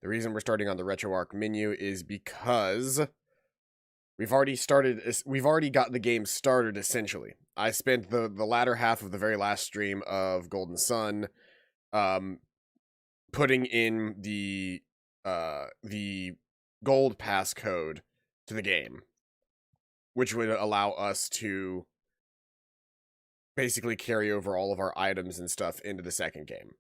The reason we're starting on the RetroArch menu is because we've already got the game started, essentially. I spent the latter half of the very last stream of Golden Sun putting in the gold passcode to the game, which would allow us to basically carry over all of our items and stuff into the second game.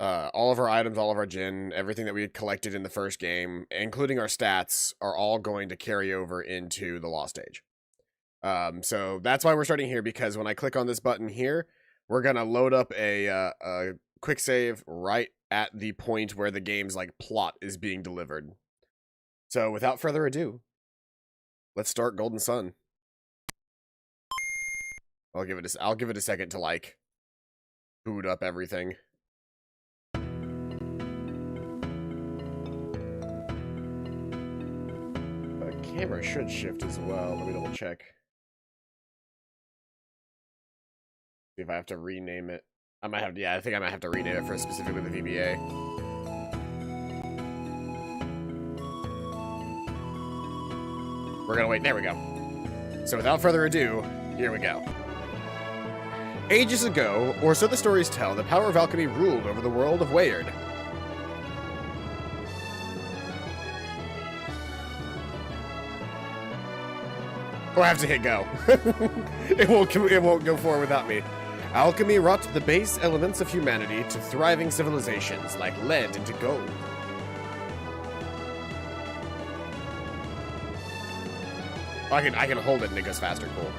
All of our items, all of our gen, everything that we had collected in the first game, including our stats, are all going to carry over into the Lost Age. So that's why we're starting here, because when I click on this button here, we're going to load up a quick save right at the point where the game's like plot is being delivered. So without further ado, let's start Golden Sun. I'll give it a second to like boot up everything. Camera should shift as well. Let me double check. See if I have to rename it. I might have, yeah, I think I might have to rename it for specifically the VBA. We're gonna wait. There we go. So without further ado, here we go. Ages ago, or so the stories tell, the power of alchemy ruled over the world of Weyard. Oh, I have to hit go. It won't go forward without me. Alchemy wrought the base elements of humanity to thriving civilizations, like lead into gold. Oh, I can hold it and it goes faster. Cool.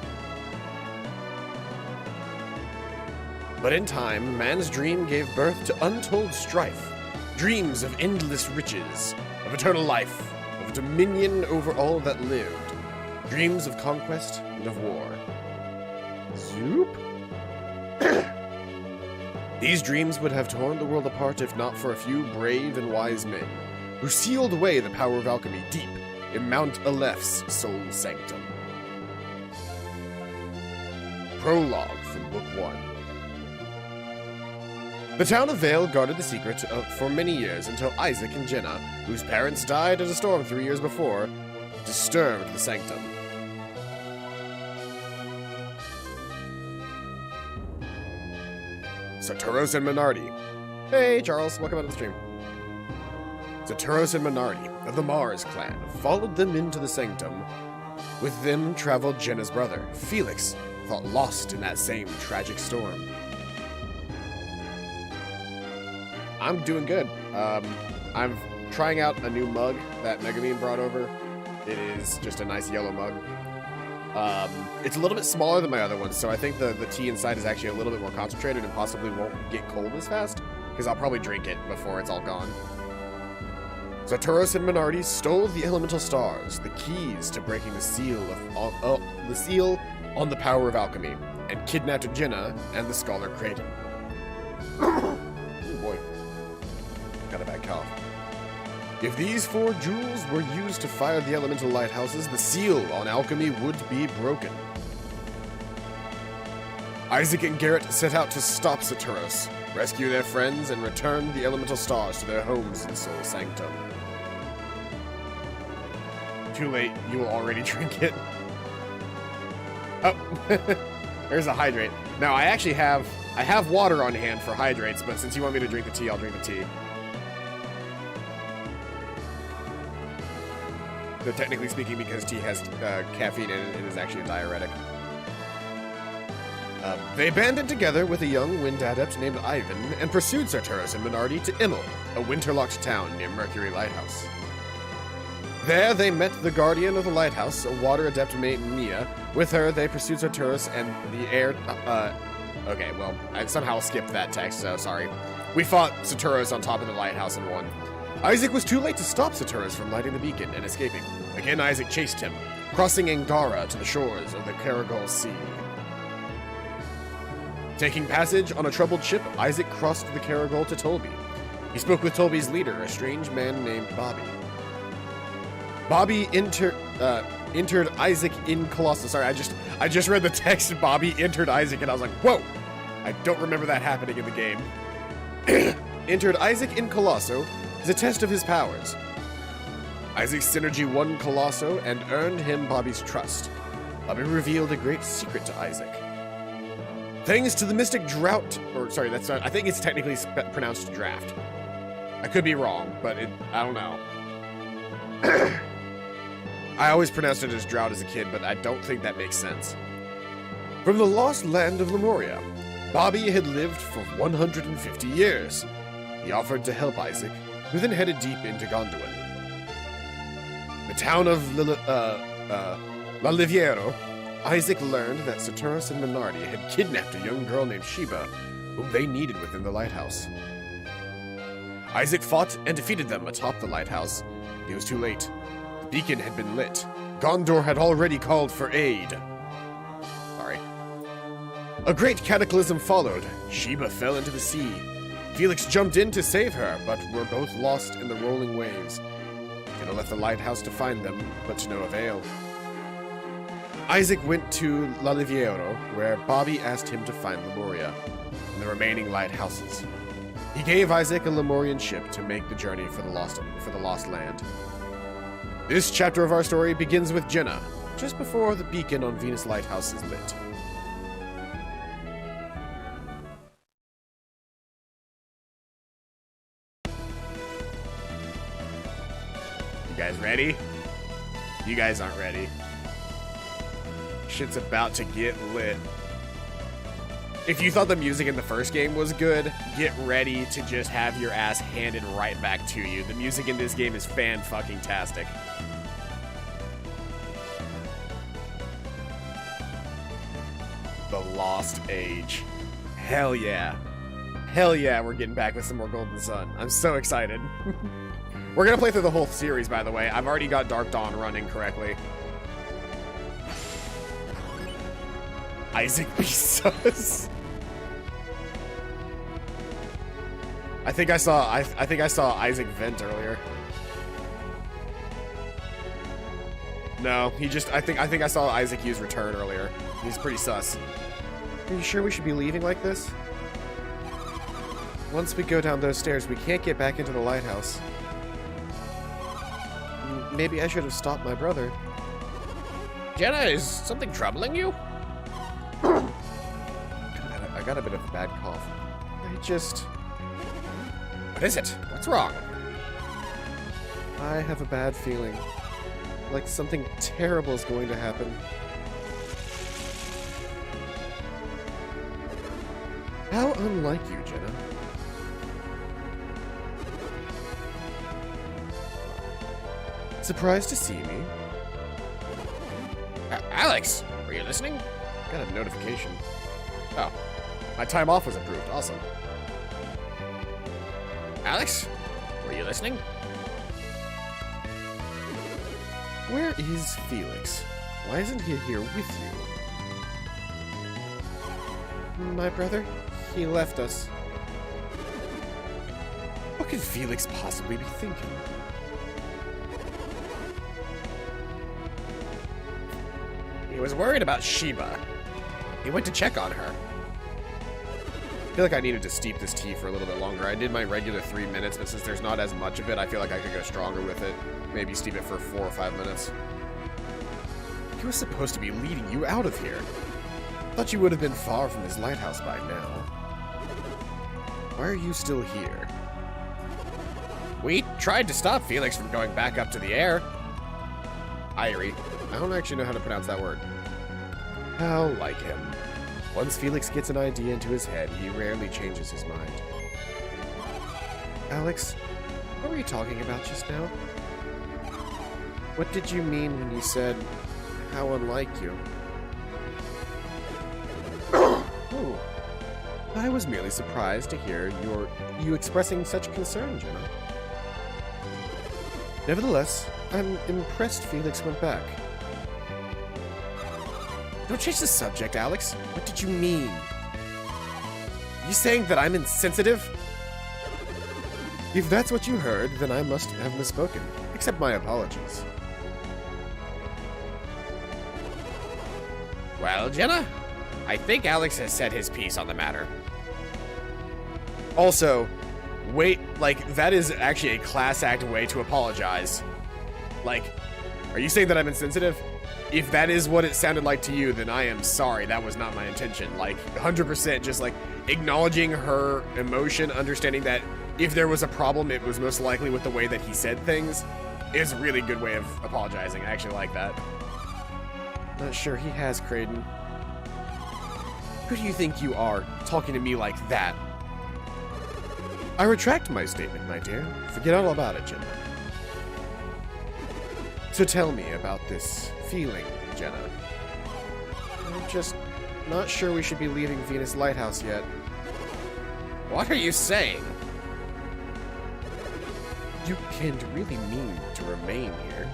But in time, man's dream gave birth to untold strife. Dreams of endless riches, of eternal life, of dominion over all that lived. Dreams of conquest and of war. Zoop? These dreams would have torn the world apart if not for a few brave and wise men, who sealed away the power of alchemy deep in Mount Aleph's soul sanctum. Prologue from Book 1. The town of Vale guarded the secret for many years until Isaac and Jenna, whose parents died in a storm 3 years before, disturbed the sanctum. Saturos and Minardi. Hey, Charles. Welcome out to the stream. Saturos and Minardi of the Mars clan followed them into the sanctum. With them traveled Jenna's brother, Felix, thought lost in that same tragic storm. I'm doing good. I'm trying out a new mug that Megamine brought over. It is just a nice yellow mug. It's a little bit smaller than my other ones, so I think the tea inside is actually a little bit more concentrated and possibly won't get cold as fast, because I'll probably drink it before it's all gone. Saturos and Minardi stole the elemental stars, the keys to breaking the seal on the power of alchemy, and kidnapped Jenna and the scholar Creighton. Oh boy. Got a bad cough. If these 4 jewels were used to fire the elemental lighthouses, the seal on alchemy would be broken. Isaac and Garrett set out to stop Saturos, rescue their friends, and return the elemental stars to their homes in Soul Sanctum. Too late, you will already drink it. Oh, there's a hydrate. Now, I have water on hand for hydrates, but since you want me to drink the tea, I'll drink the tea. Though technically speaking, because tea has caffeine in it, it is actually a diuretic. They banded together with a young wind adept named Ivan and pursued Saturos and Minardi to Immel, a winterlocked town near Mercury Lighthouse. There they met the guardian of the lighthouse, a water adept named Mia. With her, they pursued Saturos and the air... okay, well, I somehow skipped that text, so sorry. We fought Saturos on top of the lighthouse and won. Isaac was too late to stop Saturos from lighting the beacon and escaping. Again, Isaac chased him, crossing Angara to the shores of the Caragol Sea. Taking passage on a troubled ship, Isaac crossed the Caragol to Tolby. He spoke with Tolby's leader, a strange man named Bobby. Bobby entered Isaac in Colossus. Sorry, I just read the text. Bobby entered Isaac, and I was like, whoa! I don't remember that happening in the game. entered Isaac in Colosso as a test of his powers. Isaac's synergy won Colosso and earned him Bobby's trust. Bobby revealed a great secret to Isaac. Thanks to the mystic drought, I think it's technically pronounced draft. I could be wrong, but I don't know. I always pronounced it as drought as a kid, but I don't think that makes sense. From the lost land of Lemuria, Bobby had lived for 150 years. He offered to help Isaac, who then headed deep into Gondolin. The town of La Liviero, Isaac learned that Saturus and Minardi had kidnapped a young girl named Sheba, whom they needed within the lighthouse. Isaac fought and defeated them atop the lighthouse. It was too late. The beacon had been lit. Gondor had already called for aid. Sorry. A great cataclysm followed. Sheba fell into the sea. Felix jumped in to save her, but were both lost in the rolling waves. Jenna left the lighthouse to find them, but to no avail. Isaac went to La Liviero, where Bobby asked him to find Lemuria and the remaining lighthouses. He gave Isaac a Lemurian ship to make the journey for the lost land. This chapter of our story begins with Jenna, just before the beacon on Venus Lighthouse is lit. You guys ready? You guys aren't ready. Shit's about to get lit. If you thought the music in the first game was good, get ready to just have your ass handed right back to you. The music in this game is fan-fucking-tastic. The Lost Age. Hell yeah. Hell yeah, we're getting back with some more Golden Sun. I'm so excited. We're gonna play through the whole series, by the way. I've already got Dark Dawn running correctly. Isaac be sus. I think I saw Isaac vent earlier. No, he just I think I saw Isaac use return earlier. He's pretty sus. Are you sure we should be leaving like this? Once we go down those stairs, we can't get back into the lighthouse. Maybe I should have stopped my brother. Jenna, is something troubling you? I got a bit of a bad cough. What is it? What's wrong? I have a bad feeling. Like something terrible is going to happen. How unlike you, Jenna. Surprised to see me? Alex, were you listening? Got a notification. Oh, my time off was approved. Awesome. Alex, were you listening? Where is Felix? Why isn't he here with you? My brother? He left us. What could Felix possibly be thinking? He was worried about Sheba. He went to check on her. I feel like I needed to steep this tea for a little bit longer. I did my regular 3 minutes, but since there's not as much of it, I feel like I could go stronger with it. Maybe steep it for 4 or 5 minutes. He was supposed to be leading you out of here. Thought you would have been far from this lighthouse by now. Why are you still here? We tried to stop Felix from going back up to the air. Irie. I don't actually know how to pronounce that word. How like him. Once Felix gets an idea into his head, he rarely changes his mind. Alex, what were you talking about just now? What did you mean when you said, how unlike you? Oh, I was merely surprised to hear you expressing such concern, Jenna. Nevertheless, I'm impressed Felix went back. Don't change the subject, Alex. What did you mean? You saying that I'm insensitive? If that's what you heard, then I must have misspoken. Accept my apologies. Well, Jenna, I think Alex has said his piece on the matter. Also, Wait, like, that is actually a class act way to apologize. Like, are you saying that I'm insensitive? If that is what it sounded like to you, then I am sorry. That was not my intention. Like, 100% just, like, acknowledging her emotion, understanding that if there was a problem, it was most likely with the way that he said things, is a really good way of apologizing. I actually like that. Not sure he has, Creighton. Who do you think you are, talking to me like that? I retract my statement, my dear. Forget all about it, Jenna. So tell me about this feeling, Jenna. I'm just not sure we should be leaving Venus Lighthouse yet. What are you saying? You can't really mean to remain here.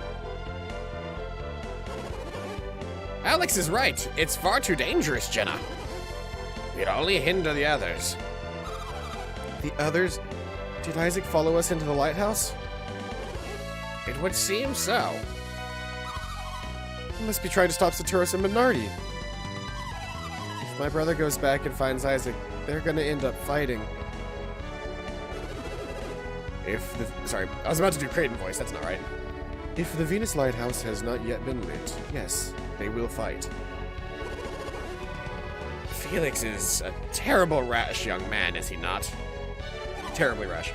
Alex is right. It's far too dangerous, Jenna. It'd only hinder the others. The others? Did Isaac follow us into the lighthouse? It would seem so. He must be trying to stop Saturos and Minardi. If my brother goes back and finds Isaac, they're gonna end up fighting. Sorry, I was about to do Creighton voice, that's not right. If the Venus Lighthouse has not yet been lit, yes, they will fight. Felix is a terrible, rash young man, is he not? Terribly rash.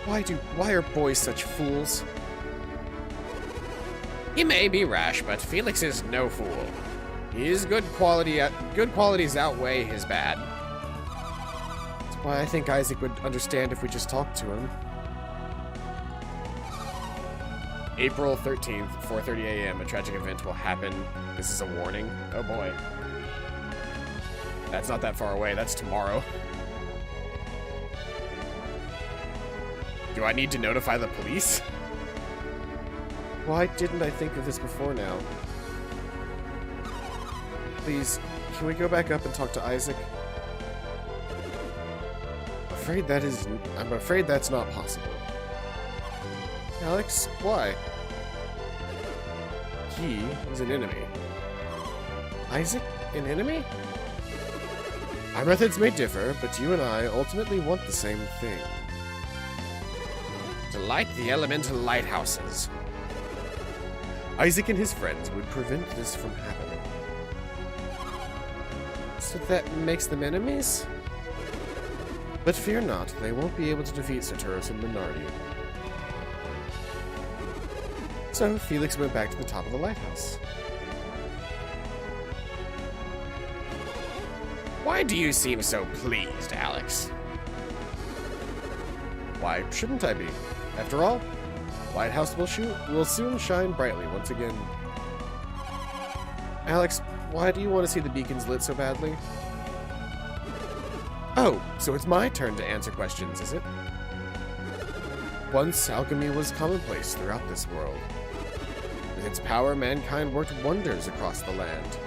Why are boys such fools? He may be rash, but Felix is no fool. His good qualities outweigh his bad. That's why I think Isaac would understand if we just talked to him. April 13th, 4:30 a.m. A tragic event will happen. This is a warning. Oh boy. That's not that far away. That's tomorrow. Do I need to notify the police? Why didn't I think of this before now? Please, can we go back up and talk to Isaac? I'm afraid that's not possible. Alex, why? He is an enemy. Isaac, an enemy? Our methods may differ, but you and I ultimately want the same thing. To light the elemental lighthouses. Isaac and his friends would prevent this from happening. So that makes them enemies? But fear not, they won't be able to defeat Saturos and Minardi. So Felix went back to the top of the lighthouse. Why do you seem so pleased, Alex? Why shouldn't I be? After all, lighthouse will soon shine brightly once again. Alex, why do you want to see the beacons lit so badly? Oh, so it's my turn to answer questions, is it? Once, alchemy was commonplace throughout this world. With its power, mankind worked wonders across the land.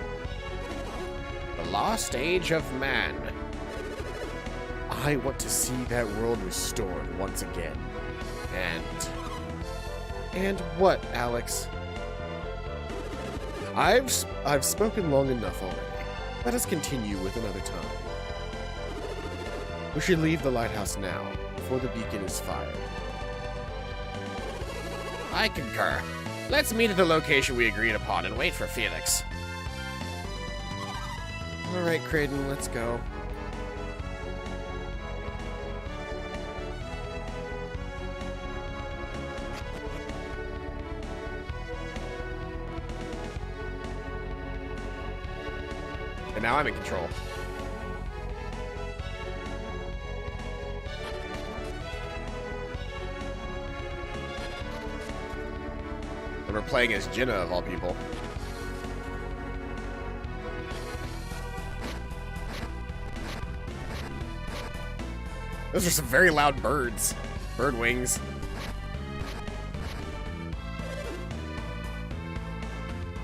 The lost age of man. I want to see that world restored once again. And what, Alex? I've spoken long enough already. Let us continue with another time. We should leave the lighthouse now, before the beacon is fired. I concur. Let's meet at the location we agreed upon and wait for Felix. Alright, Creighton, let's go. And now I'm in control. And we're playing as Jenna, of all people. Those are some very loud birds. Bird wings.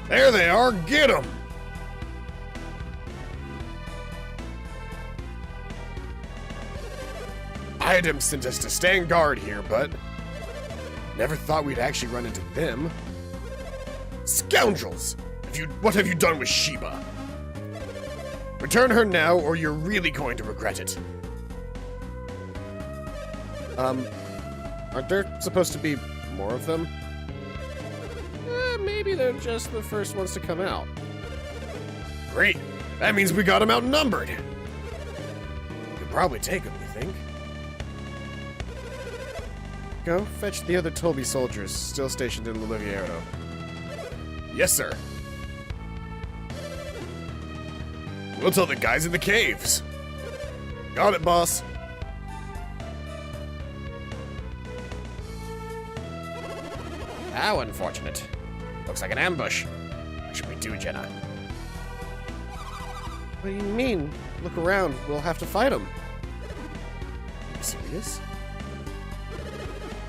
There they are! Get them! Item sent us to stand guard here, but never thought we'd actually run into them. Scoundrels! What have you done with Sheba? Return her now, or you're really going to regret it. Aren't there supposed to be more of them? Maybe they're just the first ones to come out. Great! That means we got them outnumbered! Could probably take them, you think? Go fetch the other Tolby soldiers still stationed in Liliviero. Yes, sir. We'll tell the guys in the caves. Got it, boss. How unfortunate. Looks like an ambush. What should we do, Jenna? What do you mean? Look around. We'll have to fight them. Are you serious?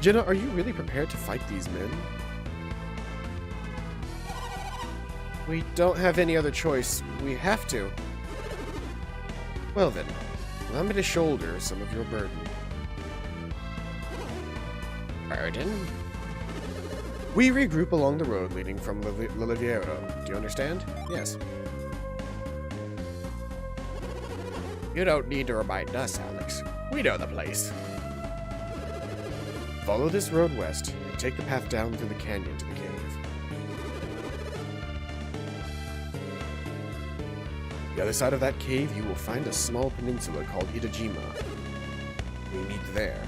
Jenna, are you really prepared to fight these men? We don't have any other choice. We have to. Well then, allow me to shoulder some of your burden. Burden? We regroup along the road leading from Liliviero. Do you understand? Yes. You don't need to remind us, Alex. We know the place. Follow this road west and take the path down through the canyon to the cave. The other side of that cave, you will find a small peninsula called Itajima. We meet there.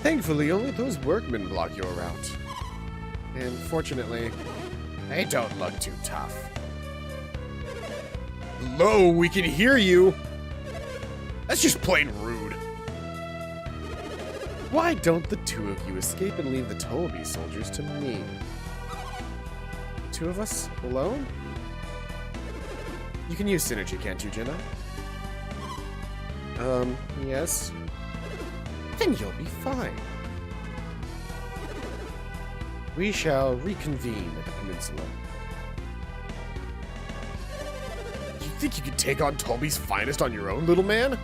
Thankfully, only those workmen block your route. And fortunately, They don't look too tough. hello, we can hear you! That's just plain rude. Why don't the two of you escape and leave the Tolby soldiers to me? The two of us alone? You can use synergy, can't you, Jenna? Yes. Then you'll be fine. We shall reconvene at the peninsula. You think you could take on Tolby's finest on your own, little man?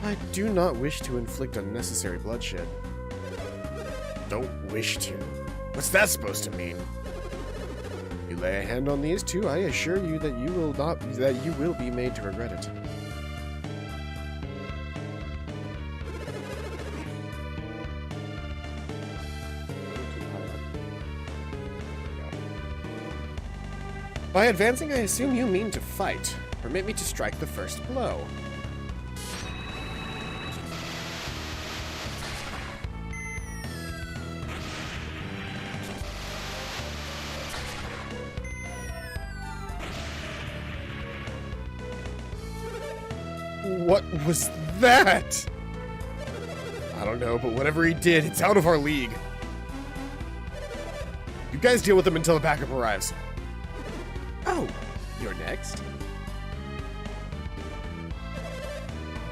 I do not wish to inflict unnecessary bloodshed. Don't wish to? What's that supposed to mean? You lay a hand on these two, I assure you that you will be made to regret it. By advancing, I assume you mean to fight. Permit me to strike the first blow. What was that? I don't know, but whatever he did, it's out of our league. You guys deal with him until the backup arrives. Oh, you're next.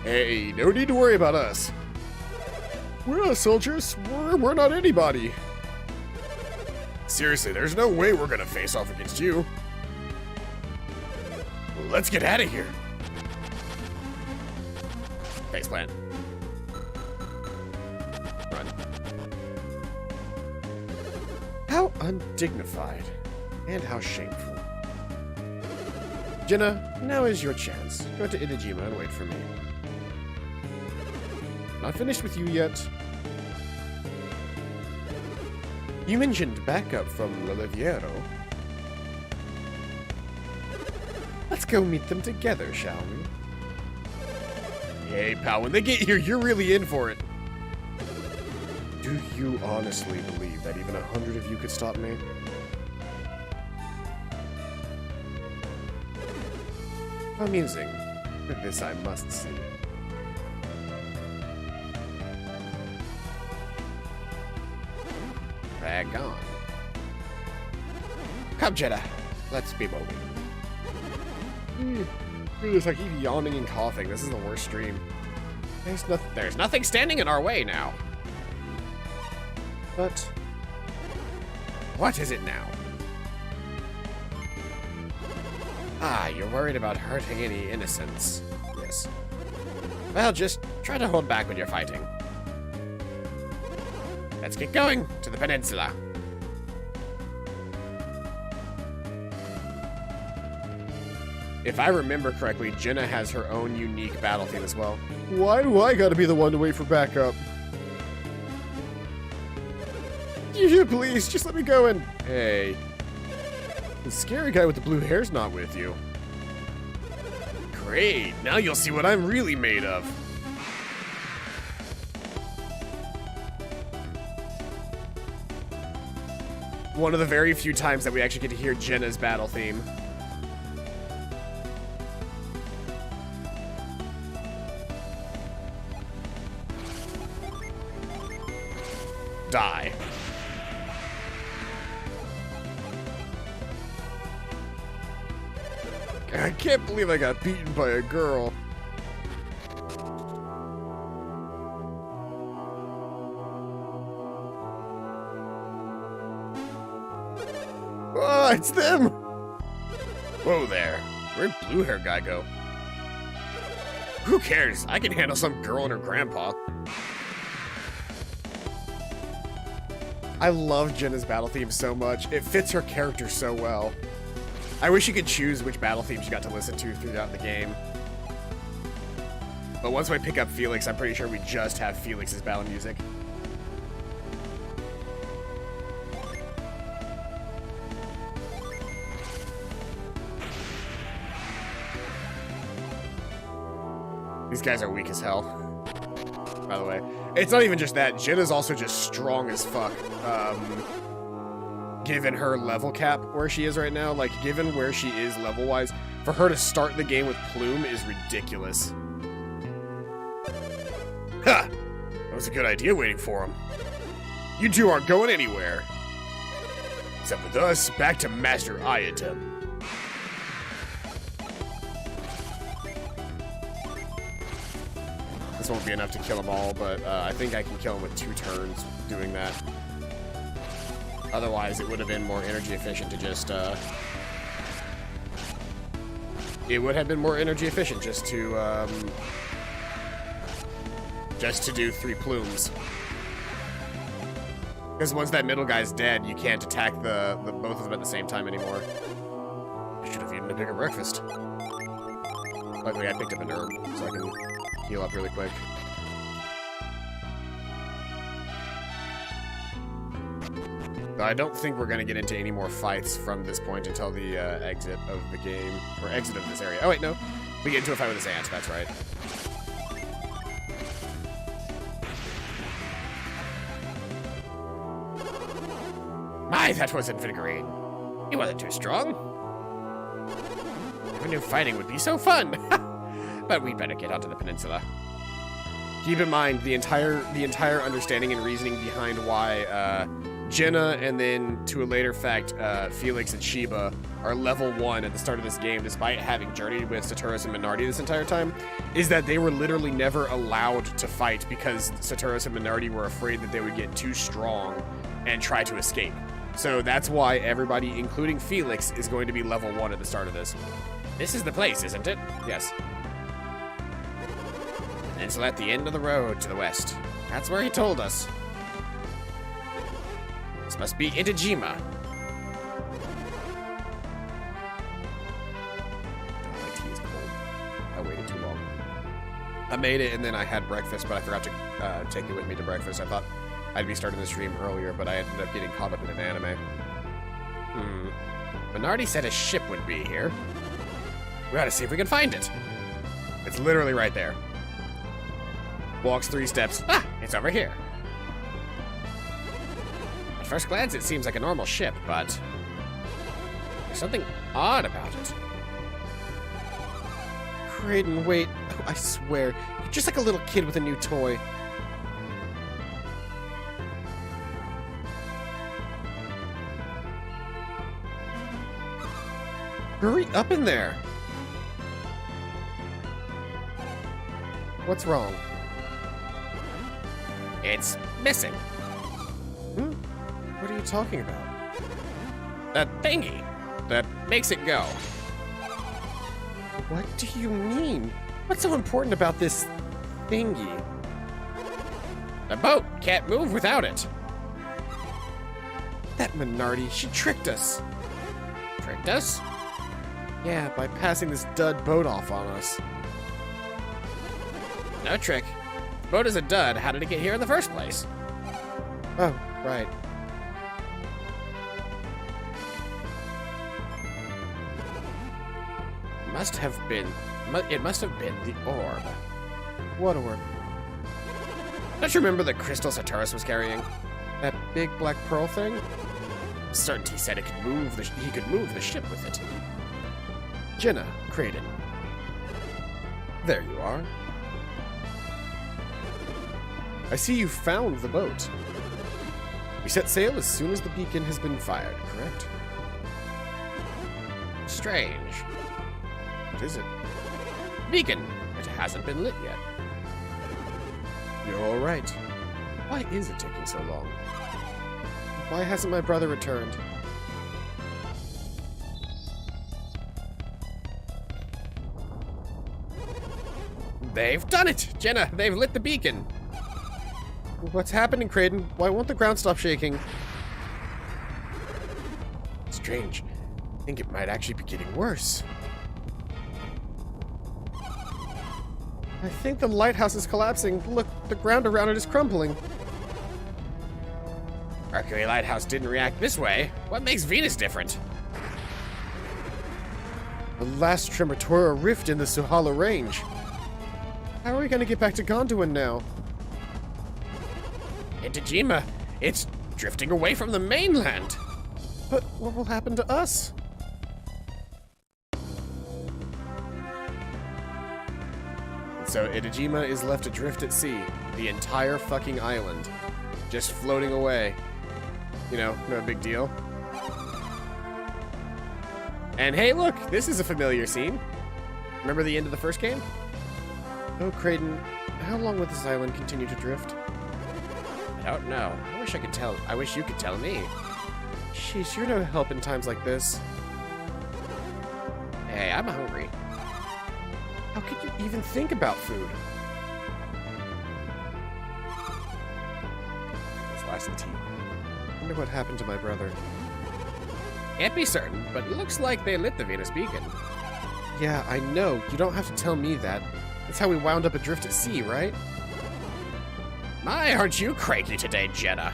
Hey, no need to worry about us. We're not soldiers. We're not anybody. Seriously, there's no way we're gonna face off against you. Let's get out of here. Face plan. Run. How undignified. And how shameful. Jenna, now is your chance. Go to Itajima and wait for me. Not finished with you yet. You mentioned backup from Liliviero. Let's go meet them together, shall we? Hey, pal, when they get here, you're really in for it. Do you honestly believe that even 100 of you could stop me? Amusing, but this I must see. Back on. Come, Jenna. Let's be moving. Goodness, I keep yawning and coughing. This is the worst stream. There's nothing standing in our way now. But What is it now? Ah, you're worried about hurting any innocents. yes. Well, just try to hold back when you're fighting. Let's get going to the peninsula. If I remember correctly, Jenna has her own unique battle theme as well. Why do I gotta be the one to wait for backup? Yeah, please, just let me go and... Hey. The scary guy with the blue hair's not with you. Great, now you'll see what I'm really made of. One of the very few times that we actually get to hear Jenna's battle theme. Die. I can't believe I got beaten by a girl. Oh, it's them! Whoa there. Where'd blue hair guy go? Who cares? I can handle some girl and her grandpa. I love Jenna's battle theme so much. It fits her character so well. I wish you could choose which battle themes you got to listen to throughout the game. But once I pick up Felix, I'm pretty sure we just have Felix's battle music. These guys are weak as hell, by the way. It's not even just that. Jenna's also just strong as fuck. Given her level cap where she is right now, like, given where she is level-wise, for her to start the game with Plume is ridiculous. Ha! That was a good idea waiting for him. You two aren't going anywhere. Except with us, back to Master Ayatum. This won't be enough to kill them all, but I think I can kill them with 2 turns doing that. Otherwise, it would have been more energy efficient to just, it would have been more energy efficient just to do 3 plumes. Because once that middle guy's dead, you can't attack the both of them at the same time anymore. I should have eaten a bigger breakfast. Luckily, I picked up an herb, so I can heal up really quick. I don't think we're going to get into any more fights from this point until the exit of the game, or exit of this area. Oh wait, no. We get into a fight with this ant, that's right. My, that was invigorating. He wasn't too strong. Never knew fighting would be so fun. But we'd better get onto the peninsula. Keep in mind, the entire understanding and reasoning behind why Jenna, and then to a later fact, Felix and Sheba are level 1 at the start of this game, despite having journeyed with Saturas and Minardi this entire time, is that they were literally never allowed to fight because Saturas and Minardi were afraid that they would get too strong and try to escape. So that's why everybody, including Felix, is going to be level 1 at the start of this. This is the place, isn't it? Yes. Peninsula at the end of the road to the west. That's where he told us. This must be Itajima. My tea is cold. I waited too long. I made it and then I had breakfast, but I forgot to take it with me to breakfast. I thought I'd be starting the stream earlier, but I ended up getting caught up in an anime. Minardi said a ship would be here. We gotta see if we can find it. It's literally right there. Walks 3 steps. Ah, it's over here. At first glance, it seems like a normal ship, but there's something odd about it. Kraden, wait. Oh, I swear. You're just like a little kid with a new toy. Hurry up in there. What's wrong? It's missing. What are you talking about? The thingy that makes it go. What do you mean? What's so important about this thingy? The boat can't move without it. That Minardi, she tricked us. Tricked us? Yeah, by passing this dud boat off on us. No trick. The boat is a dud. How did it get here in the first place? Oh, right. It must have been the orb. What orb? Don't you remember the crystal Saturas was carrying? That big black pearl thing? Certainty said he could move the ship with it. Jenna, Kraden. There you are. I see you found the boat. We set sail as soon as the beacon has been fired, correct? Strange. What is it? Beacon. It hasn't been lit yet. You're all right. Why is it taking so long? Why hasn't my brother returned? They've done it! Jenna, they've lit the beacon! What's happening, Kraden? Why won't the ground stop shaking? Strange. I think it might actually be getting worse. I think the lighthouse is collapsing. Look, the ground around it is crumbling. Mercury Lighthouse didn't react this way. What makes Venus different? The last tremor tore a rift in the Suhala Range. How are we going to get back to Gondolin now? Itajima, it's drifting away from the mainland. But what will happen to us? So Itajima is left adrift at sea. The entire fucking island. Just floating away. You know, no big deal. And hey, look, this is a familiar scene. Remember the end of the first game? Oh, Kraden, how long will this island continue to drift? I don't know. I wish I could tell. I wish you could tell me. Sheesh, you're no help in times like this. Hey, I'm hungry. How could you even think about food? This last tea. Wonder what happened to my brother. Can't be certain, but it looks like they lit the Venus beacon. Yeah, I know. You don't have to tell me that. That's how we wound up adrift at sea, right? My, aren't you cranky today, Jenna?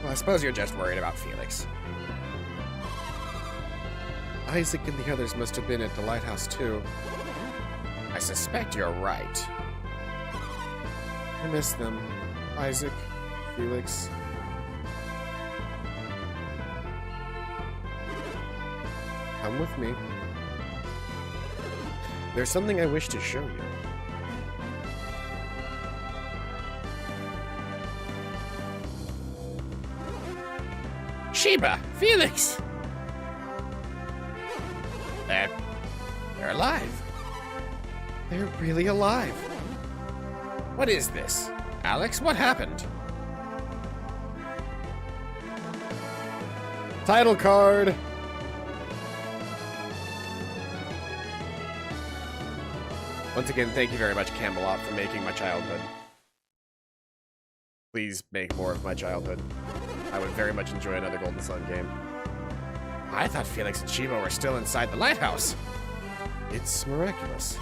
Well, I suppose you're just worried about Felix. Isaac and the others must have been at the lighthouse, too. I suspect you're right. I miss them. Isaac, Felix. Come with me. There's something I wish to show you. Sheba! Felix! They're alive. They're really alive. What is this? Alex, what happened? Title card! Once again, thank you very much, Camelot, for making my childhood. Please make more of my childhood. I would very much enjoy another Golden Sun game. I thought Felix and Sheba were still inside the lighthouse. It's miraculous.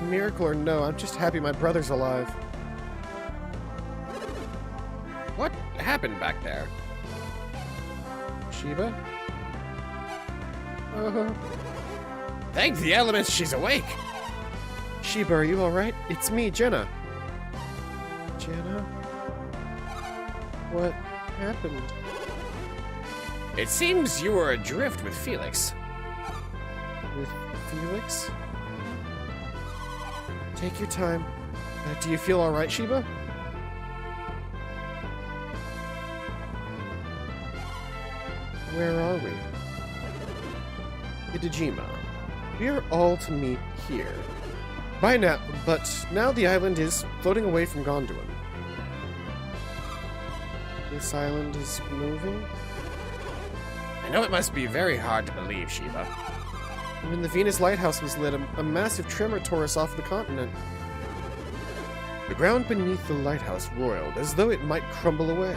Miracle or no, I'm just happy my brother's alive. What happened back there? Sheba? Thank the elements she's awake. Sheba, are you alright? It's me, Jenna. Jenna? What happened? It seems you were adrift with Felix. With Felix? Take your time. Do you feel alright, Sheba? Where are we? Itajima. We are all to meet here. But now the island is floating away from Gondolin. This island is moving? I know it must be very hard to believe, Sheba. When the Venus lighthouse was lit, a massive tremor tore us off the continent. The ground beneath the lighthouse roiled, as though it might crumble away.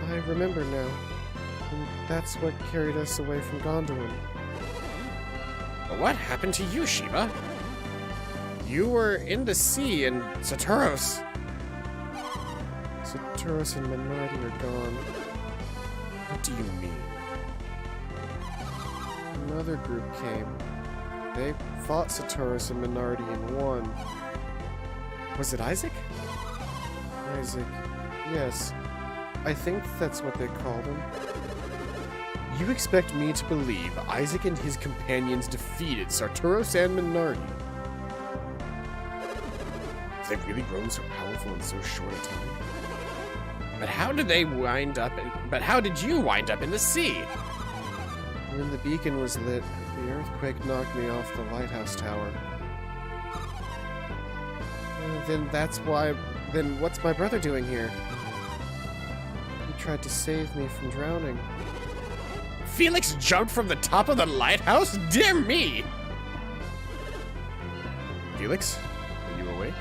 I remember now. And that's what carried us away from Gondolin. But what happened to you, Shiba? You were in the sea in Saturos. Saturos and Minardi are gone. What do you mean? Another group came. They fought Saturos and Minardi and won. Was it Isaac? Isaac. Yes. I think that's what they called him. You expect me to believe Isaac and his companions defeated Sartoros and Minardi? Have they really grown so powerful in so short a time? But how did you wind up in the sea? When the beacon was lit, the earthquake knocked me off the lighthouse tower. Then what's my brother doing here? He tried to save me from drowning. Felix jumped from the top of the lighthouse? Dear me! Felix, are you awake?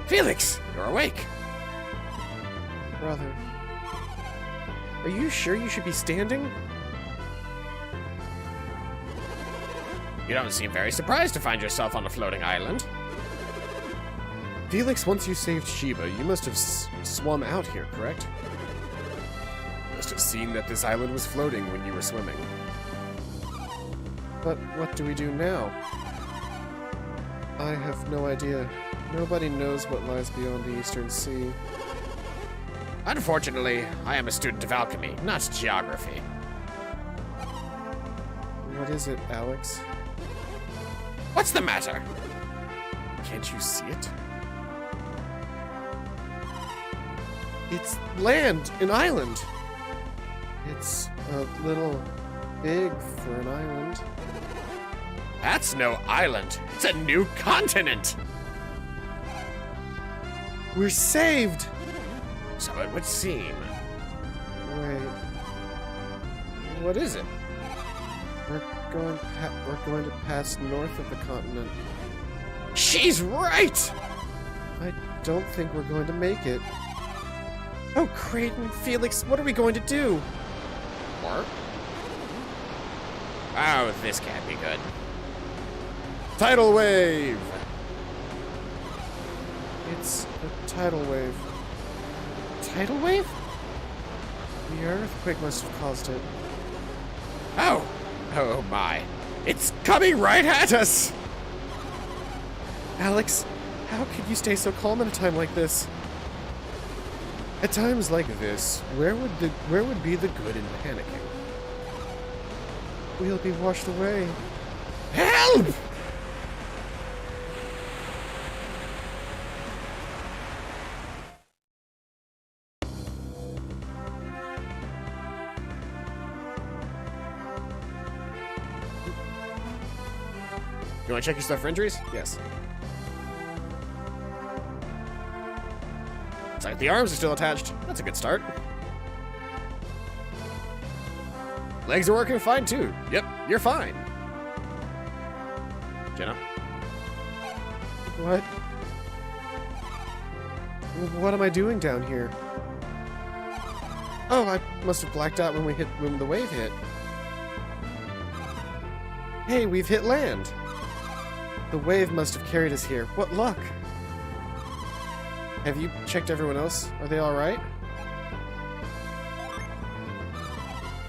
Felix, you're awake! Brother. Are you sure you should be standing? You don't seem very surprised to find yourself on a floating island. Felix, once you saved Shiba, you must have swum out here, correct? Must have seen that this island was floating when you were swimming. But what do we do now? I have no idea. Nobody knows what lies beyond the Eastern Sea. Unfortunately, I am a student of alchemy, not geography. What is it, Alex? What's the matter? Can't you see it? It's land, an island. It's a little big for an island. That's no island. It's a new continent. We're saved! So it would seem. Wait. What is it? We're going to pass north of the continent. She's right! I don't think we're going to make it. Oh, Creighton, Felix, what are we going to do? What? Oh, this can't be good. Tidal wave! It's a tidal wave. Tidal wave? The earthquake must have caused it. Oh! Oh my. It's coming right at us! Alex, how could you stay so calm at a time like this? At times like this, where would be the good in panicking? We'll be washed away. Help! You want to check your stuff for injuries? Yes. Looks like the arms are still attached. That's a good start. Legs are working fine too. Yep, you're fine. Jenna? What? What am I doing down here? Oh, I must have blacked out when the wave hit. Hey, we've hit land. The wave must have carried us here. What luck! Have you checked everyone else? Are they alright?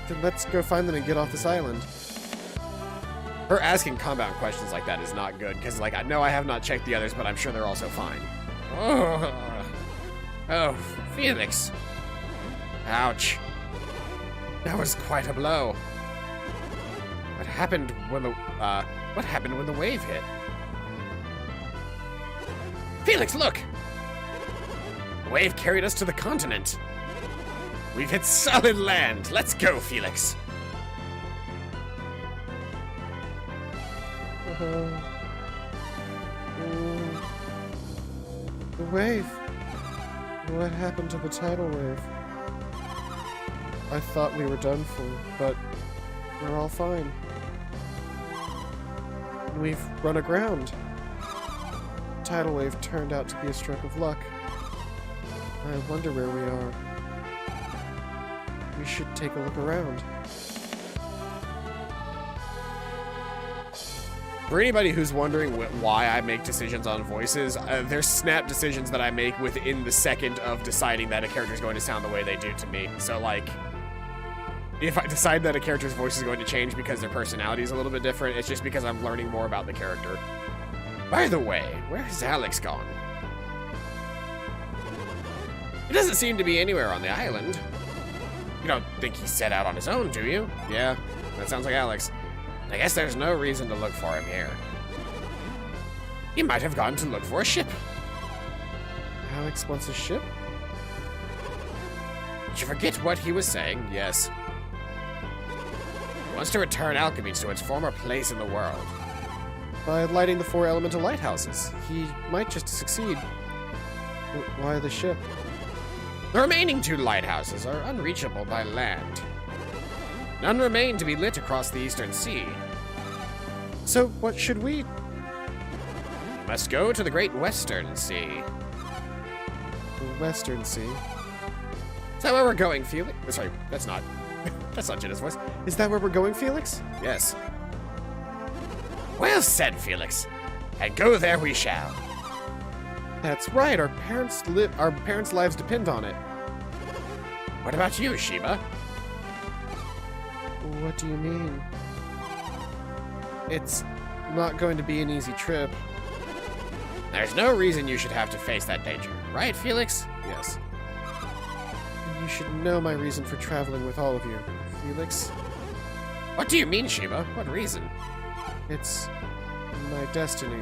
Then let's go find them and get off this island. Her asking compound questions like that is not good, because, like, I know I have not checked the others, but I'm sure they're also fine. Oh, Felix. Ouch. That was quite a blow. What happened when the wave hit? Felix, look! The wave carried us to the continent. We've hit solid land. Let's go, Felix. The wave. What happened to the tidal wave? I thought we were done for, but we're all fine. We've run aground. Tidal wave turned out to be a stroke of luck. I wonder where we are. we should take a look around. For anybody who's wondering why I make decisions on voices, there's snap decisions that I make within the second of deciding that a character is going to sound the way they do to me. So, like, if I decide that a character's voice is going to change because their personality is a little bit different, it's just because I'm learning more about the character. By the way, where's Alex gone? He doesn't seem to be anywhere on the island. You don't think he set out on his own, do you? Yeah, that sounds like Alex. I guess there's no reason to look for him here. He might have gone to look for a ship. Alex wants a ship? Did you forget what he was saying? Yes. He wants to return alchemy to its former place in the world. By lighting the 4 elemental lighthouses. He might just succeed. Why the ship? The remaining 2 lighthouses are unreachable by land. None remain to be lit across the eastern sea. So what should we? You must go to the great western sea. The western sea? Is that where we're going, Felix? Sorry, that's not Jenna's voice. Is that where we're going, Felix? Yes. Well said, Felix. And go there we shall. That's right. Our parents' lives depend on it. What about you, Sheba? What do you mean? It's not going to be an easy trip. There's no reason you should have to face that danger, right, Felix? Yes. And you should know my reason for traveling with all of you, Felix. What do you mean, Sheba? What reason? It's my destiny.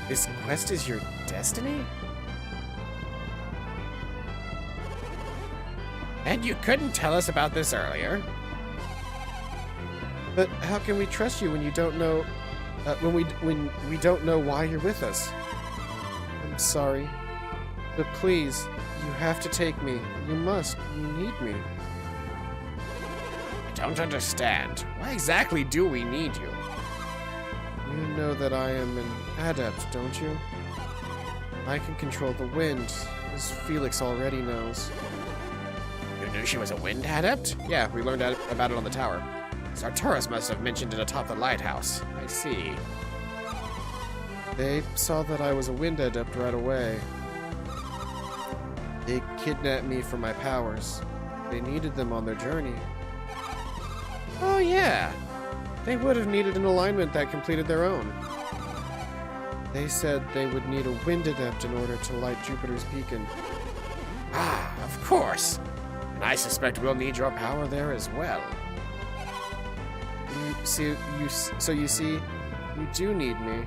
This quest is your destiny? And you couldn't tell us about this earlier? But how can we trust you when you don't know, when we don't know why you're with us? I'm sorry, but please, you have to take me. You must. You need me. I don't understand. Why exactly do we need you? You know that I am an adept, don't you? I can control the wind, as Felix already knows. You knew she was a wind adept? Yeah, we learned about it on the tower. Sartoris must have mentioned it atop the lighthouse. I see. They saw that I was a wind adept right away. They kidnapped me for my powers. They needed them on their journey. Oh yeah. They would have needed an alignment that completed their own. They said they would need a wind adept in order to light Jupiter's beacon. Ah, of course. And I suspect we'll need your power there as well. So you see, you do need me.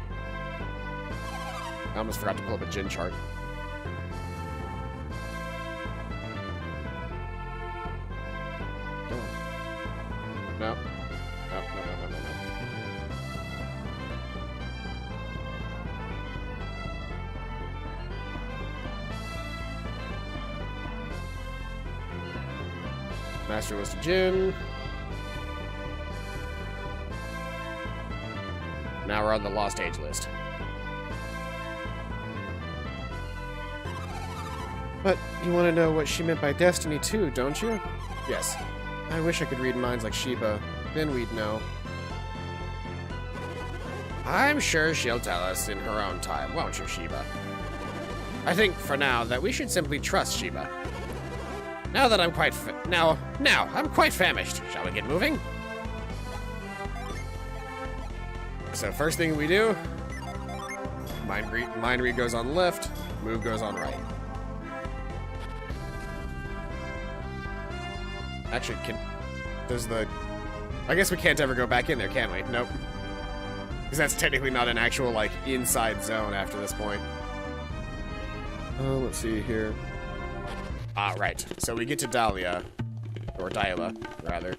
I almost forgot to pull up a Jin chart. No. No. No. Master list of Jin. Now we're on the Lost Age list. But you want to know what she meant by destiny too, don't you? Yes. I wish I could read minds like Sheba. Then we'd know. I'm sure she'll tell us in her own time, won't you, Sheba? I think, for now, that we should simply trust Sheba. Now that I'm quite I'm quite famished. Shall we get moving? So first thing we do, mind read goes on left, move goes on right. Actually, I guess we can't ever go back in there, can we? Nope. Because that's technically not an actual, like, inside zone after this point. Let's see here. Ah, right. So we get to Dahlia. Or Dyla, rather.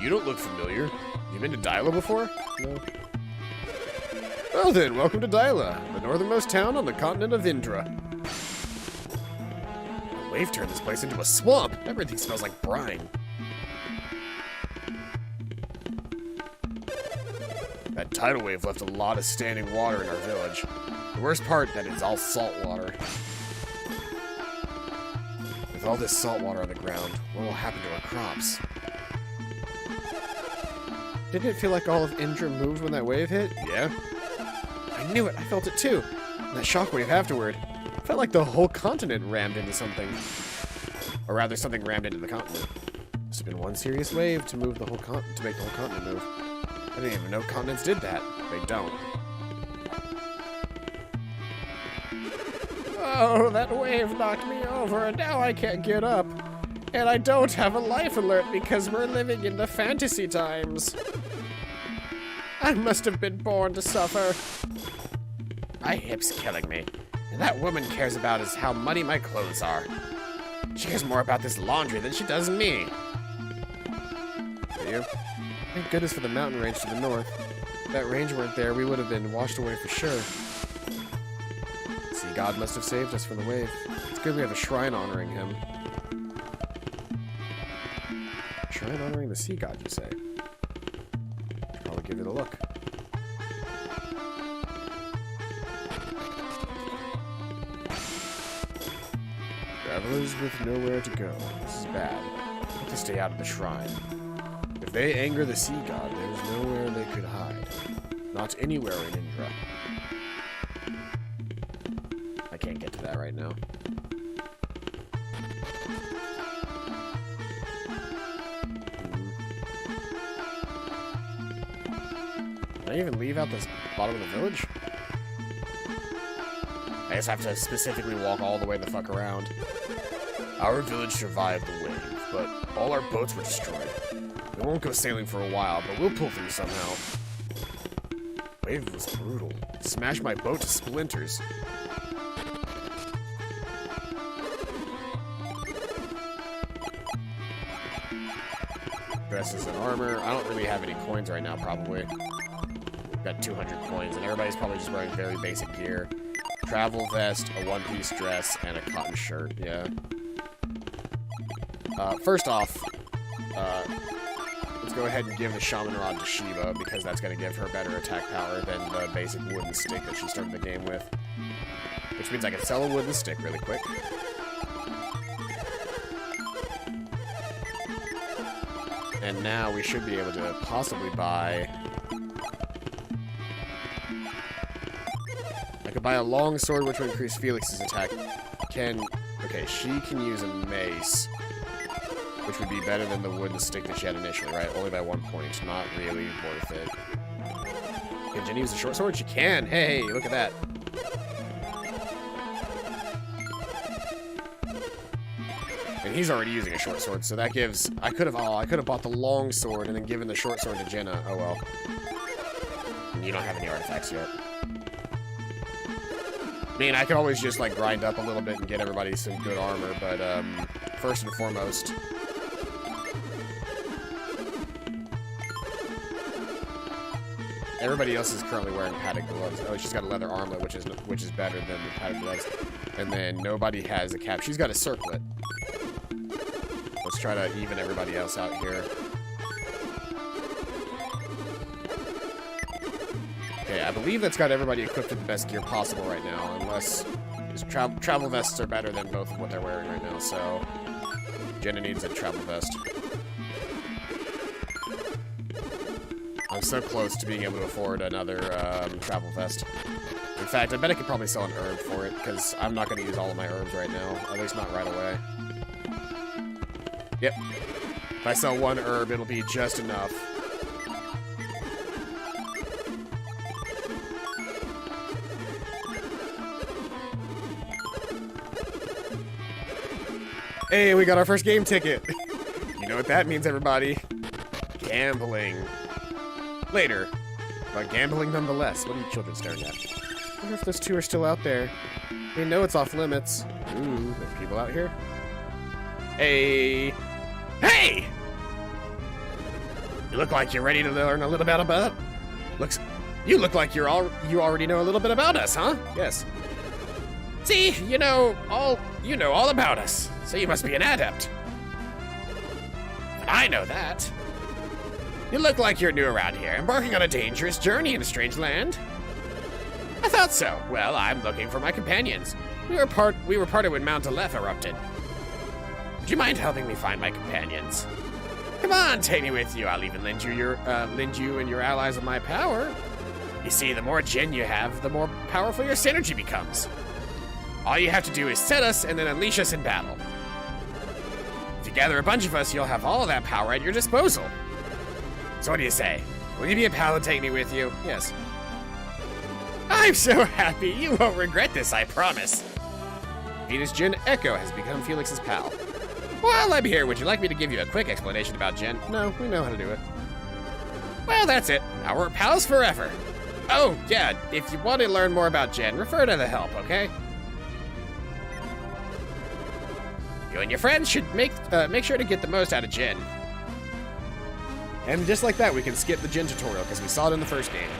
You don't look familiar. You been to Dyla before? No. Well then, welcome to Dyla, the northernmost town on the continent of Indra. A wave turned this place into a swamp. Everything smells like brine. That tidal wave left a lot of standing water in our village. The worst part, that it's all salt water. all this salt water on the ground, what will happen to our crops? Didn't it feel like all of Indra moved when that wave hit? Yeah? I knew it. I felt it too. And that shockwave afterward. Felt like the whole continent rammed into something. Or rather, something rammed into the continent. Must have been one serious wave to move the whole to make the whole continent move. I didn't even know continents did that. They don't. Oh, that wave knocked me over and now I can't get up. And I don't have a life alert because we're living in the fantasy times. I must have been born to suffer. My hip's killing me. And that woman cares about is how muddy my clothes are. She cares more about this laundry than she does me. Do you? Thank goodness for the mountain range to the north. If that range weren't there, we would have been washed away for sure. See, God must have saved us from the wave. It's good we have a shrine honoring him. Shrine honoring the sea god, you say? Should probably give it a look. Travelers with nowhere to go. This is bad. Have to stay out of the shrine. If they anger the sea god, there's nowhere they could hide. Not anywhere in Indra. I can't get to that right now. Can I even leave out the bottom of the village? I just have to specifically walk all the way the fuck around. Our village survived the wave, but all our boats were destroyed. We won't go sailing for a while, but we'll pull through somehow. The wave was brutal. It smashed my boat to splinters. Dresses and armor. I don't really have any coins right now, probably. Got 200 coins, and everybody's probably just wearing very basic gear. Travel vest, a one-piece dress, and a cotton shirt, yeah. First off, let's go ahead and give the Shaman Rod to Shiva, because that's going to give her better attack power than the basic wooden stick that she started the game with. Which means I can sell a wooden stick really quick. And now we should be able to possibly buy... I could buy a long sword, which would increase Felix's attack. Okay, she can use a mace, which would be better than the wooden stick that she had initially, right? Only by 1 point. Not really worth it. Can Jenny use a short sword? She can! Hey, look at that. And he's already using a short sword, so that gives... I could have bought the long sword and then given the short sword to Jenna. Oh well. You don't have any artifacts yet. I mean, I could always just, like, grind up a little bit and get everybody some good armor, but, first and foremost... Everybody else is currently wearing padded gloves. Oh, she's got a leather armlet, which is better than the padded gloves. And then nobody has a cap. She's got a circlet. Let's try to even everybody else out here. Okay, I believe that's got everybody equipped with the best gear possible right now, unless travel vests are better than both of what they're wearing right now, so Jenna needs a travel vest. I'm so close to being able to afford another travel vest. In fact, I bet I could probably sell an herb for it, because I'm not going to use all of my herbs right now, at least not right away. Yep. If I sell one herb, it'll be just enough. Hey, we got our first game ticket. You know what that means, everybody. Gambling. Later. But gambling nonetheless. What are you children staring at? I wonder if those two are still out there. They know it's off limits. Ooh, there's people out here. Hey! Hey! You look like you're ready to learn a little bit about... You look like you already know a little bit about us, huh? Yes. See, you know all about us. So you must be an adept. I know that. You look like you're new around here, embarking on a dangerous journey in a strange land. I thought so. Well, I'm looking for my companions. We were parted when Mount Aleph erupted. Would you mind helping me find my companions? Come on, take me with you. I'll even lend you and your allies of my power. You see, the more Jin you have, the more powerful your synergy becomes. All you have to do is set us and then unleash us in battle. If you gather a bunch of us, you'll have all of that power at your disposal. So what do you say? Will you be a pal and take me with you? Yes. I'm so happy. You won't regret this, I promise. Venus Jin Echo has become Felix's pal. While I'm here, would you like me to give you a quick explanation about Jin? No, we know how to do it. Well, that's it. Now we're pals forever. Oh, yeah, if you want to learn more about Jin, refer to the help, okay? You and your friends should make sure to get the most out of Jin. And just like that, we can skip the Jin tutorial, because we saw it in the first game.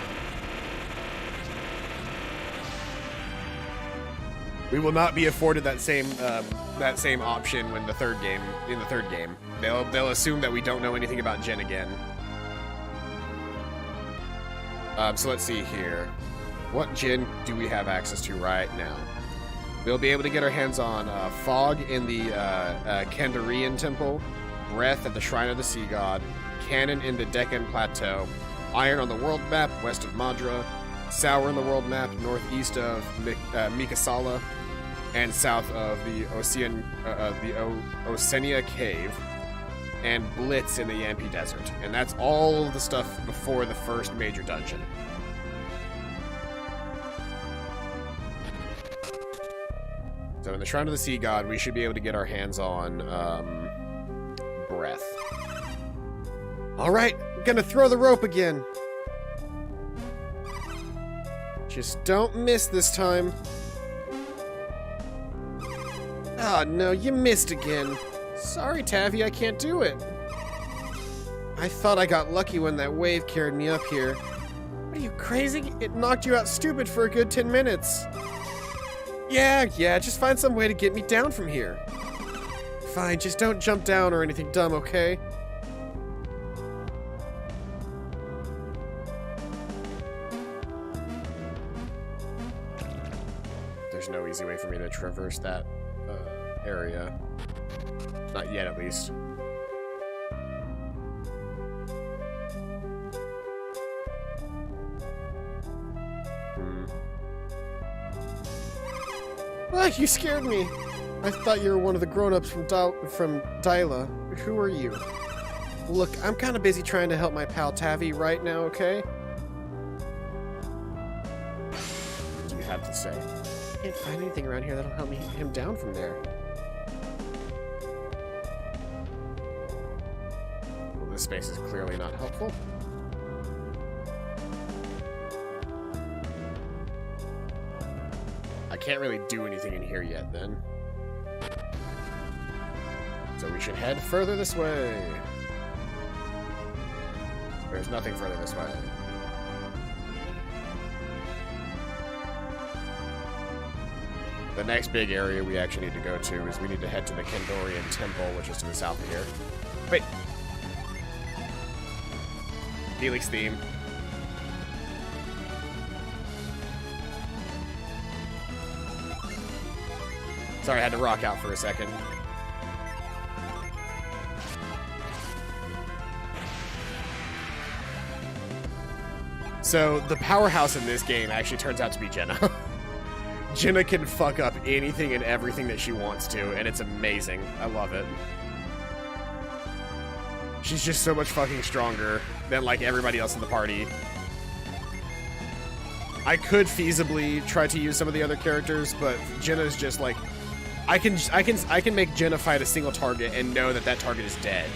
We will not be afforded that same option when the third game. They'll assume that we don't know anything about Jin again. So let's see here. What Jin do we have access to right now? We'll be able to get our hands on Fog in the Candorian Temple, Breath at the Shrine of the Sea God, Cannon in the Decon Plateau, Iron on the world map west of Madra, Sour in the world map northeast of Mikasala, and south of the Oceania Cave, and Blitz in the Yankee Desert. And that's all the stuff before the first major dungeon. So in the Shrine of the Sea God, we should be able to get our hands on Breath. All right, I'm gonna throw the rope again. Just don't miss this time. Oh no, you missed again. Sorry, Tavi, I can't do it. I thought I got lucky when that wave carried me up here. Are you crazy? It knocked you out stupid for a good 10 minutes. Yeah, just find some way to get me down from here. Fine, just don't jump down or anything dumb, okay? There's no easy way for me to traverse that area. Not yet, at least. Ah, you scared me. I thought you were one of the grown-ups from Dyla. Who are you? Look, I'm kind of busy trying to help my pal Tavi right now, okay? What do you have to say? I can't find anything around here that'll help him down from there. Well, this space is clearly not helpful. I can't really do anything in here yet, then. So we should head further this way. There's nothing further this way. The next big area we actually need to go to is we need to head to the Candorian Temple, which is to the south of here. Wait. Felix theme. Sorry, I had to rock out for a second. So, the powerhouse in this game actually turns out to be Jenna. Jenna can fuck up anything and everything that she wants to, and it's amazing. I love it. She's just so much fucking stronger than, like, everybody else in the party. I could feasibly try to use some of the other characters, but Jenna's just, like... I can make Jenna fight a single target and know that that target is dead.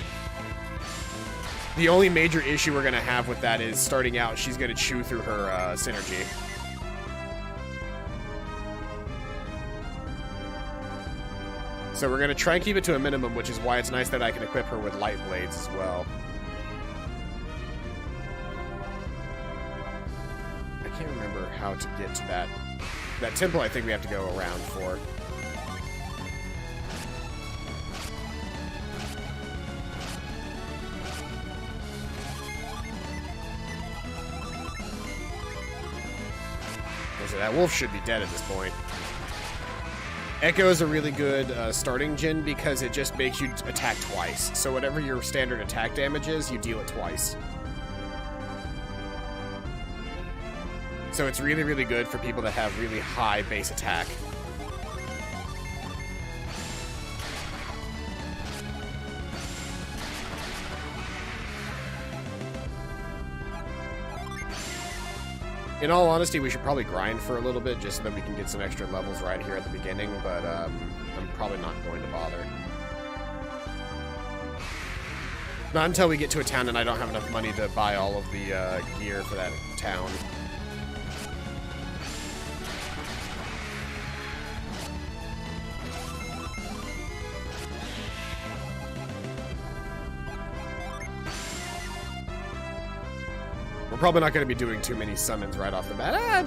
The only major issue we're gonna have with that is starting out, she's gonna chew through her synergy. So we're gonna try and keep it to a minimum, which is why it's nice that I can equip her with light blades as well. I can't remember how to get to that temple. I think we have to go around for. So that wolf should be dead at this point. Echo is a really good starting gen because it just makes you attack twice. So whatever your standard attack damage is, you deal it twice. So it's really, really good for people that have really high base attack. In all honesty, we should probably grind for a little bit just so that we can get some extra levels right here at the beginning, but I'm probably not going to bother. Not until we get to a town and I don't have enough money to buy all of the gear for that town. We're probably not going to be doing too many summons right off the bat.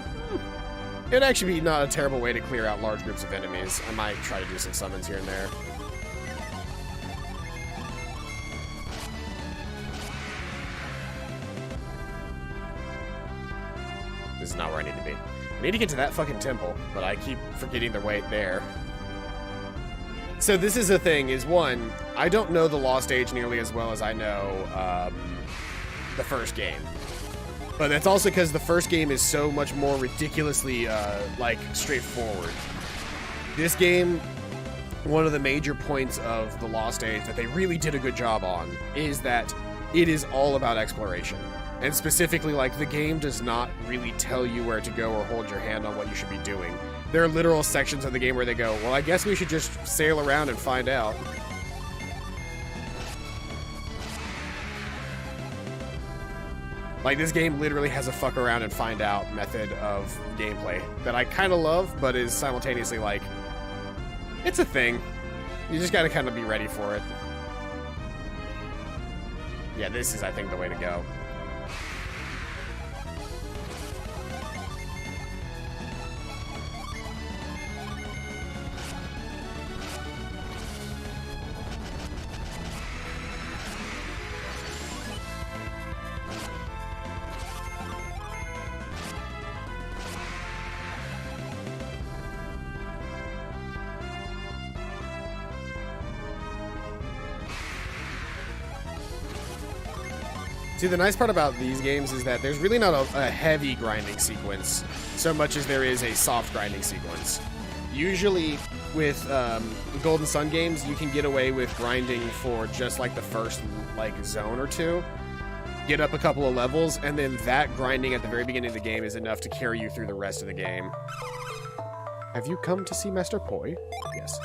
It'd actually be not a terrible way to clear out large groups of enemies. I might try to do some summons here and there. This is not where I need to be. I need to get to that fucking temple, but I keep forgetting the way there. So this is the thing, is one, I don't know the Lost Age nearly as well as I know the first game. But that's also because the first game is so much more ridiculously, like, straightforward. This game, one of the major points of the Lost Age that they really did a good job on is that it is all about exploration. And specifically, like, the game does not really tell you where to go or hold your hand on what you should be doing. There are literal sections of the game where they go, well, I guess we should just sail around and find out. Like, this game literally has a fuck around and find out method of gameplay that I kind of love, but is simultaneously like, it's a thing. You just gotta kind of be ready for it. Yeah, this is, I think, the way to go. See, the nice part about these games is that there's really not a heavy grinding sequence so much as there is a soft grinding sequence. Usually with Golden Sun games, you can get away with grinding for just like the first like zone or two, get up a couple of levels, and then that grinding at the very beginning of the game is enough to carry you through the rest of the game. Have you come to see Master Poi? Yes.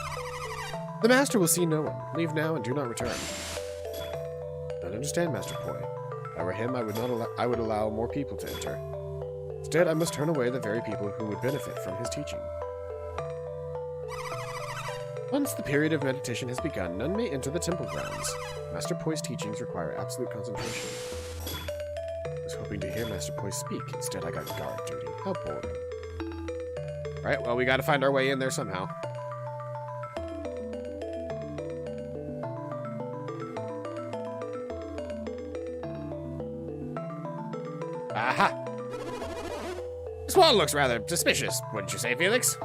The Master will see no one. Leave now and do not return. Don't understand, Master Poi. If I were him, I would allow more people to enter. Instead, I must turn away the very people who would benefit from his teaching. Once the period of meditation has begun, none may enter the temple grounds. Master Poi's teachings require absolute concentration. I was hoping to hear Master Poi speak. Instead, I got guard duty. How boring. Alright, well, we gotta find our way in there somehow. Aha! This wall looks rather suspicious, wouldn't you say, Felix?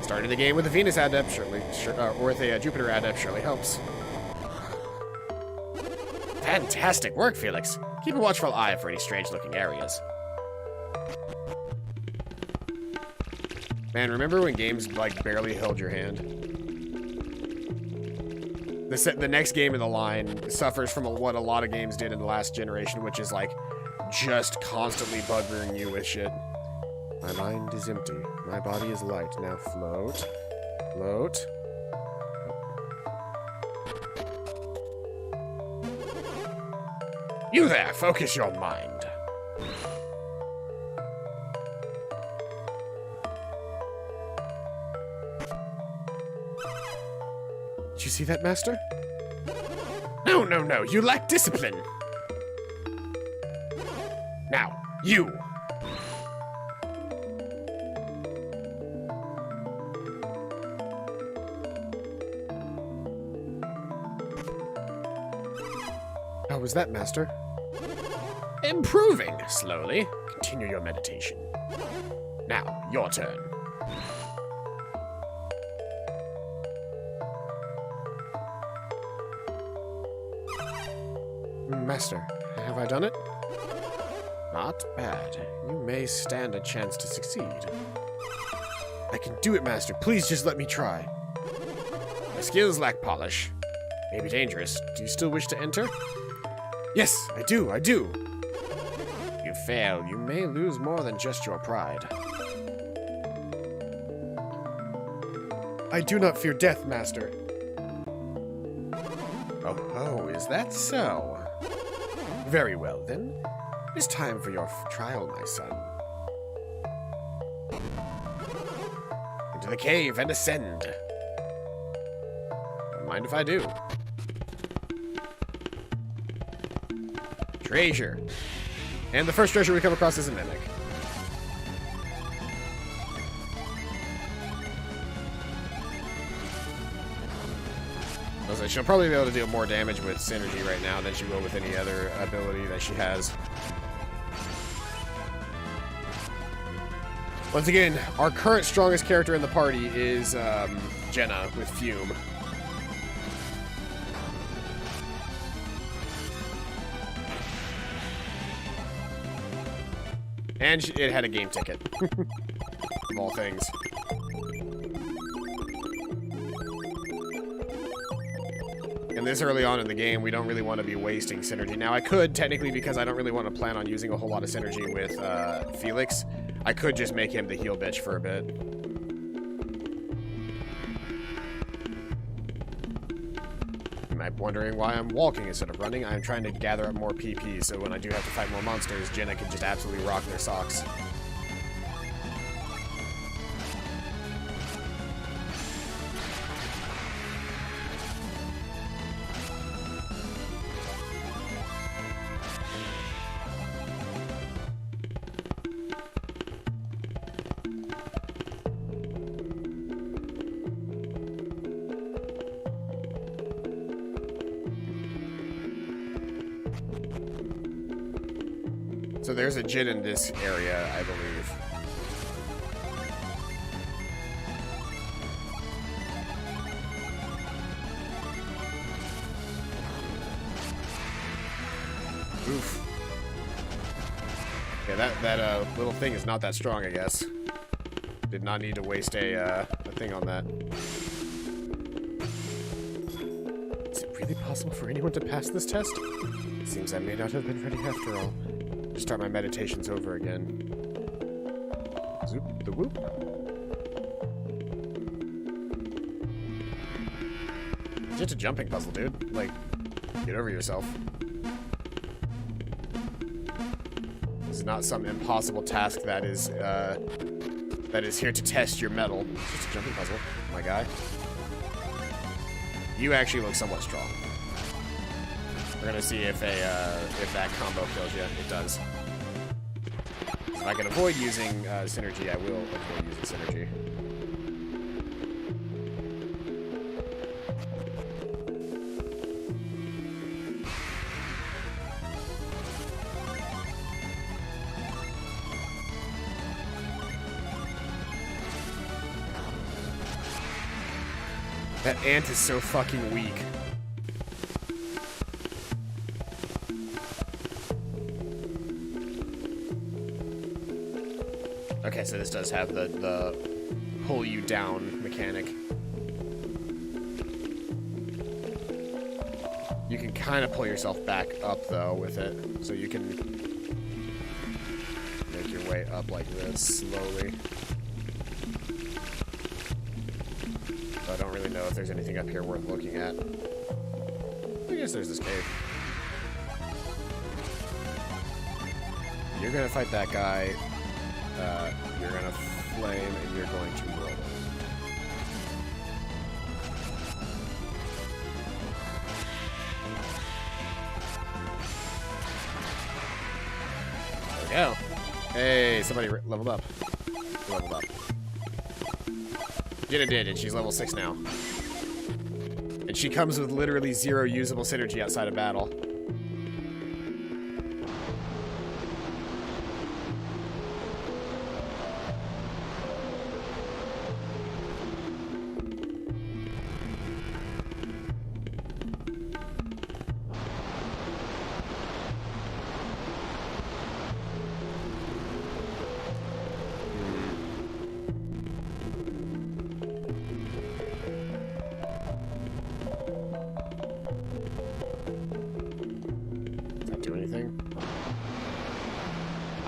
Starting the game with a Venus adept, or with a Jupiter adept, surely helps. Fantastic work, Felix. Keep a watchful eye for any strange-looking areas. Man, remember when games, like, barely held your hand? The next game in the line suffers from what a lot of games did in the last generation, which is, like, just constantly buggering you with shit. My mind is empty. My body is light. Now float. Float. You there, focus your mind. Did you see that, Master? No, no, no, you lack discipline. Now, you. How was that, Master? Improving, slowly. Continue your meditation. Now, your turn. Master, have I done it? Not bad. You may stand a chance to succeed. I can do it, Master. Please just let me try. My skills lack polish. May be dangerous. Do you still wish to enter? Yes, I do. You fail. You may lose more than just your pride. I do not fear death, Master. Oh, is that so? Very well, then. It is time for your trial, my son. Into the cave and ascend. Don't mind if I do. Treasure. And the first treasure we come across is a mimic. She'll probably be able to deal more damage with synergy right now than she will with any other ability that she has. Once again, our current strongest character in the party is Jenna with Fume. And it had a game ticket. Of all things. And this early on in the game, we don't really want to be wasting synergy. Now, I could, technically, because I don't really want to plan on using a whole lot of synergy with Felix, I could just make him the heal bitch for a bit. You might be wondering why I'm walking instead of running. I'm trying to gather up more PP, so when I do have to fight more monsters, Jenna can just absolutely rock their socks. So there's a Jin in this area, I believe. Oof. Okay, that little thing is not that strong, I guess. Did not need to waste a thing on that. Is it really possible for anyone to pass this test? Seems I may not have been ready after all. Just start my meditations over again. Zoop the whoop. It's just a jumping puzzle, dude. Like, get over yourself. This is not some impossible task that is here to test your mettle. It's just a jumping puzzle, my guy. You actually look somewhat strong. We're gonna see if that combo kills you. It does. If I can avoid using synergy, I will avoid using synergy. That ant is so fucking weak. Okay, so this does have the pull you down mechanic. You can kind of pull yourself back up, though, with it. So you can make your way up like this, slowly. So I don't really know if there's anything up here worth looking at. I guess there's this cave. You're gonna fight that guy. You're gonna flame, and you're going to roll. There we go. Hey, somebody leveled up. Who leveled up? Jenna did, and she's level 6 now. And she comes with literally 0 usable synergy outside of battle.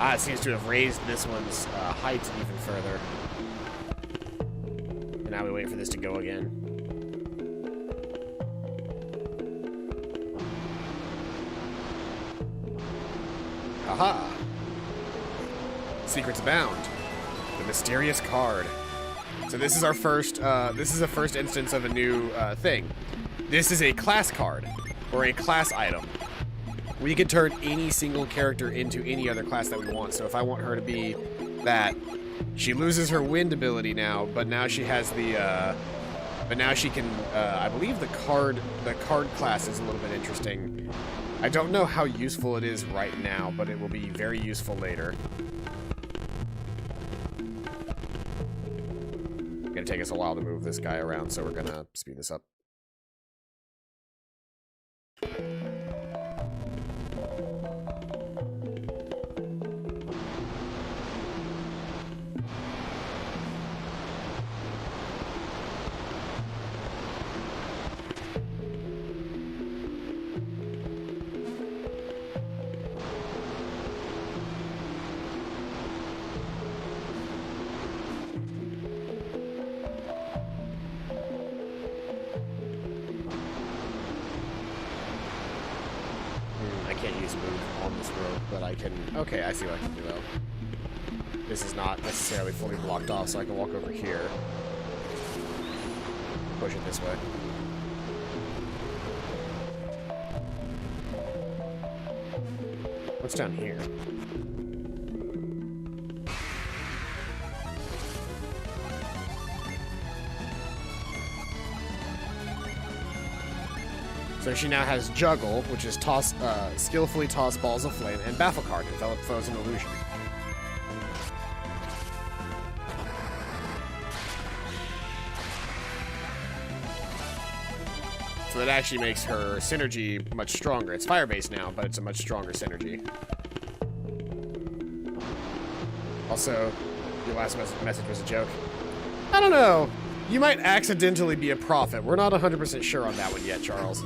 It seems to have raised this one's height even further. And now we wait for this to go again. Aha! Secrets abound. The mysterious card. So this is our first, this is a first instance of a new thing. This is a class card, or a class item. We can turn any single character into any other class that we want. So if I want her to be that, she loses her wind ability now, but now she has the, but now she can, I believe the card class is a little bit interesting. I don't know how useful it is right now, but it will be very useful later. It's gonna take us a while to move this guy around, so we're gonna speed this up. But I can... Okay, I see what I can do, though. This is not necessarily fully blocked off, so I can walk over here. Push it this way. What's down here? So she now has Juggle, which is skillfully toss balls of flame, and Baffle Card, envelop foes in illusion. So that actually makes her synergy much stronger. It's fire-based now, but it's a much stronger synergy. Also, your last message was a joke. I don't know. You might accidentally be a prophet. We're not 100% sure on that one yet, Charles.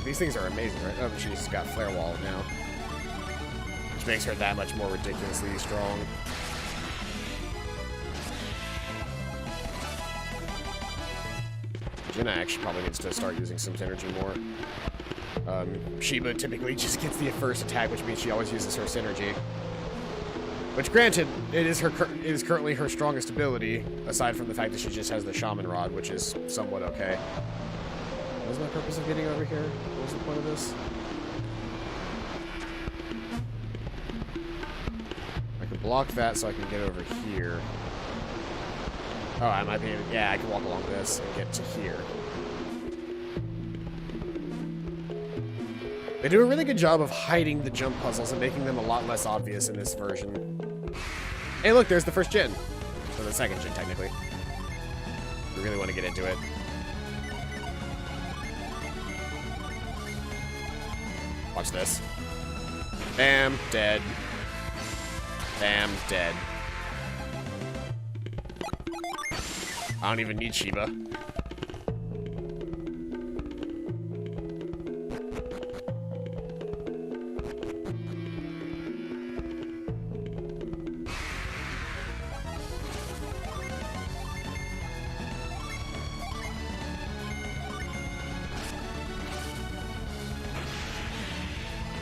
These things are amazing, right? Oh, she's got Flare Wall now. Which makes her that much more ridiculously strong. Jenna actually probably needs to start using some synergy more. Sheba typically just gets the first attack, which means she always uses her synergy. Which, granted, it is currently her strongest ability, aside from the fact that she just has the Shaman Rod, which is somewhat okay. What was my purpose of getting over here? What was the point of this? I can block that so I can get over here. Oh, I might be able, yeah, I can walk along this and get to here. They do a really good job of hiding the jump puzzles and making them a lot less obvious in this version. Hey, look, there's the first gen. Or the second gen, technically. We really want to get into it. Watch this. Bam, dead. Bam, dead. I don't even need Sheba.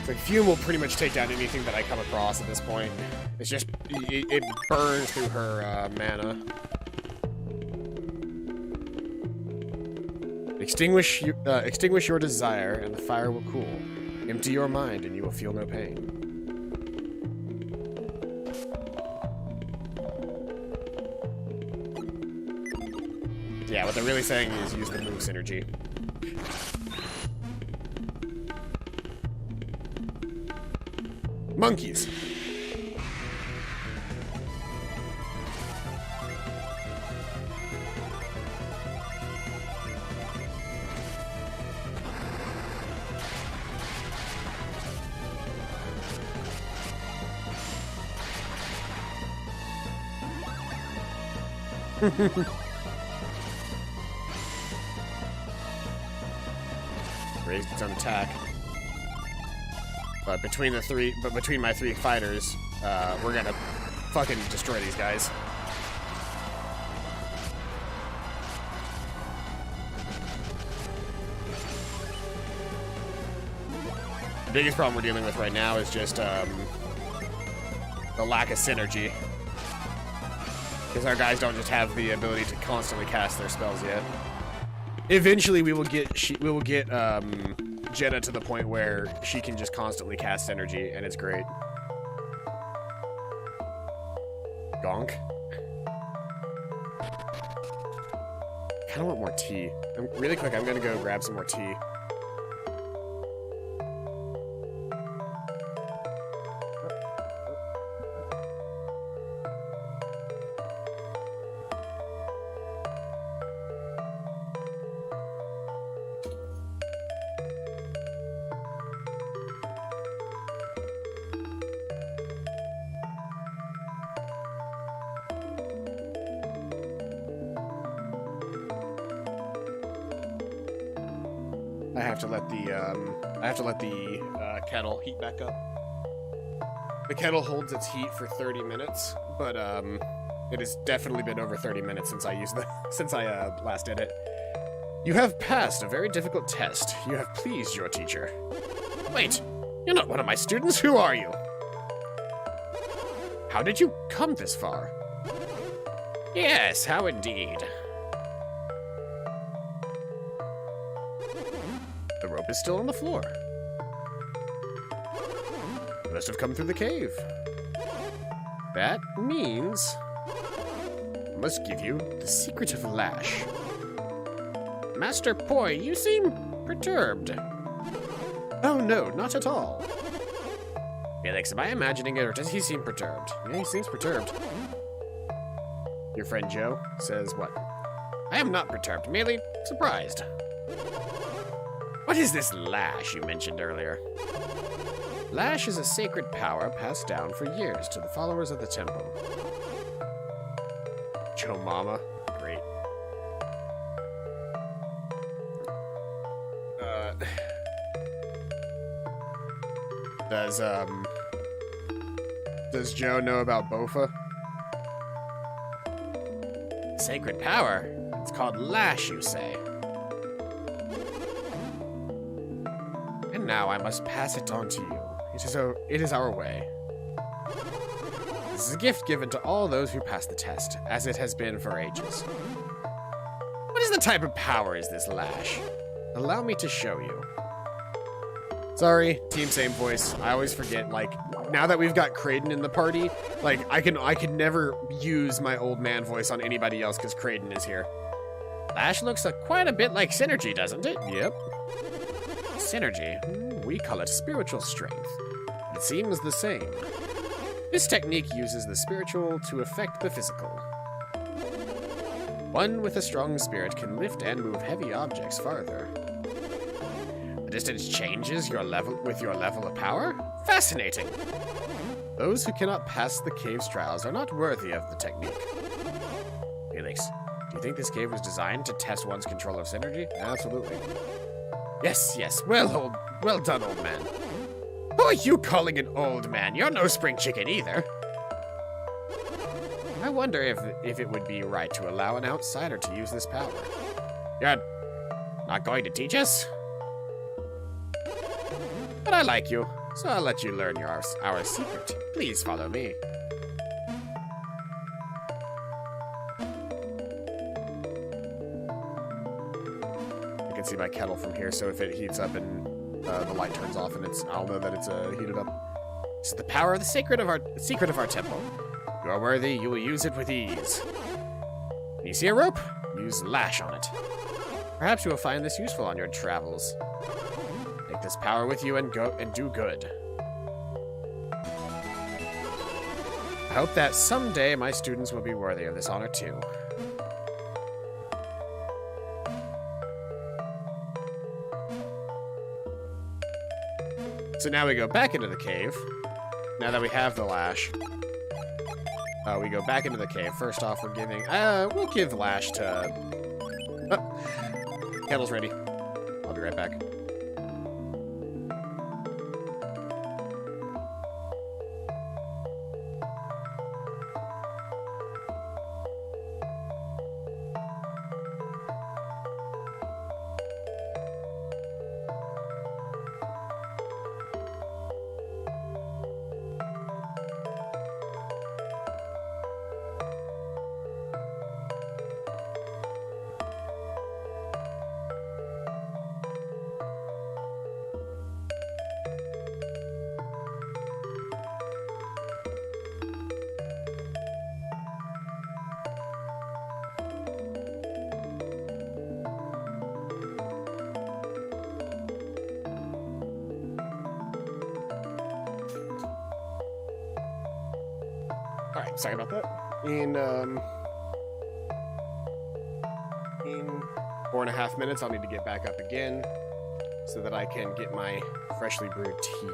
Like, Fume will pretty much take down anything that I come across at this point. It's just, it burns through her mana. Extinguish your desire, and the fire will cool. Empty your mind, and you will feel no pain. Yeah, what they're really saying is use the move synergy. Monkeys. Raised its own attack. But between my three fighters, we're gonna fucking destroy these guys. The biggest problem we're dealing with right now is just the lack of synergy. Because our guys don't just have the ability to constantly cast their spells yet. Eventually, we will get Jenna to the point where she can just constantly cast energy, and it's great. Gonk. Kind of want more tea. Really quick, I'm gonna go grab some more tea. I have to let the kettle heat back up. The kettle holds its heat for 30 minutes, but it has definitely been over 30 minutes since I last did it. You have passed a very difficult test. You have pleased your teacher. Wait, you're not one of my students. Who are you? How did you come this far? Yes, how indeed. The rope is still on the floor. You must have come through the cave. That means I must give you the secret of Lash. Master Poi, you seem perturbed. Oh no, not at all. Felix, am I imagining it, or does he seem perturbed? Yeah, he seems perturbed. Your friend Joe says what? I am not perturbed, merely surprised. What is this Lash you mentioned earlier? Lash is a sacred power passed down for years to the followers of the temple. Joe Mama. Great. Does Joe know about Bofa? Sacred power? It's called Lash, you say? And now I must pass it on to you. It is our way. This is a gift given to all those who pass the test, as it has been for ages. What is the type of power is this Lash? Allow me to show you. Sorry, team same voice. I always forget, like, now that we've got Kraden in the party, like, I can never use my old man voice on anybody else because Kraden is here. Lash looks quite a bit like Synergy, doesn't it? Yep. Synergy? We call it spiritual strength. It seems the same. This technique uses the spiritual to affect the physical. One with a strong spirit can lift and move heavy objects farther. The distance changes with your level of power? Fascinating! Those who cannot pass the cave's trials are not worthy of the technique. Felix, do you think this cave was designed to test one's control of synergy? Absolutely. Yes, well done, old man. Who are you calling an old man? You're no spring chicken either. I wonder if it would be right to allow an outsider to use this power. You're not going to teach us? But I like you, so I'll let you learn our secret. Please follow me. I can see my kettle from here, so if it heats up and the light turns off, and I'll know that it's heated up. This is the power of the secret of our temple. You are worthy, you will use it with ease. When you see a rope, use Lash on it. Perhaps you will find this useful on your travels. Take this power with you and go and do good. I hope that someday my students will be worthy of this honor too. So now we go back into the cave, now that we have the Lash. We go back into the cave. First off, we're giving... we'll give Lash to... Oh, kettle's ready. I'll be right back. Alright, sorry about that. In 4.5 minutes, I'll need to get back up again so that I can get my freshly brewed tea.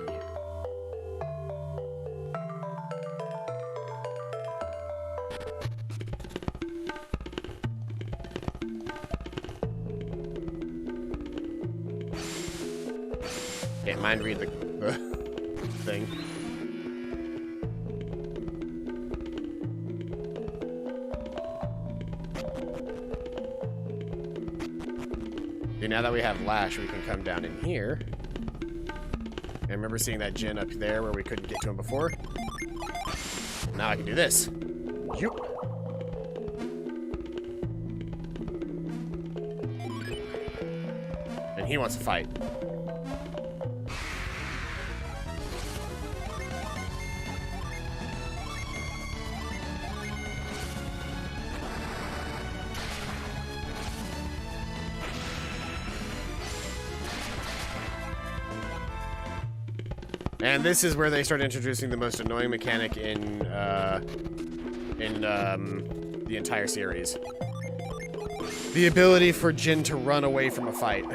Can't mind read the thing. Now that we have Lash, we can come down in here. I remember seeing that Jin up there where we couldn't get to him before. Now I can do this. Yoop. And he wants to fight. And this is where they start introducing the most annoying mechanic in the entire series. The ability for Jin to run away from a fight.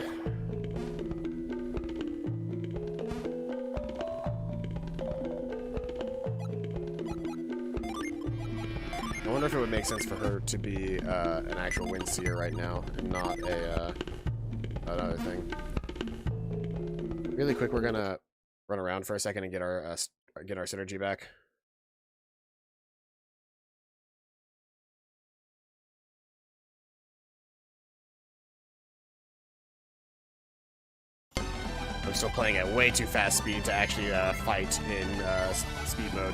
I wonder if it would make sense for her to be an actual Windseer right now, and not a another thing. Really quick, we're gonna run around for a second and get our synergy back. I'm still playing at way too fast speed to actually fight in speed mode.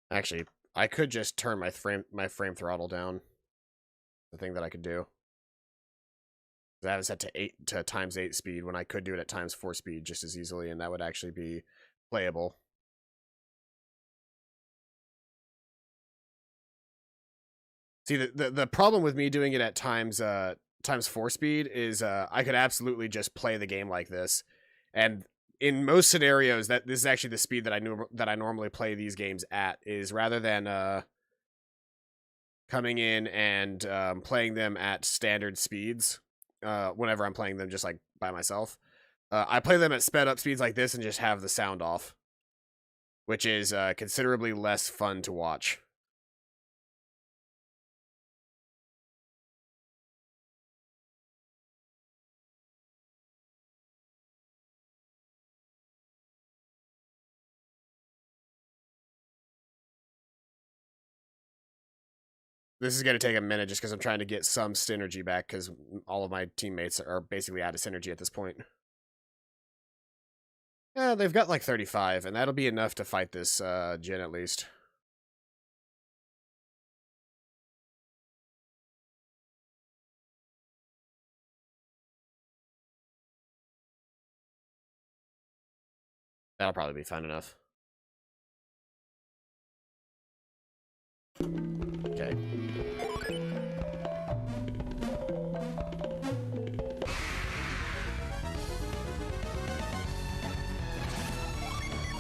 Actually, I could just turn my frame throttle down. The thing that I could do. I have it set to ×8 speed when I could do it at ×4 speed just as easily, and that would actually be playable. See, the problem with me doing it at ×4 speed is I could absolutely just play the game like this, and in most scenarios, this is actually the speed that I normally play these games at, is rather than coming in and playing them at standard speeds whenever I'm playing them just like by myself. I play them at sped up speeds like this and just have the sound off, which is considerably less fun to watch. This is going to take a minute just because I'm trying to get some synergy back because all of my teammates are basically out of synergy at this point. Yeah, they've got like 35, and that'll be enough to fight this Jin at least. That'll probably be fun enough. Okay.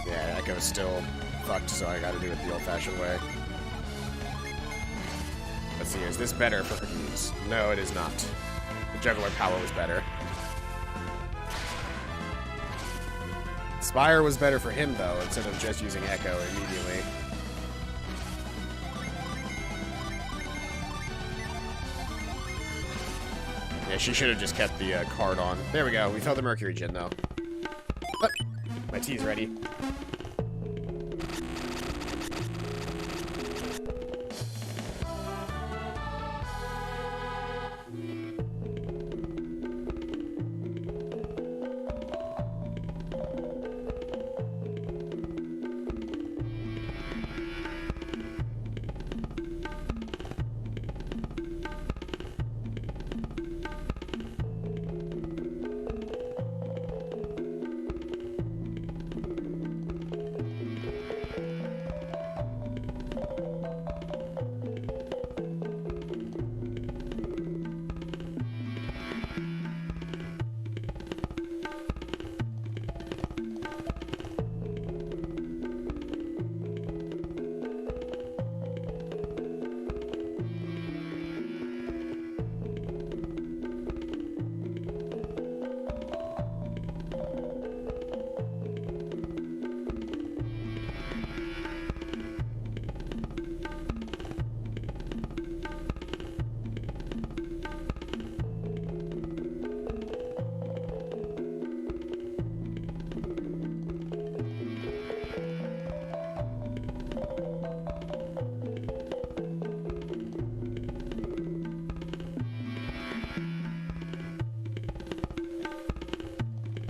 Yeah, that goes still fucked, so I gotta do it the old-fashioned way. Let's see, is this better for Hercules? No, it is not. The juggler power was better. Spire was better for him, though, instead of just using Echo immediately. Yeah, she should have just kept the card on. There we go. We felt the Mercury Gin, though. But my tea's ready.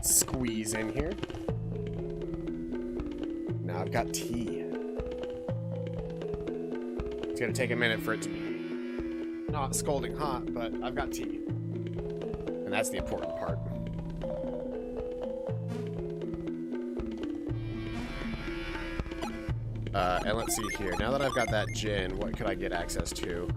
Squeeze in here. Now I've got tea. It's gonna take a minute for it to be not scalding hot, but I've got tea. And that's the important part. And let's see here. Now that I've got that gin, what could I get access to?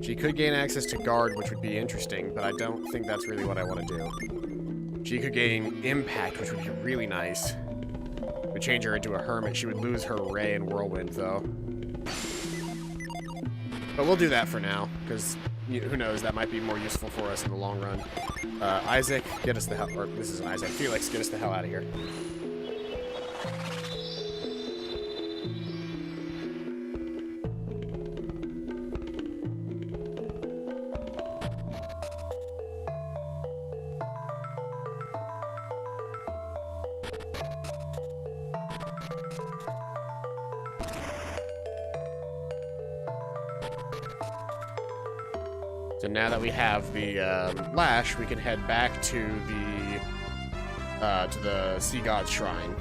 She could gain access to guard, which would be interesting, but I don't think that's really what I want to do. She could gain impact, which would be really nice. It would change her into a hermit. She would lose her ray and whirlwind, though. But we'll do that for now, because who knows, that might be more useful for us in the long run. Isaac, get us the hell, or this isn't Isaac, Felix, get us the hell out of here. So now that we have the lash, we can head back to the Sea God's Shrine.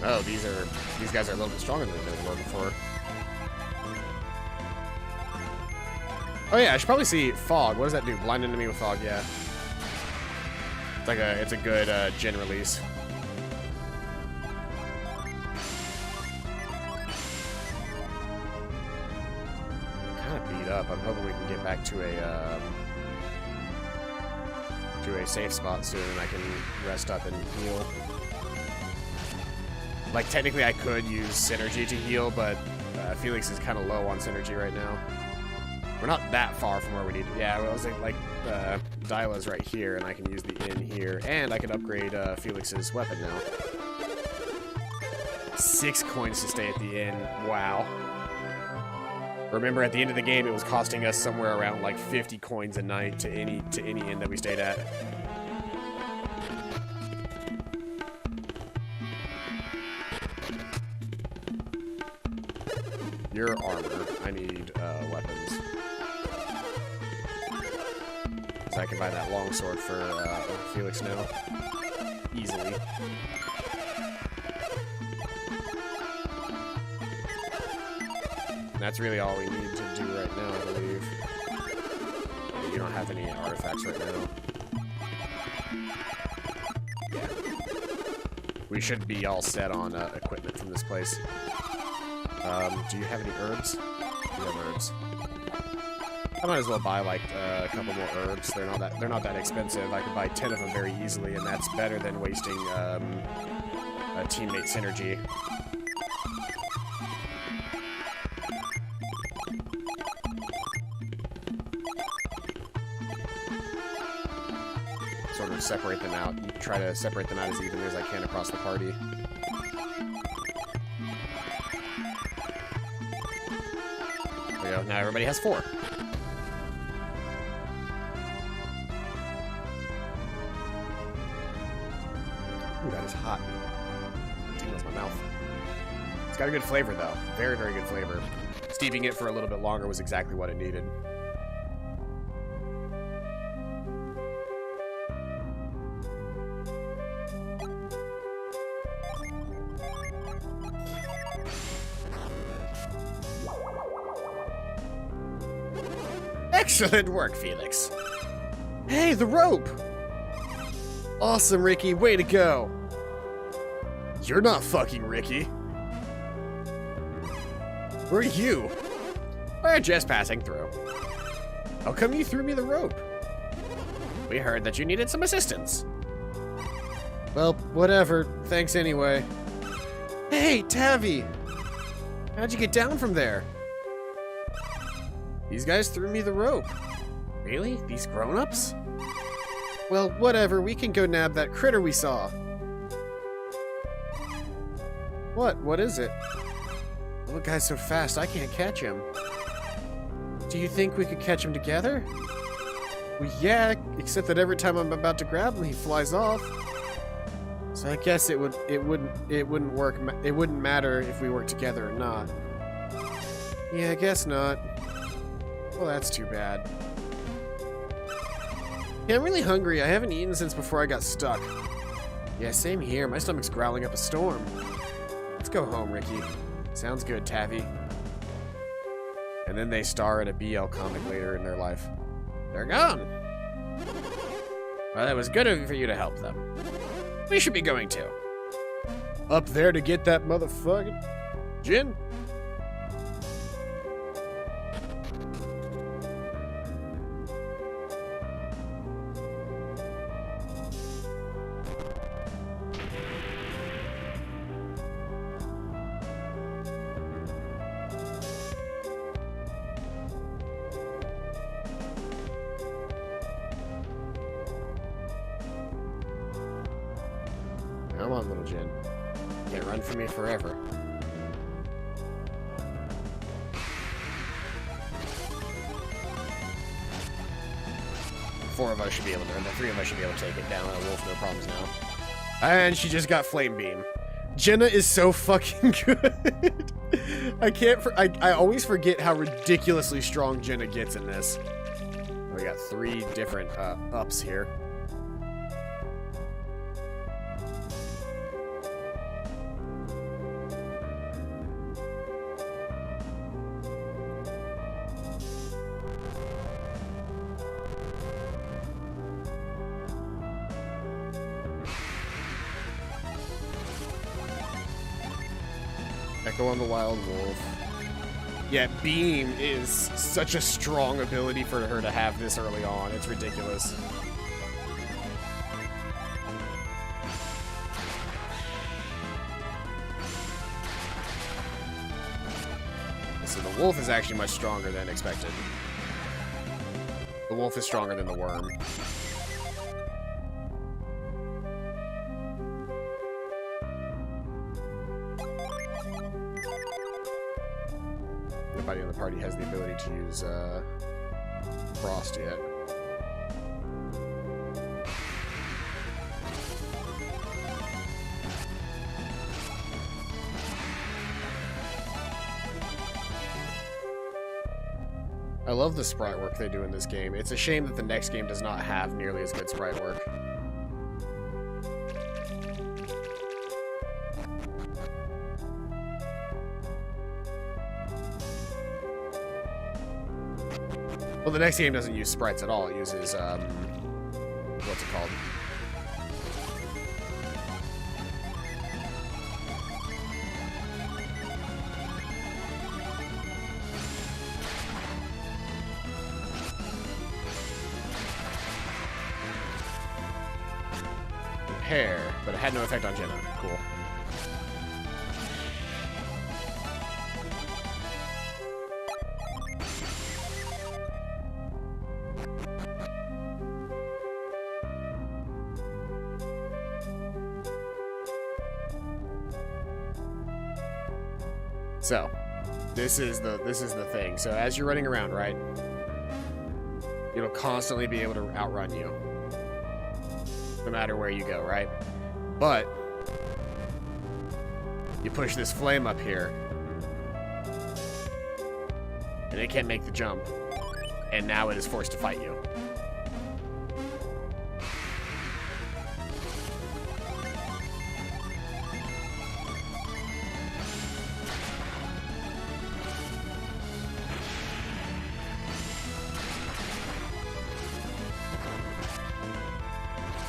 Oh, these guys are a little bit stronger than they were before. Oh yeah, I should probably see fog. What does that do? Blind enemy with fog, yeah. It's a good gen release. Kind of beat up. I'm hoping we can get back to a safe spot soon and I can rest up and heal. Like technically I could use synergy to heal, but Felix is kind of low on synergy right now. We're not that far from where we need to. Yeah, I was like Dyla's right here, and I can use the inn here, and I can upgrade Felix's weapon now. 6 coins to stay at the inn. Wow. Remember, at the end of the game, it was costing us somewhere around like 50 coins a night to any inn that we stayed at. Your armor. I need weapons. So I can buy that longsword for Felix now. Easily. And that's really all we need to do right now, I believe. Yeah, you don't have any artifacts right now. Yeah. We should be all set on equipment from this place. Do you have any herbs? You have herbs. I might as well buy like a couple more herbs. They're not that expensive. I could buy 10 of them very easily, and that's better than wasting a teammate synergy. Sort of separate them out. Try to separate them out as evenly as I can across the party. There we go. Now everybody has 4. Ooh, that is hot. Tingles my mouth. It's got a good flavor, though. Very, very good flavor. Steeping it for a little bit longer was exactly what it needed. Excellent work, Felix. Hey, the rope! Awesome, Ricky. Way to go. You're not fucking Ricky. Who are you? We're just passing through. How come you threw me the rope? We heard that you needed some assistance. Well, whatever. Thanks anyway. Hey, Tavi! How'd you get down from there? These guys threw me the rope. Really? These grown-ups? Well, whatever. We can go nab that critter we saw. What? What is it? The little guy's so fast, I can't catch him. Do you think we could catch him together? Well, yeah, except that every time I'm about to grab him, he flies off. So I guess it wouldn't work. It wouldn't matter if we work together or not. Yeah, I guess not. Well, that's too bad. Yeah, I'm really hungry. I haven't eaten since before I got stuck. Yeah, same here. My stomach's growling up a storm. Let's go home, Ricky. Sounds good, Taffy. And then they star in a BL comic later in their life. They're gone. Well, it was good of you to help them. We should be going too. Up there to get that motherfucking gin? Come on, little Jin. Can't run from me forever. Four of us should be able to, the 3 of us should be able to take it down. A wolf, no problems now. And she just got flame beam. Jenna is so fucking good. I always forget how ridiculously strong Jenna gets in this. We got 3 different ups here. Echo on the Wild Wolf. Yeah, Beam is such a strong ability for her to have this early on. It's ridiculous. So the wolf is actually much stronger than expected. The wolf is stronger than the worm. Nobody in the party has the ability to use Frost yet. I love the sprite work they do in this game. It's a shame that the next game does not have nearly as good sprite work. Well, the next game doesn't use sprites at all. It uses, what's it called? repair, but it had no effect on Jenna. Cool. So, this is the thing. So as you're running around, right, it'll constantly be able to outrun you, no matter where you go, right? But you push this flame up here, and it can't make the jump, and now it is forced to fight you.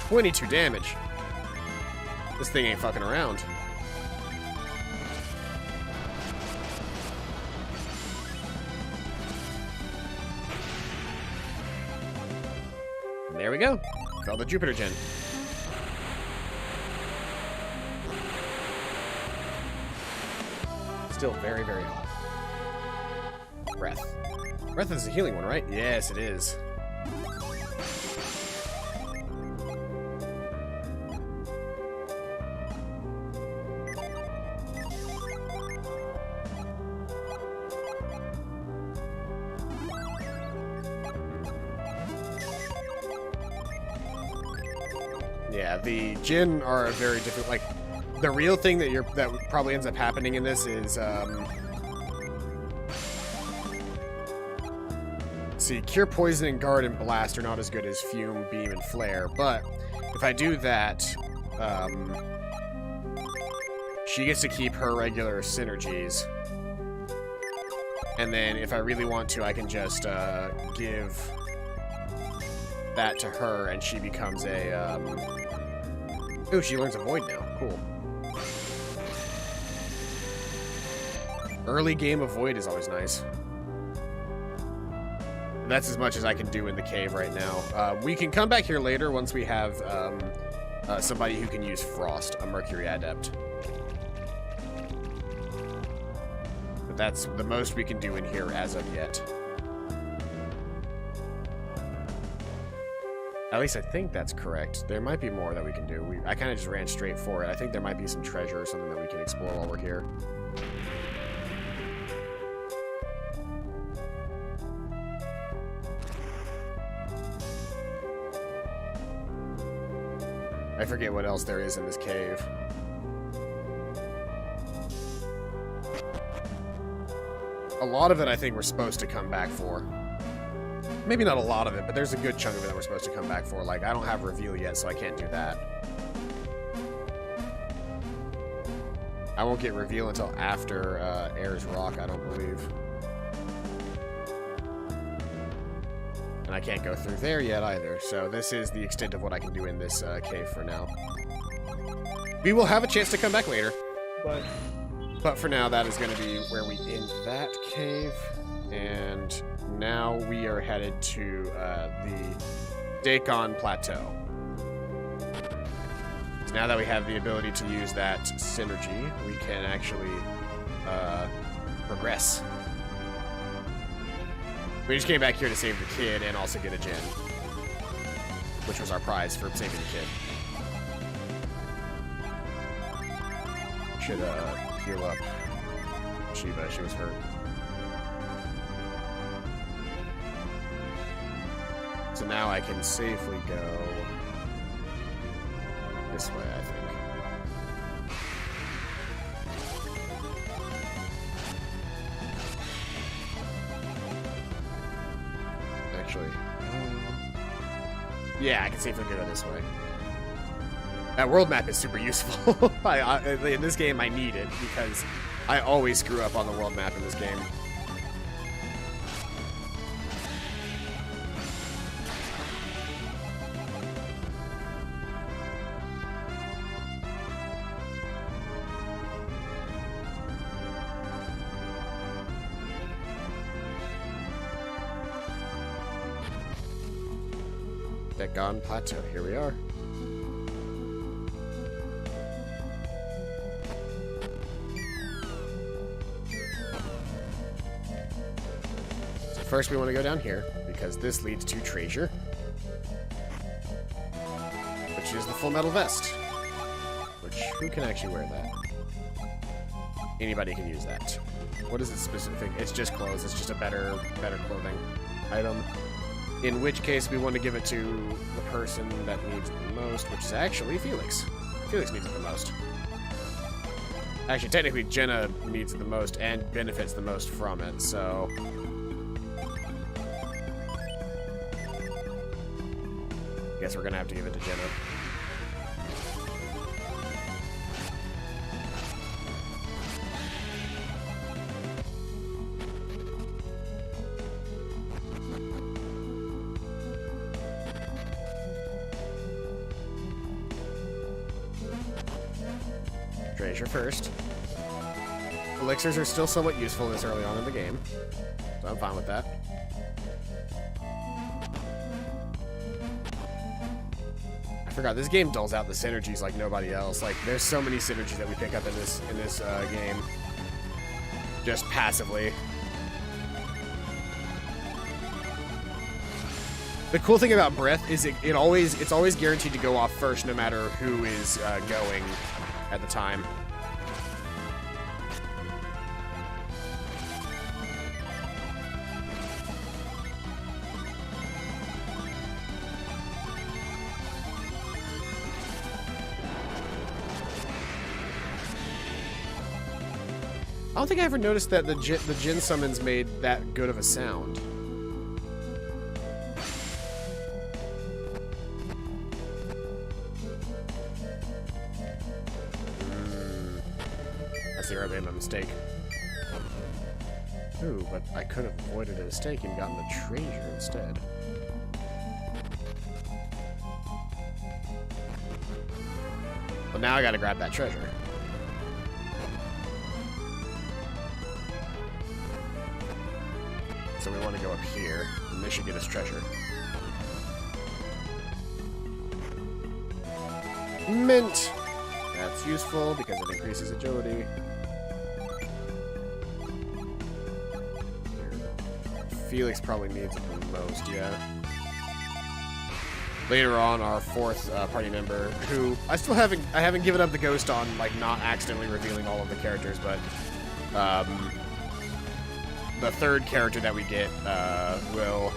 $22 damage. This thing ain't fucking around. And there we go. Fell the Jupiter Gen. Still very, very hot. Breath. Breath is a healing one, right? Yes, it is. Yeah, the Jinn are a very different, like, the real thing that probably ends up happening in this is, see, Cure, Poison, and Guard and Blast are not as good as Fume, Beam, and Flare, but if I do that, she gets to keep her regular synergies, and then if I really want to, I can just, give that to her, and she becomes a, ooh, she learns Avoid now. Cool. Early game Avoid is always nice. That's as much as I can do in the cave right now. We can come back here later once we have somebody who can use Frost, a Mercury Adept. But that's the most we can do in here as of yet. At least I think that's correct. There might be more that we can do. I kind of just ran straight for it. I think there might be some treasure or something that we can explore while we're here. I forget what else there is in this cave. A lot of it I think we're supposed to come back for. Maybe not a lot of it, but there's a good chunk of it that we're supposed to come back for. Like, I don't have Reveal yet, so I can't do that. I won't get Reveal until after Ayers Rock, I don't believe. And I can't go through there yet either, so this is the extent of what I can do in this cave for now. We will have a chance to come back later, but for now, that is going to be where we end that cave, and now we are headed to the Decon Plateau. So now that we have the ability to use that synergy, we can actually progress. We just came back here to save the kid and also get a gen, which was our prize for saving the kid. Should heal up Shiva, she was hurt. So now I can safely go this way, I think. Actually, yeah, I can safely go this way. That world map is super useful. In this game, I need it because I always screw up on the world map in this game. Decon Plateau, here we are. first we want to go down here, because this leads to treasure, which is the full metal vest. Which, who can actually wear that? Anybody can use that. What is it specific? It's just clothes. It's just a better clothing item. In which case, we want to give it to the person that needs it the most, which is actually Felix. Felix needs it the most. Actually, technically, Jenna needs it the most and benefits the most from it, so... guess we're gonna have to give it to Jenna. Treasure first. Elixirs are still somewhat useful this early on in the game, so I'm fine with that. I forgot, this game doles out the synergies like nobody else. Like, there's so many synergies that we pick up in this game, just passively. The cool thing about Breath is it's always guaranteed to go off first, no matter who is going at the time. I don't think I ever noticed that the Jin summons made that good of a sound. That's where I made my mistake. Ooh, but I could have avoided a mistake and gotten the treasure instead. Well, now I gotta grab that treasure. So we want to go up here, and this should get us treasure. Mint! That's useful because it increases agility. Felix probably needs it the most, yeah. Later on, our fourth party member, who I haven't given up the ghost on, like, not accidentally revealing all of the characters, but the third character that we get will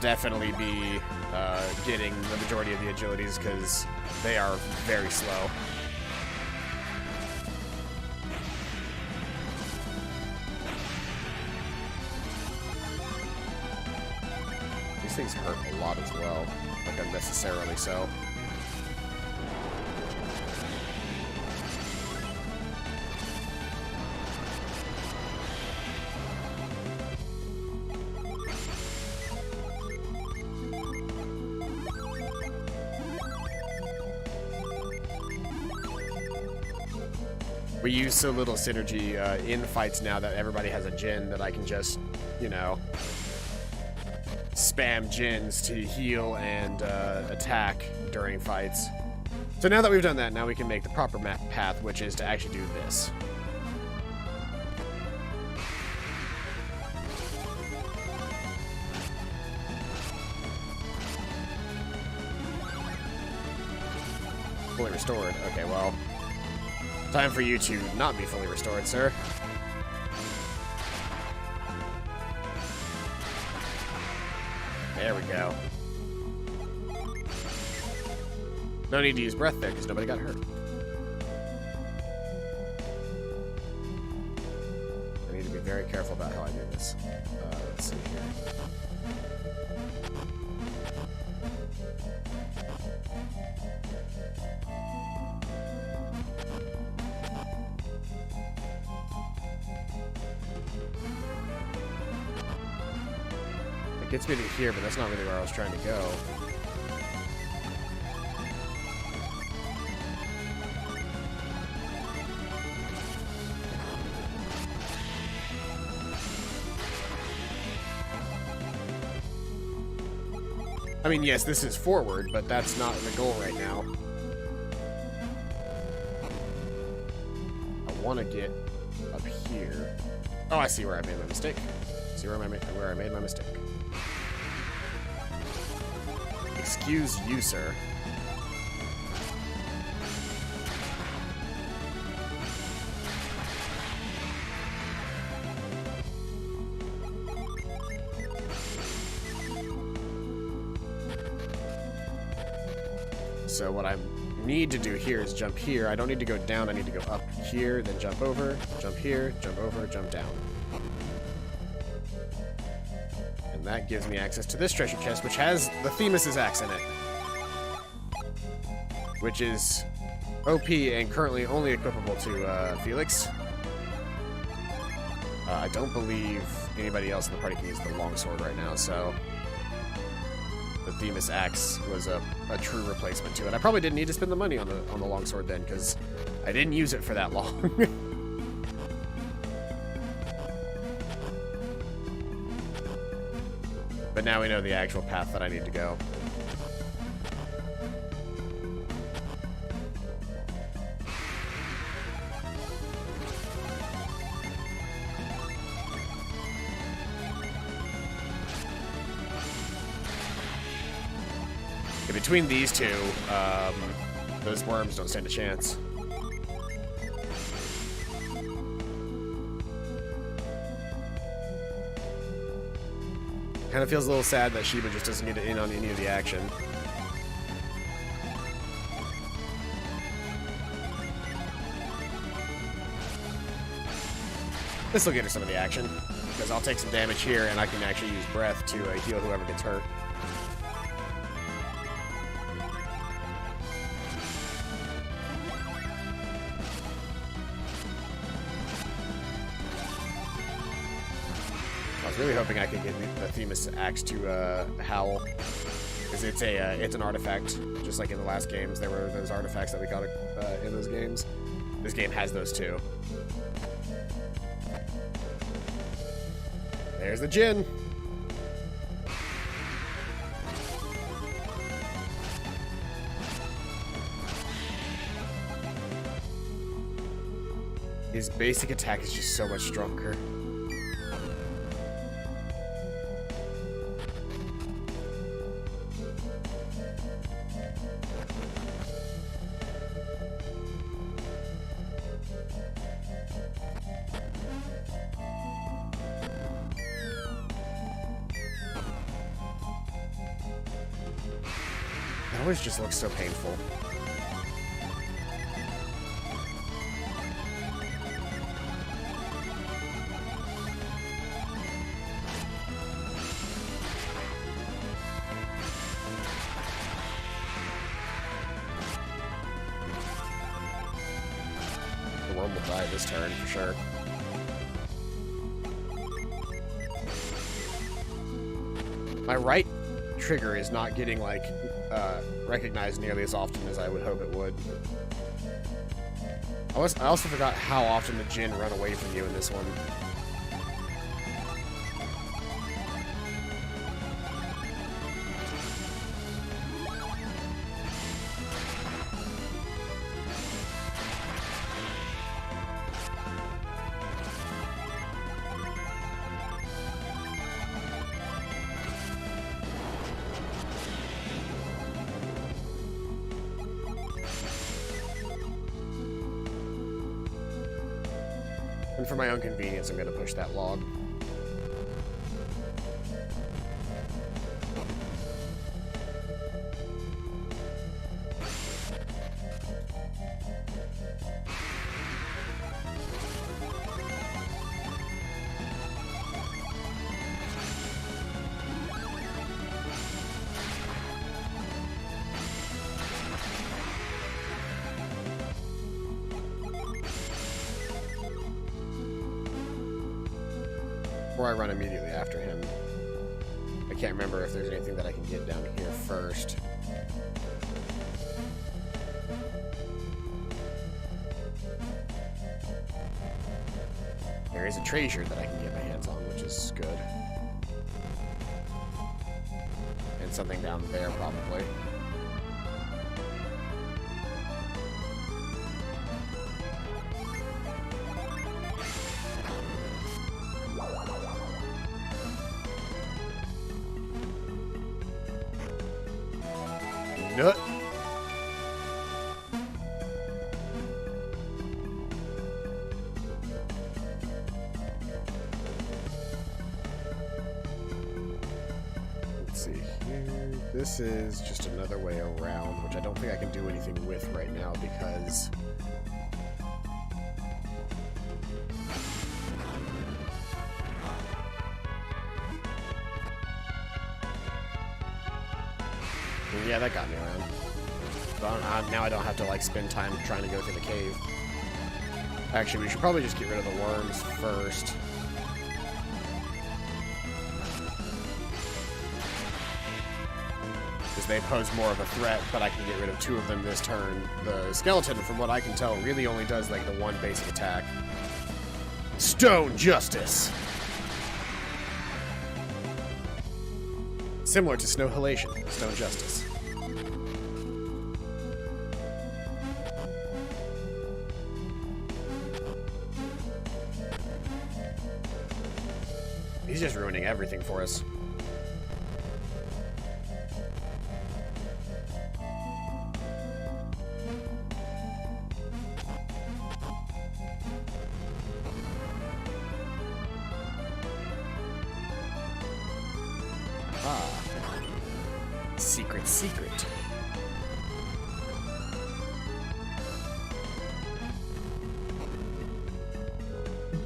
definitely be getting the majority of the agilities because they are very slow. These things hurt a lot as well, like unnecessarily so. We use so little synergy in fights now that everybody has a Jin that I can just, you know, spam Jins to heal and attack during fights. So now that we've done that, now we can make the proper path, which is to actually do this. Fully restored. Okay, well, time for you to not be fully restored, sir. There we go. No need to use breath there, because nobody got hurt. I need to be very careful about how I do this. Let's see here. It gets me to here, but that's not really where I was trying to go. I mean, yes, this is forward, but that's not the goal right now. I want to get up here. Oh, I see where I made my mistake. See where I made my mistake. Excuse you, sir. So what I need to do here is jump here. I don't need to go down. I need to go up here, then jump over, jump here, jump over, jump down. And that gives me access to this treasure chest, which has the Themis' axe in it. Which is OP and currently only equipable to Felix. I don't believe anybody else in the party can use the longsword right now, so the Themis axe was a true replacement to it. I probably didn't need to spend the money on the longsword then, because I didn't use it for that long. But now we know the actual path that I need to go. Between these two, those worms don't stand a chance. Kind of feels a little sad that Sheba just doesn't get in on any of the action. This will get her some of the action, because I'll take some damage here and I can actually use breath to heal whoever gets hurt. Really hoping I can get the Themis axe to howl, because it's an artifact, just like in the last games. There were those artifacts that we got in those games. This game has those too. There's the Djinn. His basic attack is just so much stronger. It always just looks so painful. The worm will die this turn for sure. My right trigger is not getting like recognized nearly as often as I would hope it would. I also forgot how often the Djinn run away from you in this one. And for my own convenience, I'm going to push that log. Or I run immediately after him. I can't remember if there's anything that I can get down here first. There is a treasure that I can get my hands on, which is good. And something down there, probably. nut. Let's see here. This is just another way around, which I don't think I can do anything with right now because... Yeah, that got me around. But now I don't have to, like, spend time trying to go through the cave. Actually, we should probably just get rid of the worms first. Because they pose more of a threat, but I can get rid of 2 of them this turn. The skeleton, from what I can tell, really only does, like, the 1 basic attack. Stone Justice! Similar to Snow Halation, Stone Justice. He's just ruining everything for us. Ah. Secret, secret.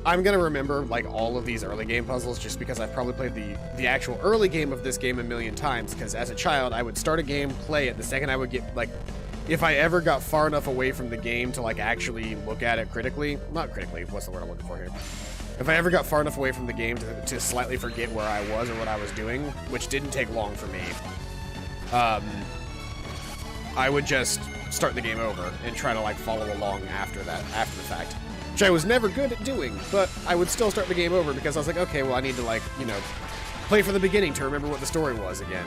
I'm gonna remember, like, all of these early game puzzles just because I've probably played the actual early game of this game a million times, because as a child, I would start a game, play it, the second I would get, like, if I ever got far enough away from the game to, like, actually look at it critically, not critically, what's the word I'm looking for here? If I ever got far enough away from the game to slightly forget where I was or what I was doing, which didn't take long for me, I would just start the game over and try to, like, follow along after that, after the fact. Which I was never good at doing, but I would still start the game over because I was like, okay, well, I need to, like, you know, play from the beginning to remember what the story was again.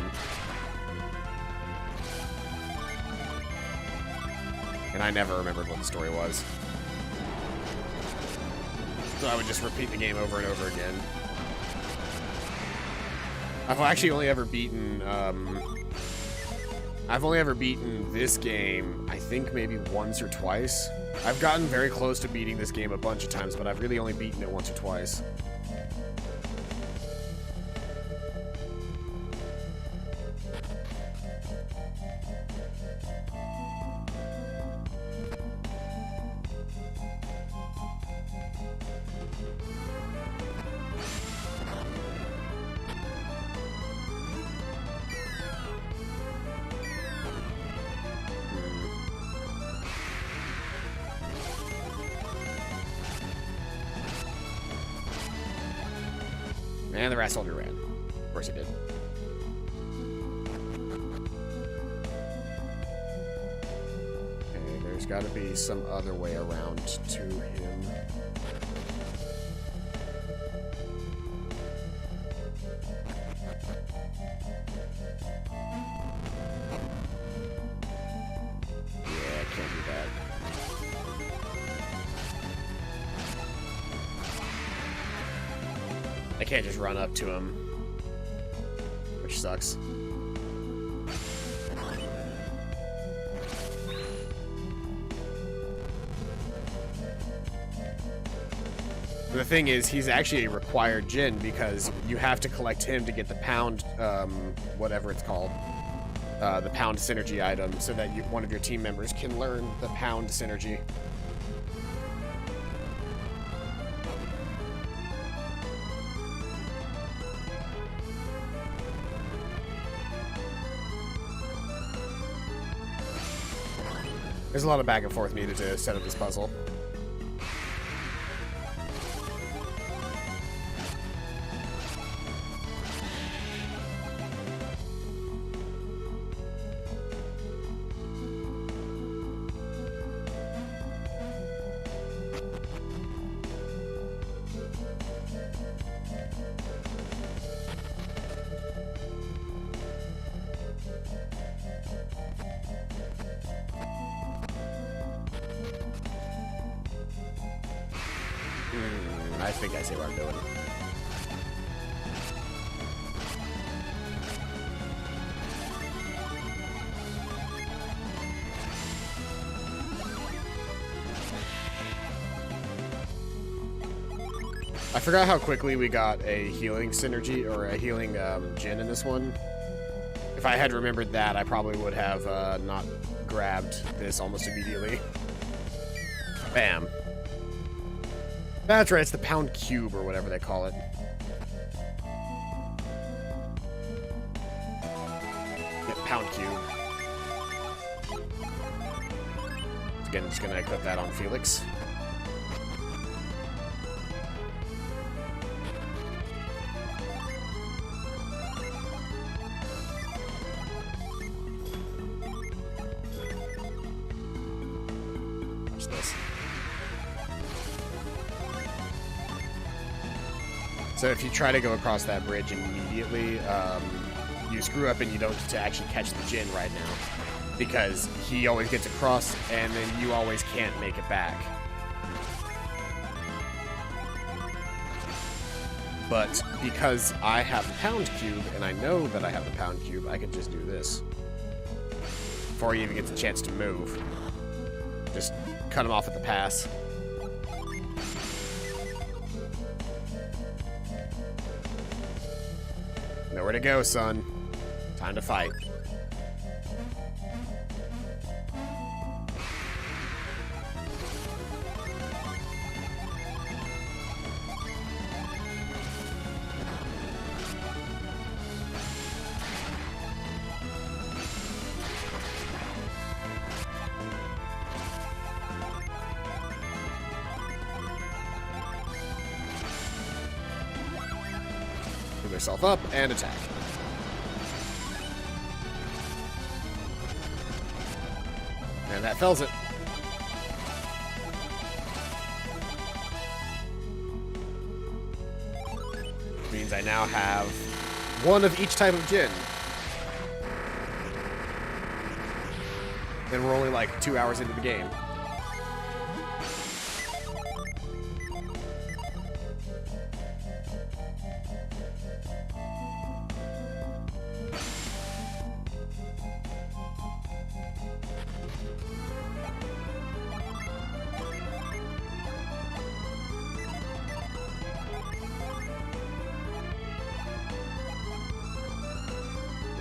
And I never remembered what the story was. So I would just repeat the game over and over again. I've actually only ever beaten, this game, I think maybe once or twice. I've gotten very close to beating this game a bunch of times, but I've really only beaten it once or twice. And the rat soldier ran. Of course he did. Okay, there's got to be some other way around to him. Yeah, I can't do that. I can't just run up to him, which sucks. The thing is, he's actually a required djinn because you have to collect him to get the pound, whatever it's called, the pound synergy item, so that one of your team members can learn the pound synergy. There's a lot of back and forth needed to set up this puzzle. I think I see what I'm doing. I forgot how quickly we got a healing synergy, or a healing Jin in this one. If I had remembered that, I probably would have not grabbed this almost immediately. Bam. That's right, it's the pound cube, or whatever they call it. Yeah, pound cube. Again, just gonna equip that on Felix. Watch this. So if you try to go across that bridge immediately, you screw up and you don't get to actually catch the Jin right now. Because he always gets across, and then you always can't make it back. But because I have the pound cube, and I know that I have the pound cube, I can just do this. Before he even gets a chance to move. Just cut him off at the pass. Nowhere to go, son. Time to fight. Yourself up and attack. And that fells it. Means I now have one of each type of Jin. And we're only like 2 hours into the game.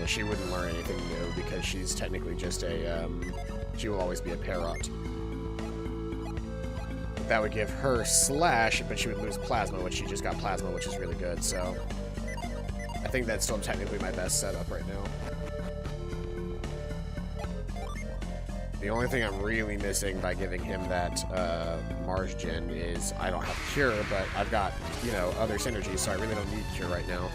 She wouldn't learn anything new because she's technically just a, she will always be a Parrot. That would give her Slash, but she would lose Plasma, which she just got Plasma, which is really good, so... I think that's still technically my best setup right now. The only thing I'm really missing by giving him that, Mars Gen is I don't have Cure, but I've got, you know, other synergies, so I really don't need Cure right now.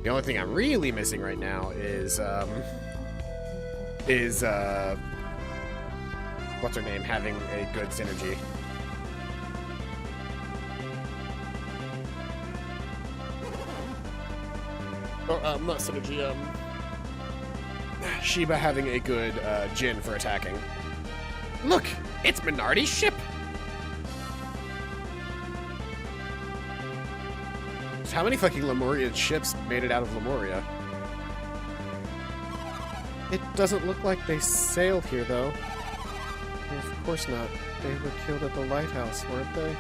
The only thing I'm really missing right now is what's her name having a good synergy. Oh, not synergy, Sheba having a good, Jin for attacking. Look! It's Minardi's ship! How many fucking Lemurian ships made it out of Lemuria? It doesn't look like they sail here, though. Of course not. They were killed at the lighthouse, weren't they?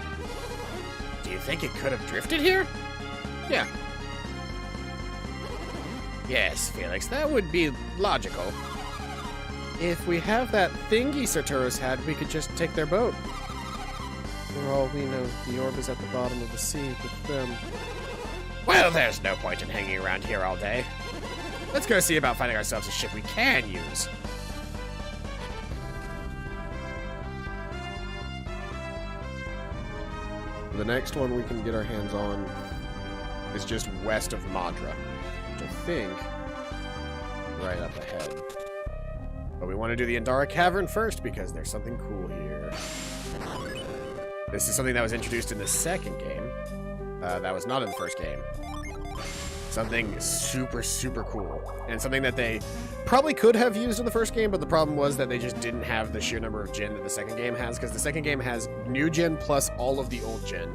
Do you think it could have drifted here? Yeah. Yes, Felix, that would be logical. If we have that thingy Sartoros had, we could just take their boat. For all we know, the orb is at the bottom of the sea with them. Well, there's no point in hanging around here all day. Let's go see about finding ourselves a ship we can use. The next one we can get our hands on is just west of Madra, which I think right up ahead. But we want to do the Endura Cavern first because there's something cool here. This is something that was introduced in the second game. That was not in the first game. Something super, super cool. And something that they probably could have used in the first game, but the problem was that they just didn't have the sheer number of gen that the second game has, because the second game has new gen plus all of the old gen.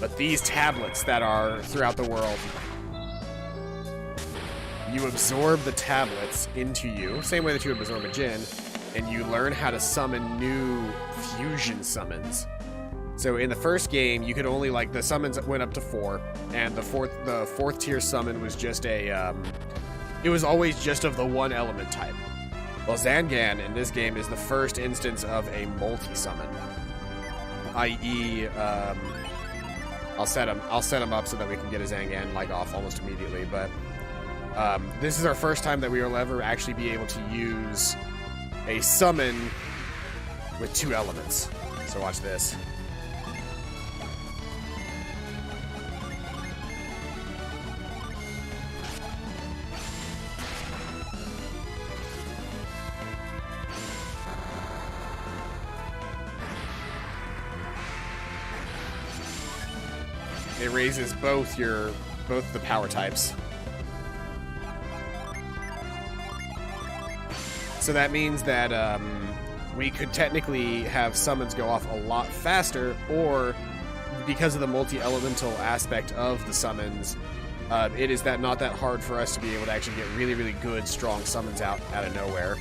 But these tablets that are throughout the world, you absorb the tablets into you, same way that you would absorb a gen, and you learn how to summon new fusion summons. So in the first game, you could only, like, the summons went up to 4, and the fourth tier summon was just a, it was always just of the one element type. Well, Zangan in this game is the first instance of a multi-summon, i.e., I'll set him up so that we can get a Zangan, like, off almost immediately, but this is our first time that we will ever actually be able to use a summon with 2 elements. So watch this. It raises both the power types. So that means that we could technically have summons go off a lot faster, or because of the multi-elemental aspect of the summons, it is not that hard for us to be able to actually get really, really good, strong summons out of nowhere.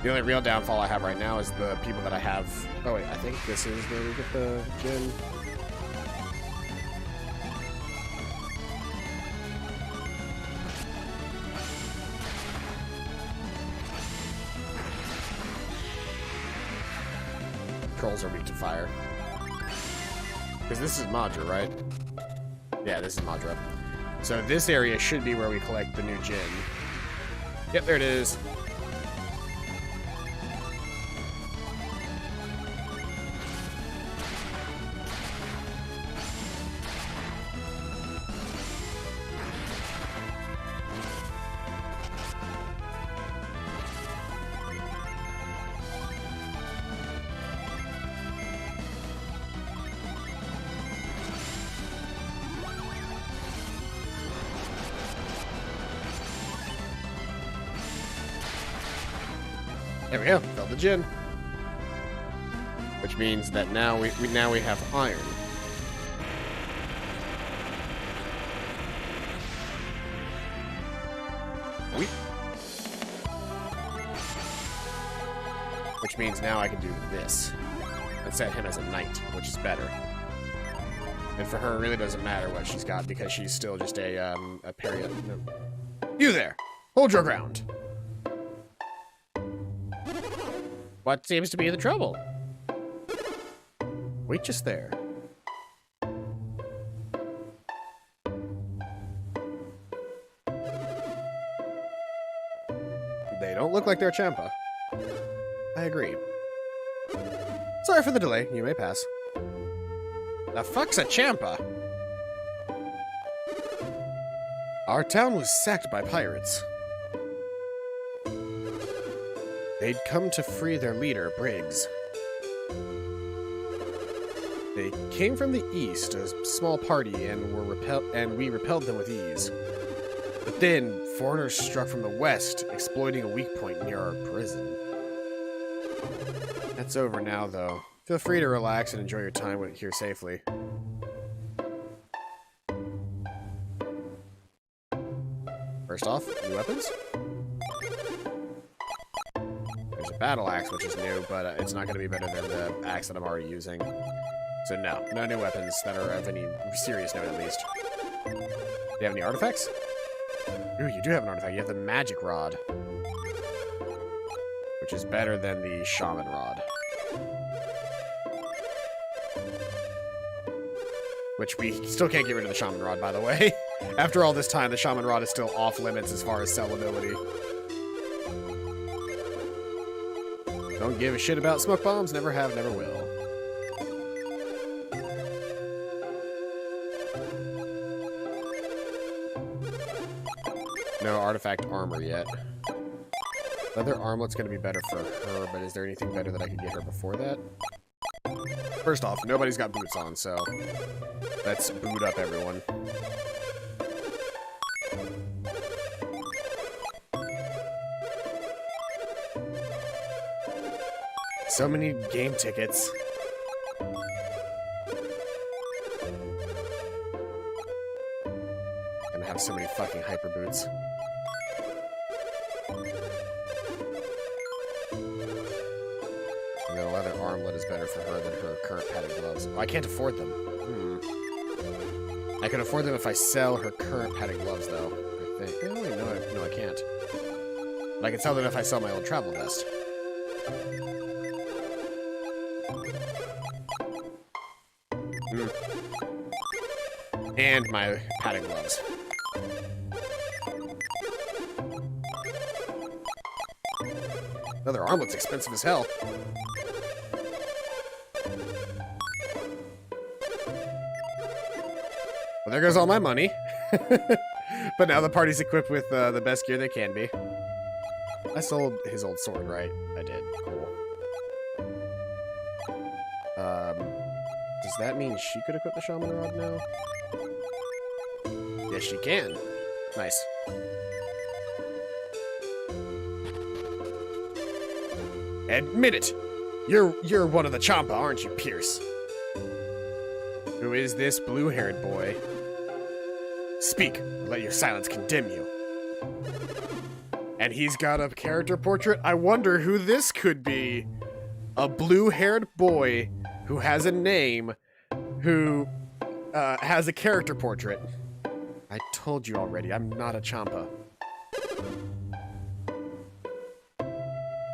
The only real downfall I have right now is the people that I have. Oh wait, I think this is where we get the gen. Trolls are weak to fire. Because this is Madra, right? Yeah, this is Madra. So this area should be where we collect the new gen. Yep, there it is. There we go, filled the gin. Which means that now we have iron. Weep. Which means now I can do this. And set him as a knight, which is better. And for her, it really doesn't matter what she's got, because she's still just a parry. No. You there! Hold your ground! What seems to be the trouble? Wait just there. They don't look like they're Champa. I agree. Sorry for the delay. You may pass. The fuck's a Champa? Our town was sacked by pirates. They'd come to free their leader, Briggs. They came from the east, a small party, and we repelled them with ease. But then, foreigners struck from the west, exploiting a weak point near our prison. That's over now, though. Feel free to relax and enjoy your time here safely. First off, new weapons. There's a battle axe, which is new, but it's not going to be better than the axe that I'm already using. So no new weapons that are of any serious note, at least. Do you have any artifacts? Ooh, you do have an artifact. You have the magic rod, which is better than the shaman rod. Which we still can't get rid of the shaman rod, by the way. After all this time, the shaman rod is still off limits as far as sellability. Don't give a shit about smoke bombs. Never have, never will. no artifact armor yet. Leather armlet's gonna be better for her, but is there anything better that I could get her before that? First off, nobody's got boots on, so let's boot up everyone. So many game tickets. Gonna have so many fucking hyper boots. And the leather armlet is better for her than her current padded gloves. Oh, I can't afford them. I can afford them if I sell her current padded gloves, though. I think. Oh, no, I can't. But I can sell them if I sell my old travel vest. And my padded gloves. Leather armlet's expensive as hell. Well, there goes all my money. But now the party's equipped with the best gear they can be. I sold his old sword, right? I did. Cool. Does that mean she could equip the shaman rod now? Yes, she can. Nice. Admit it! You're one of the Champa, aren't you, Pierce? Who is this blue-haired boy? Speak, or let your silence condemn you. And he's got a character portrait? I wonder who this could be. A blue-haired boy who has a name, who has a character portrait. I told you already, I'm not a Champa.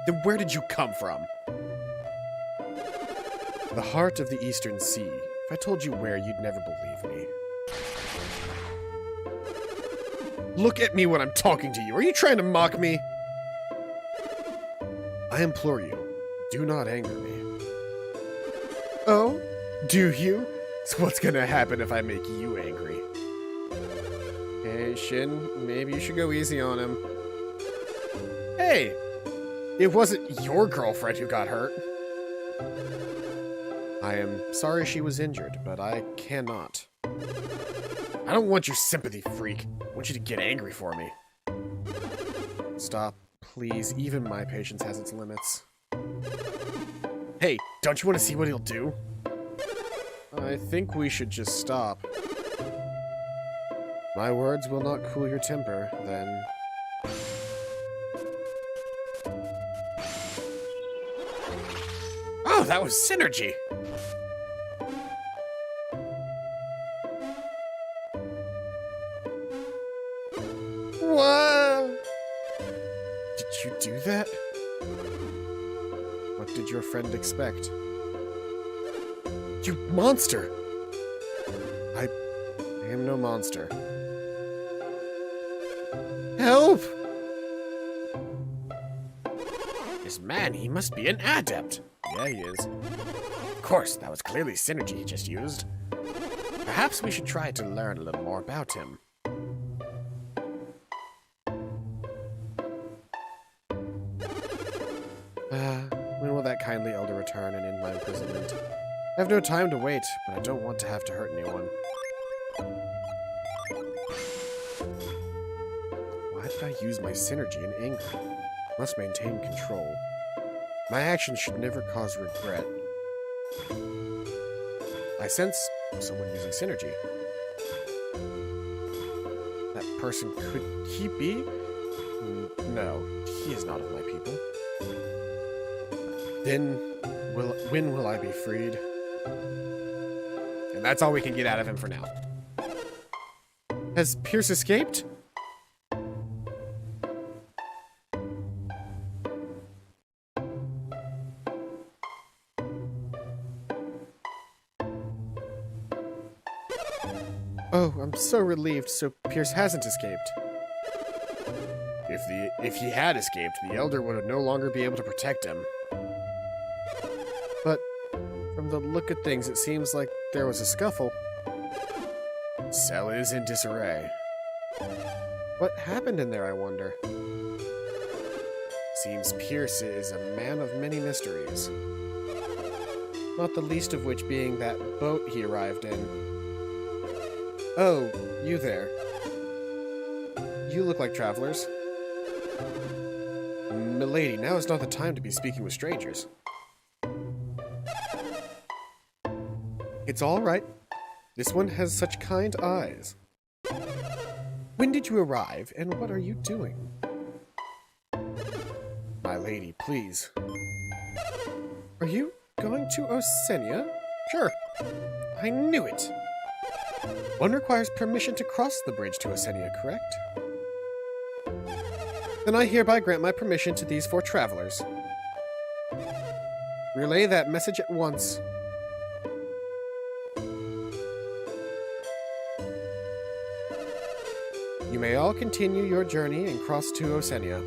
Then where did you come from? The heart of the Eastern Sea. If I told you where, you'd never believe me. Look at me when I'm talking to you. Are you trying to mock me? I implore you, do not anger me. Oh? Do you? So what's gonna happen if I make you angry? Hey, Shin, maybe you should go easy on him. Hey! It wasn't your girlfriend who got hurt. I am sorry she was injured, but I cannot. I don't want your sympathy, freak. I want you to get angry for me. Stop, please. Even my patience has its limits. Hey, don't you want to see what he'll do? I think we should just stop. My words will not cool your temper, then. Oh, that was synergy! What? Did you do that? What did your friend expect? You monster! I am no monster. Help! This man, he must be an adept. Yeah, he is. Of course, that was clearly synergy he just used. Perhaps we should try to learn a little more about him. When will that kindly elder return and end my imprisonment? I have no time to wait, but I don't want to have to hurt anyone. Why did I use my synergy in anger? Must maintain control. My actions should never cause regret. I sense someone using synergy. That person, could he be? No, he is not of my people. Then, when will I be freed? And that's all we can get out of him for now. Has Pierce escaped? Oh, I'm so relieved, so Pierce hasn't escaped. If he had escaped, the Elder would no longer be able to protect him. But from the look of things, it seems like there was a scuffle. Cell is in disarray. What happened in there, I wonder? Seems Pierce is a man of many mysteries. Not the least of which being that boat he arrived in. Oh, you there. You look like travelers. Milady, now is not the time to be speaking with strangers. It's all right. This one has such kind eyes. When did you arrive, and what are you doing? My lady, please. Are you going to Osenia? Sure. I knew it. One requires permission to cross the bridge to Osenia, correct? Then I hereby grant my permission to these 4 travelers. Relay that message at once. You may all continue your journey and cross to Osenia.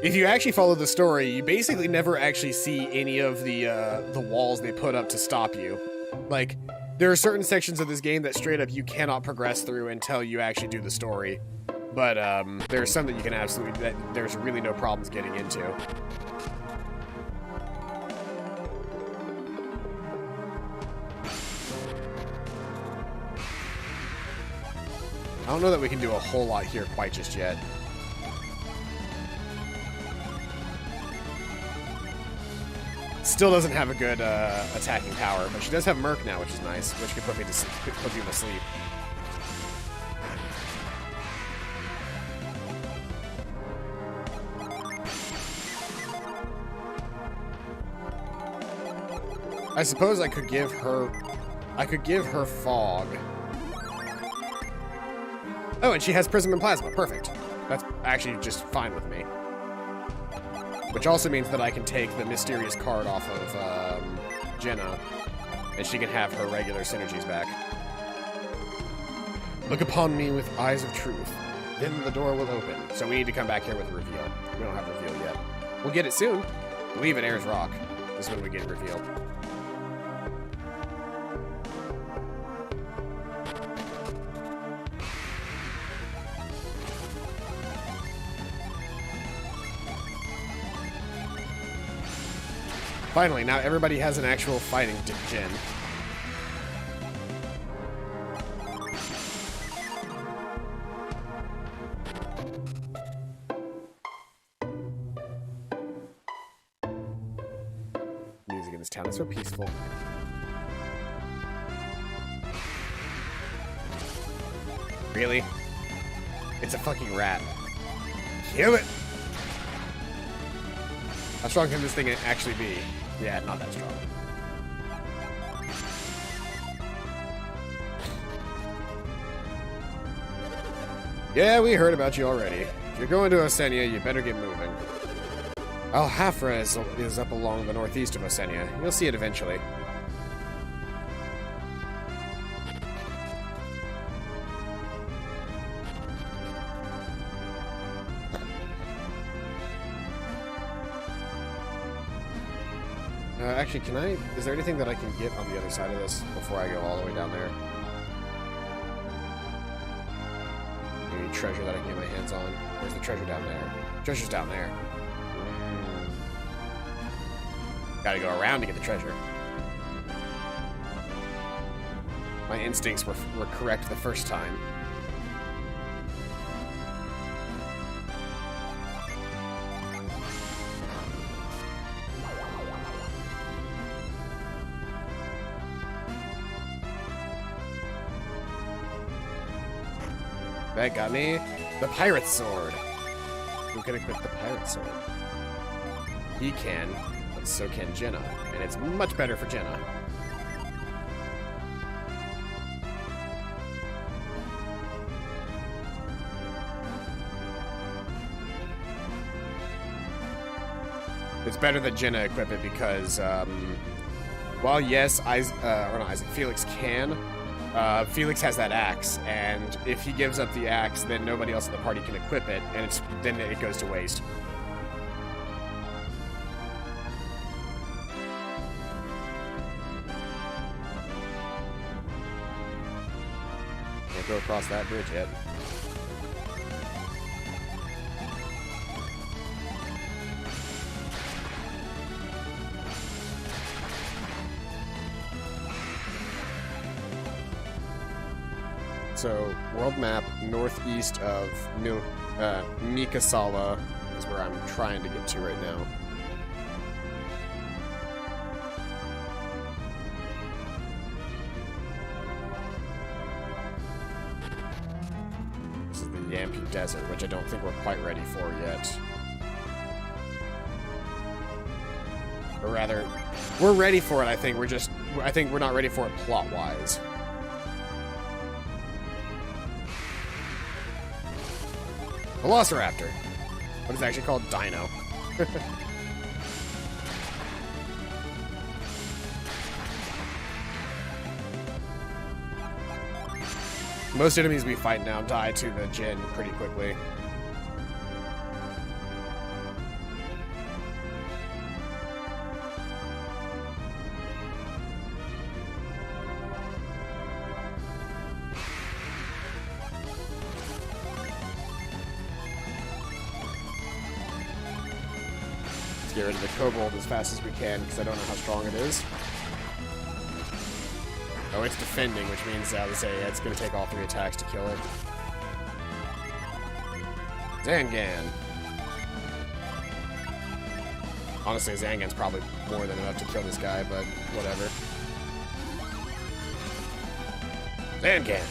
If you actually follow the story, you basically never actually see any of the walls they put up to stop you. Like, there are certain sections of this game that straight up you cannot progress through until you actually do the story. But there are some that you can absolutely, that there's really no problems getting into. I don't know that we can do a whole lot here quite just yet. Still doesn't have a good attacking power, but she does have Merc now, which is nice, which can put me to put people to sleep. I suppose I could give her fog. Oh, and she has Prism and Plasma. Perfect. That's actually just fine with me. Which also means that I can take the mysterious card off of Jenna, and she can have her regular synergies back. Look upon me with eyes of truth. Then the door will open. So we need to come back here with a reveal. We don't have a reveal yet. We'll get it soon. I believe it airs rock. This is when we get revealed. Finally, now everybody has an actual fighting Jin. Music in this town is so peaceful. Really? It's a fucking rat. Kill it! How strong can this thing actually be? Yeah, not that strong. Yeah, we heard about you already. If you're going to Osenia, you better get moving. Al-Hafra is up along the northeast of Osenia. You'll see it eventually. Actually, is there anything that I can get on the other side of this before I go all the way down there? Any treasure that I can get my hands on? Where's the treasure down there? Treasure's down there. Gotta go around to get the treasure. My instincts were correct the first time. That got me the pirate sword. Who can equip the pirate sword? He can, but so can Jenna, and it's much better for Jenna. It's better that Jenna equip it because, while yes, Felix can. Felix has that axe, and if he gives up the axe, then nobody else in the party can equip it, and then it goes to waste. cross that bridge yet. So, world map northeast of Mikasala is where I'm trying to get to right now. This is the Dampi Desert, which I don't think we're quite ready for yet. Or rather, we're ready for it, I think. I think we're not ready for it plot-wise. Velociraptor. What is actually called Dino. Most enemies we fight now die to the Jinn pretty quickly. Get rid of the kobold as fast as we can, because I don't know how strong it is. Oh, it's defending, which means it's going to take all 3 attacks to kill it. Zangan. Honestly, Zangan's probably more than enough to kill this guy, but whatever. Zangan.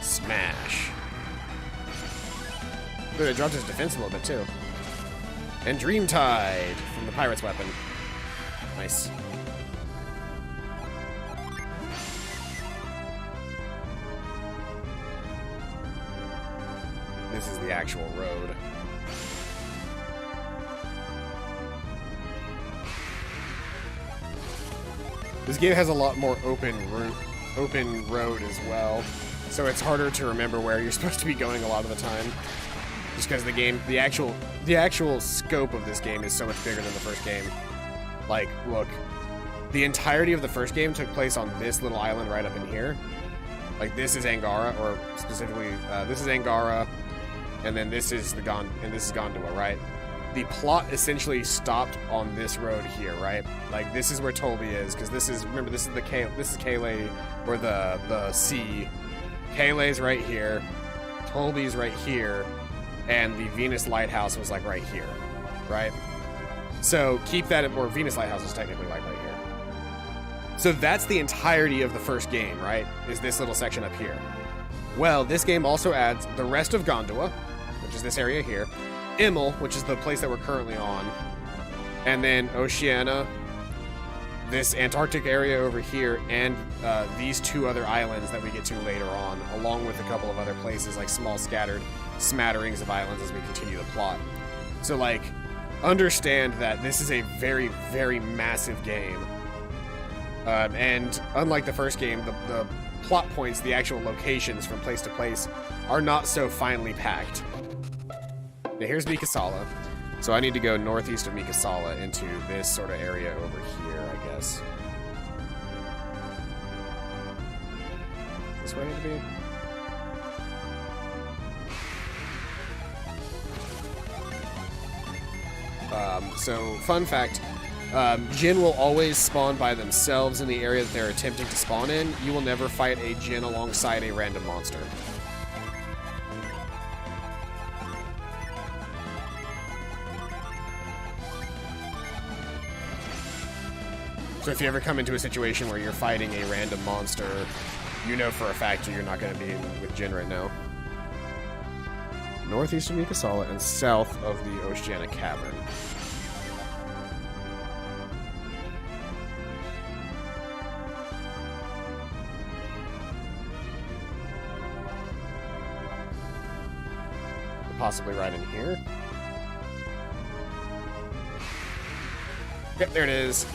Smash. Ooh, it dropped his defense a little bit, too. And Dreamtide from the pirate's weapon. Nice. This is the actual road. This game has a lot more open road as well, so it's harder to remember where you're supposed to be going a lot of the time. Just because the actual scope of this game is so much bigger than the first game. Like, look, the entirety of the first game took place on this little island right up in here. Like, this is Angara, or specifically, this is Angara, and then this is Gondua, right? The plot essentially stopped on this road here, right? Like, this is where Tolby is, because this is Kale, or the sea. Kale's right here, Tolby's right here, and the Venus Lighthouse was like right here, right? So keep that, or Venus Lighthouse is technically like right here. So that's the entirety of the first game, right? Is this little section up here. Well, this game also adds the rest of Gondua, which is this area here, Immel, which is the place that we're currently on, and then Oceania, this Antarctic area over here, and these 2 other islands that we get to later on, along with a couple of other places, like small scattered smatterings of islands as we continue the plot. So, like, understand that this is a very, very massive game. And unlike the first game, the plot points, the actual locations from place to place, are not so finely packed. Now, here's Mikasala. So I need to go northeast of Mikasala into this sort of area over here, I guess. Is this where I need to be? So, fun fact, Jinn will always spawn by themselves in the area that they're attempting to spawn in. You will never fight a Jinn alongside a random monster. So if you ever come into a situation where you're fighting a random monster, you know for a fact you're not going to be with Jinn right now. Northeast of Mikasala and south of the Oceania Cavern. Possibly right in here. Yep, there it is.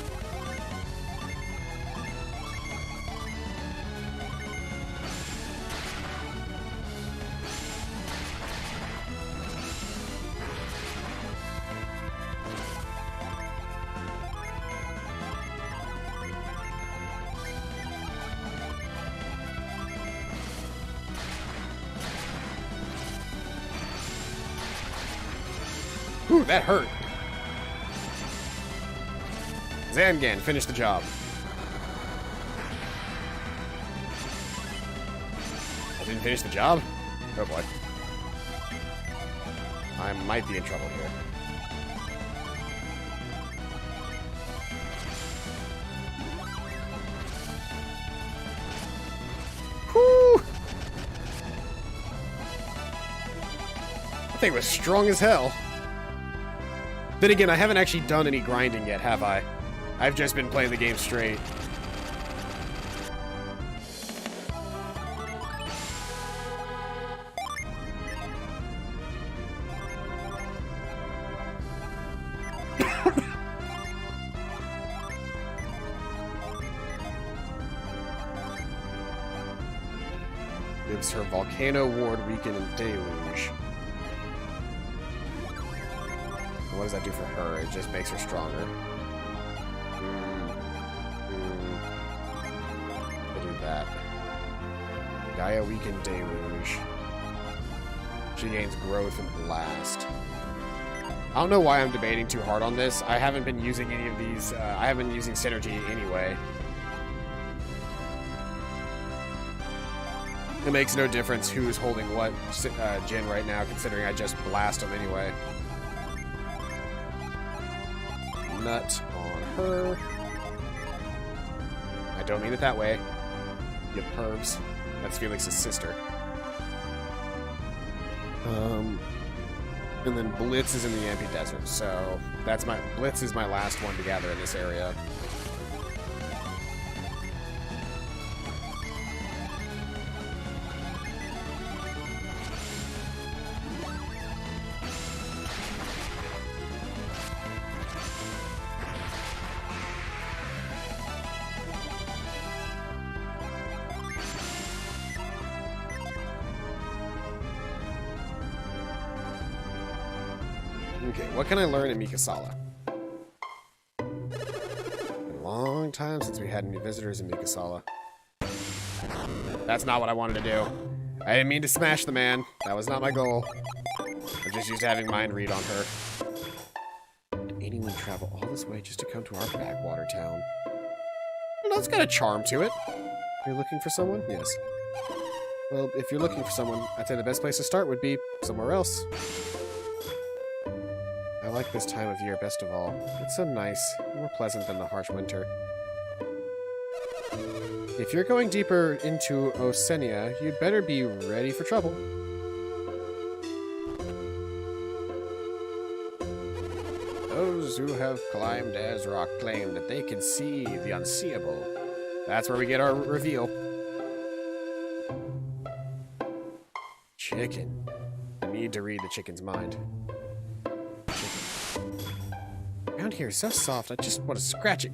Ooh, that hurt. Zangan, finish the job. I didn't finish the job? Oh boy. I might be in trouble here. Whew! That thing was strong as hell. Then again, I haven't actually done any grinding yet, have I? I've just been playing the game straight. Gives her Volcano Ward, Weaken, and Deluge. What does that do for her? It just makes her stronger. I do that. Gaia, Weaken, Deluge. She gains Growth and Blast. I don't know why I'm debating too hard on this. I haven't been using any of these. I haven't been using Synergy anyway. It makes no difference who's holding what Jin right now, considering I just blast them anyway. Nut on her. I don't mean it that way. You pervs. That's Felix's sister. And then Blitz is in the Dampi Desert, so that's my Blitz is my last one to gather in this area. Okay, what can I learn in Mikasala? Been a long time since we had any visitors in Mikasala. That's not what I wanted to do. I didn't mean to smash the man. That was not my goal. I'm just used to having mind read on her. Did anyone travel all this way just to come to our backwater town? Well, that's got a charm to it. You're looking for someone? Yes. Well, if you're looking for someone, I'd say the best place to start would be somewhere else. I like this time of year best of all. It's so nice, more pleasant than the harsh winter. If you're going deeper into Osenia, you'd better be ready for trouble. Those who have climbed Azrock claim that they can see the unseeable. That's where we get our reveal. Chicken. I need to read the chicken's mind. Around here is so soft, I just want to scratch it.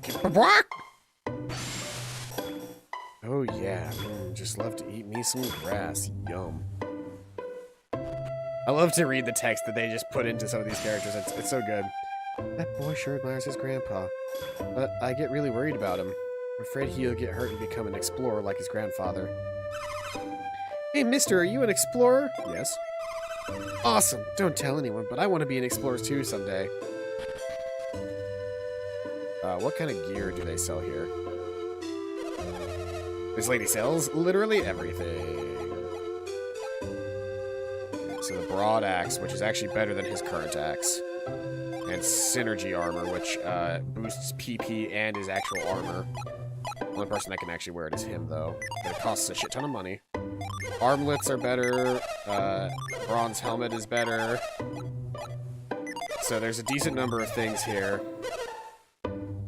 Oh yeah, just love to eat me some grass. Yum. I love to read the text that they just put into some of these characters. It's so good. That boy sure admires his grandpa, but I get really worried about him. I'm afraid he'll get hurt and become an explorer like his grandfather. Hey mister, are you an explorer? Yes. Awesome, don't tell anyone, but I want to be an explorer too someday. What kind of gear do they sell here? This lady sells literally everything. So the broad axe, which is actually better than his current axe. And synergy armor, which boosts PP and his actual armor. The only person that can actually wear it is him, though. But it costs a shit ton of money. Armlets are better. Bronze helmet is better. So there's a decent number of things here.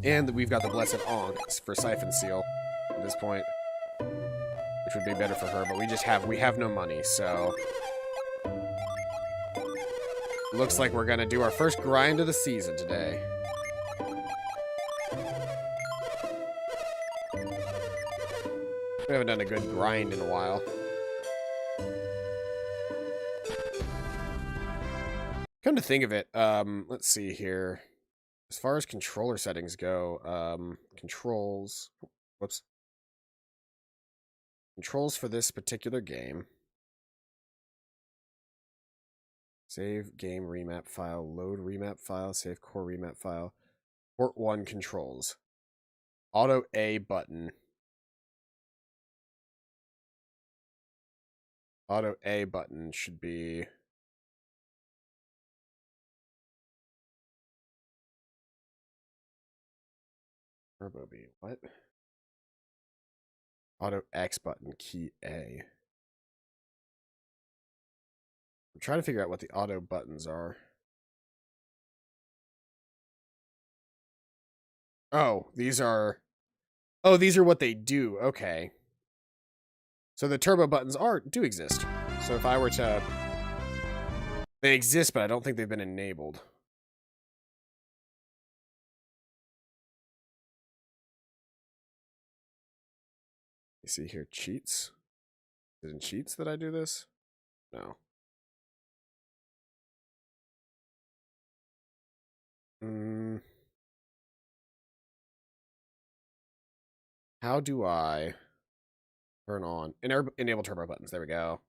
And we've got the Blessed Ankh for Siphon Seal at this point. Which would be better for her, but we have no money, so... Looks like we're gonna do our first grind of the season today. We haven't done a good grind in a while. Come to think of it, let's see here. As far as controller settings go, controls... Whoops. Controls for this particular game. Save game remap file, load remap file, save core remap file. Port 1 controls. Auto A button. Auto A button should be... Turbo B, what? Auto X button, key A. I'm trying to figure out what the auto buttons are. Oh, these are... Oh, these are what they do. Okay. So the turbo buttons do exist. So if I were to... They exist, but I don't think they've been enabled. You see here, cheats. Is it in cheats that I do this? No. How do I turn on... Enable turbo buttons. There we go.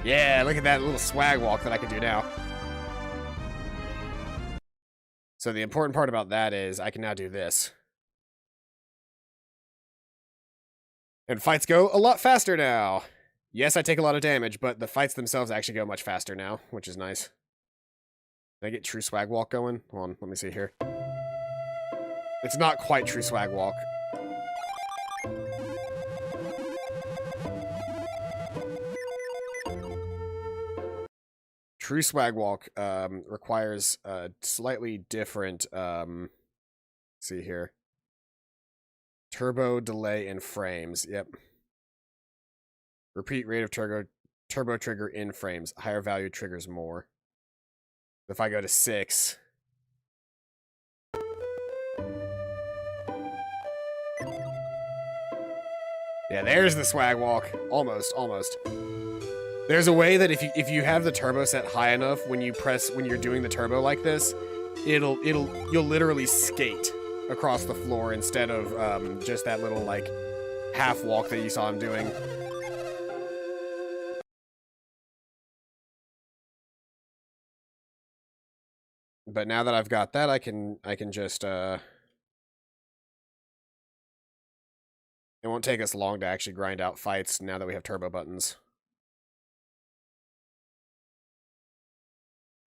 Yeah, look at that little swag walk that I can do now. So the important part about that is I can now do this. And fights go a lot faster now. Yes, I take a lot of damage, but the fights themselves actually go much faster now, which is nice. Did I get true swag walk going? Hold on, let me see here. It's not quite true swag walk. True swag walk requires a slightly different, see here. Turbo delay in frames, yep. Repeat rate of turbo trigger in frames. Higher value triggers more. If I go to 6... Yeah, there's the swag walk. Almost, almost. There's a way that if you have the turbo set high enough, when you're doing the turbo like this, you'll literally skate across the floor instead of just that little like half walk that you saw him doing. But now that I've got that, I can just it won't take us long to actually grind out fights now that we have turbo buttons.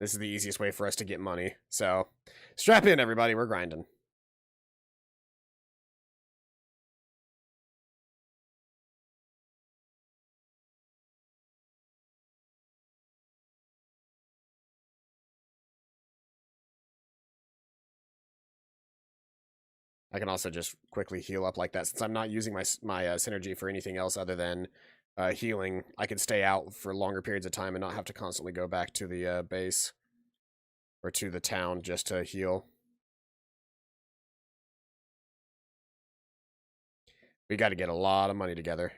This is the easiest way for us to get money. So, strap in, everybody. We're grinding. I can also just quickly heal up like that. Since I'm not using my synergy for anything else other than healing, I can stay out for longer periods of time and not have to constantly go back to the base or to the town just to heal. We got to get a lot of money together.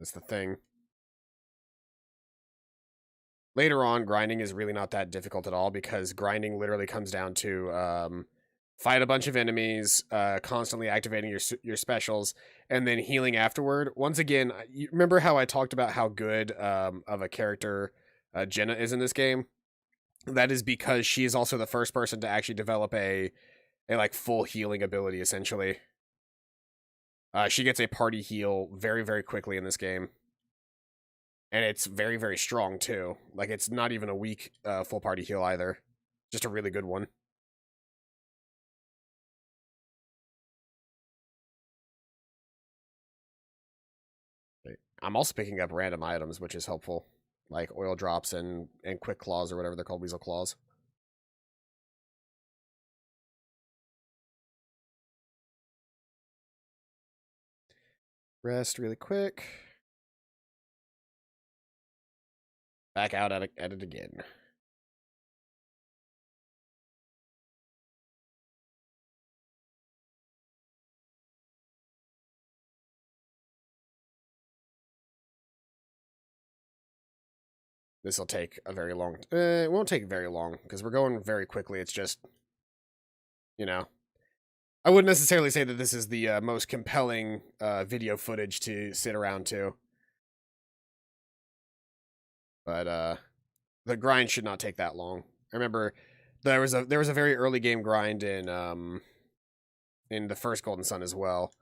That's the thing. Later on, grinding is really not that difficult at all because grinding literally comes down to fight a bunch of enemies, constantly activating your specials, and then healing afterward. Once again, you remember how I talked about how good of a character Jenna is in this game? That is because she is also the first person to actually develop a like full healing ability, essentially. She gets a party heal very, very quickly in this game. And it's very, very strong, too. Like, it's not even a weak full party heal either. Just a really good one. I'm also picking up random items, which is helpful. Like oil drops and quick claws or whatever they're called, weasel claws. Rest really quick. Back out at it again. This will take a very long... it won't take very long, because we're going very quickly. It's just, you know, I wouldn't necessarily say that this is the most compelling video footage to sit around to. But the grind should not take that long. I remember there was a very early game grind in the first Golden Sun as well.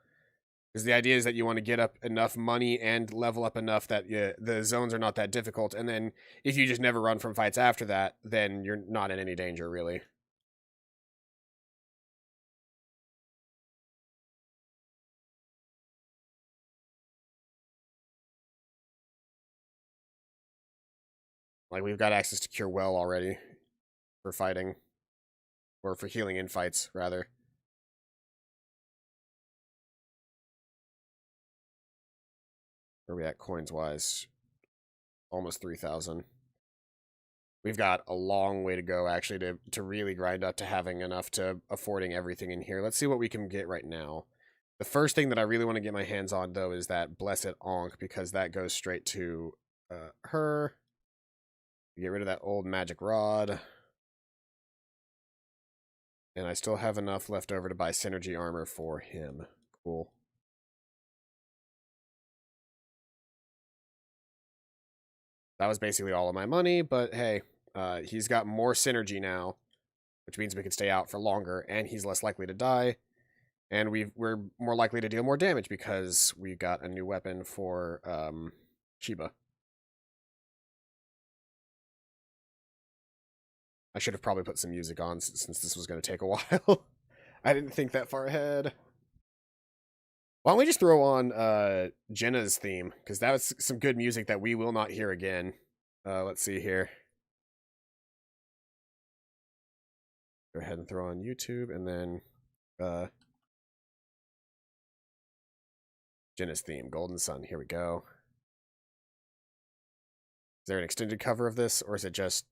Because the idea is that you want to get up enough money and level up enough that the zones are not that difficult. And then if you just never run from fights after that, then you're not in any danger, really. Like, we've got access to Cure Well already for fighting. Or for healing in fights, rather. Where are we at coins-wise? Almost 3,000. We've got a long way to go, actually, to really grind up to having enough to affording everything in here. Let's see what we can get right now. The first thing that I really want to get my hands on, though, is that Blessed Ankh, because that goes straight to her. Get rid of that old magic rod. And I still have enough left over to buy synergy armor for him. Cool. That was basically all of my money, but hey, he's got more synergy now, which means we can stay out for longer, and he's less likely to die. And we're more likely to deal more damage because we got a new weapon for Chiba. I should have probably put some music on since this was going to take a while. I didn't think that far ahead. Why don't we just throw on Jenna's theme? Because that was some good music that we will not hear again. Let's see here. Go ahead and throw on YouTube, and then Jenna's theme, Golden Sun. Here we go. Is there an extended cover of this, or is it just...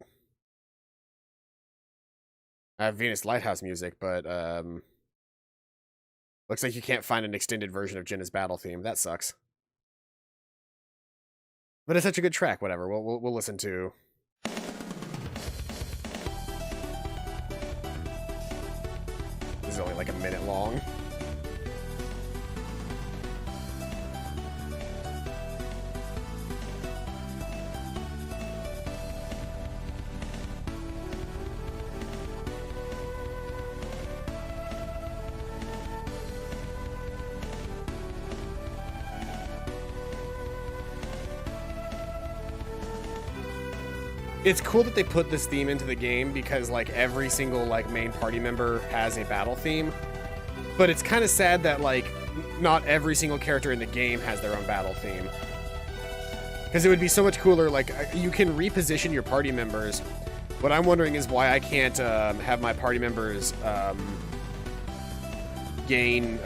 I have Venus Lighthouse music, but looks like you can't find an extended version of Jenna's battle theme. That sucks. But it's such a good track. Whatever. We'll listen to. This is only like a minute long. It's cool that they put this theme into the game because, like, every single, like, main party member has a battle theme. But it's kind of sad that, like, not every single character in the game has their own battle theme. Because it would be so much cooler, like, you can reposition your party members. What I'm wondering is why I can't have my party members gain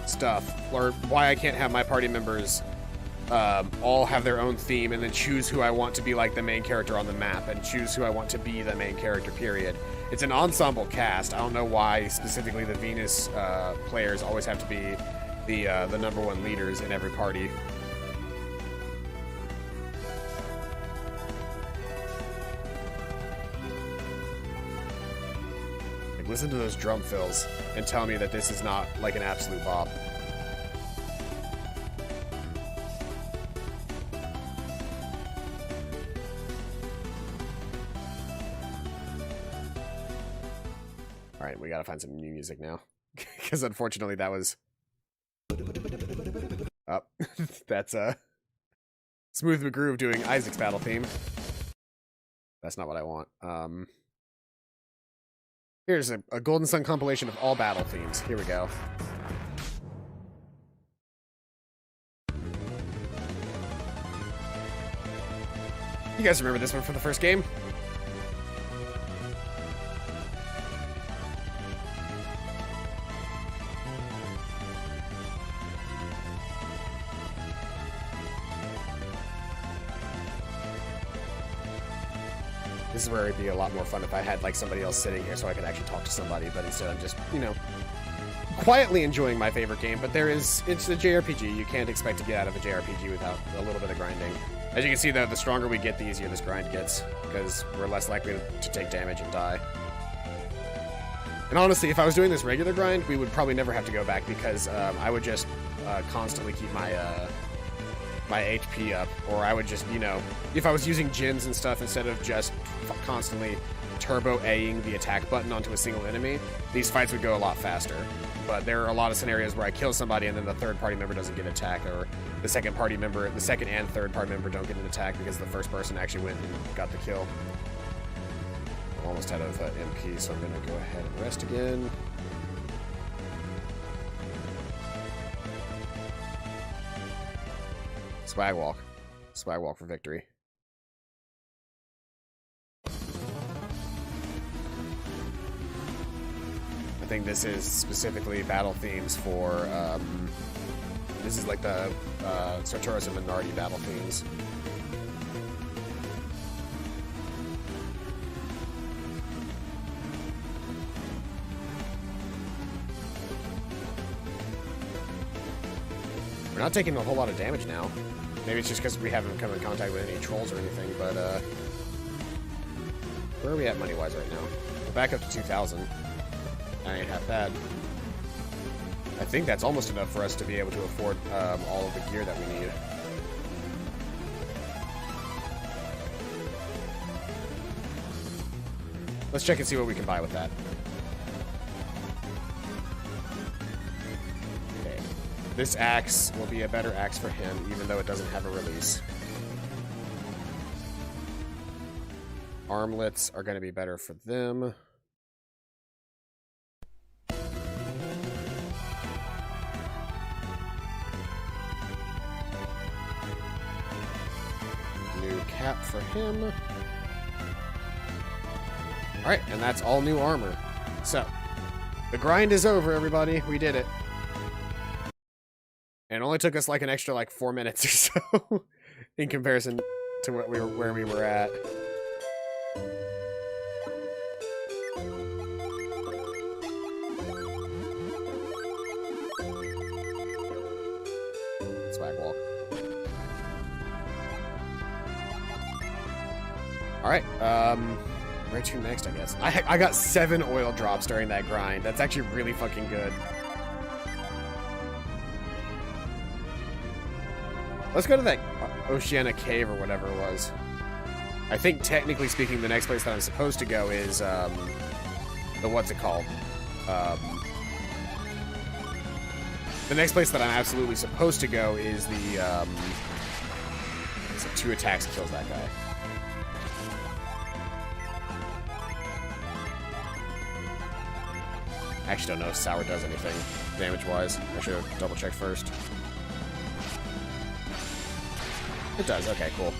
stuff. Or why I can't have my party members... all have their own theme and then choose who I want to be like the main character on the map and choose who I want to be the main character, period. It's an ensemble cast. I don't know why specifically the Venus players always have to be the #1 leaders in every party. Like, listen to those drum fills and tell me that this is not like an absolute bop. Alright, we gotta find some new music now. Because unfortunately that was... Oh, that's Smooth McGroove doing Isaac's battle theme. That's not what I want. Here's a Golden Sun compilation of all battle themes. Here we go. You guys remember this one from the first game? This is where it'd be a lot more fun if I had, like, somebody else sitting here so I could actually talk to somebody, but instead I'm just, you know, quietly enjoying my favorite game, but it's a JRPG. You can't expect to get out of a JRPG without a little bit of grinding. As you can see, though, the stronger we get, the easier this grind gets, because we're less likely to take damage and die. And honestly, if I was doing this regular grind, we would probably never have to go back because I would just constantly keep my my HP up, or I would just, you know, if I was using gens and stuff instead of just constantly turbo A-ing the attack button onto a single enemy, these fights would go a lot faster. But there are a lot of scenarios where I kill somebody and then the third party member doesn't get attacked, or the second and third party member don't get an attack because the first person actually went and got the kill. I'm almost out of MP, so I'm going to go ahead and rest again. Swag walk. Swag walk for victory. I think this is specifically battle themes for, this is like the Sartoris and Minardi battle themes. We're not taking a whole lot of damage now. Maybe it's just because we haven't come in contact with any trolls or anything, but, where are we at money-wise right now? We're back up to 2,000. That ain't half bad. I think that's almost enough for us to be able to afford all of the gear that we need. Let's check and see what we can buy with that. Okay. This axe will be a better axe for him, even though it doesn't have a release. Armlets are going to be better for them. Cap for him. Alright, and that's all new armor. So, the grind is over, everybody. We did it. And it only took us like an extra 4 minutes or so in comparison to where we were at. Swag walk. Alright, where to next, I guess? I got 7 oil drops during that grind. That's actually really fucking good. Let's go to that Oceana Cave or whatever it was. I think, technically speaking, the next place that I'm supposed to go is, the what's it called? The next place that I'm absolutely supposed to go is the, it's 2 attacks kills that guy. I actually don't know if Sour does anything damage-wise. I should have double-checked first. It does. Okay, cool.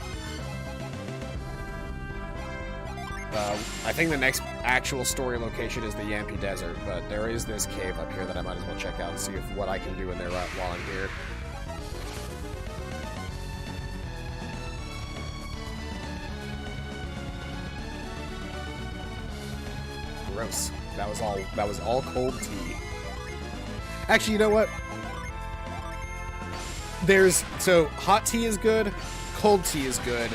I think the next actual story location is the Yankee Desert, but there is this cave up here that I might as well check out and see what I can do in there while I'm here. Gross. That was all cold tea. Actually, you know what? So hot tea is good, cold tea is good,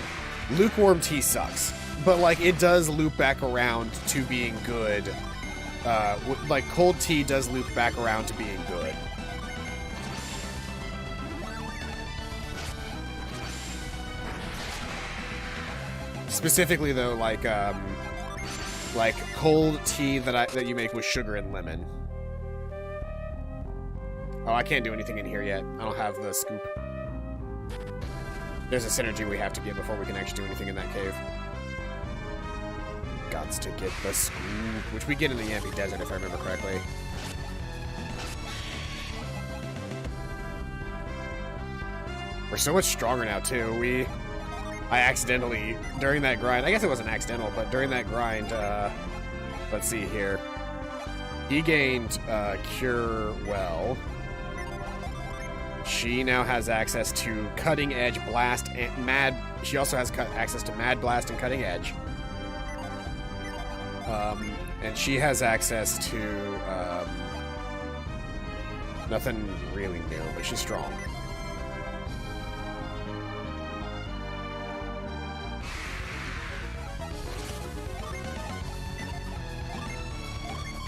lukewarm tea sucks. But it does loop back around to being good. Cold tea does loop back around to being good. Specifically though, cold tea that you make with sugar and lemon. Oh, I can't do anything in here yet. I don't have the scoop. There's a synergy we have to get before we can actually do anything in that cave. Gots to get the scoop, which we get in the Dampi Desert if I remember correctly. We're so much stronger now too. I accidentally, during that grind, I guess it wasn't accidental, but during that grind, let's see here. He gained Cure Well. She now has access to Cutting Edge Blast and Mad. She also has access to Mad Blast and Cutting Edge. And she has access to nothing really new, but she's strong.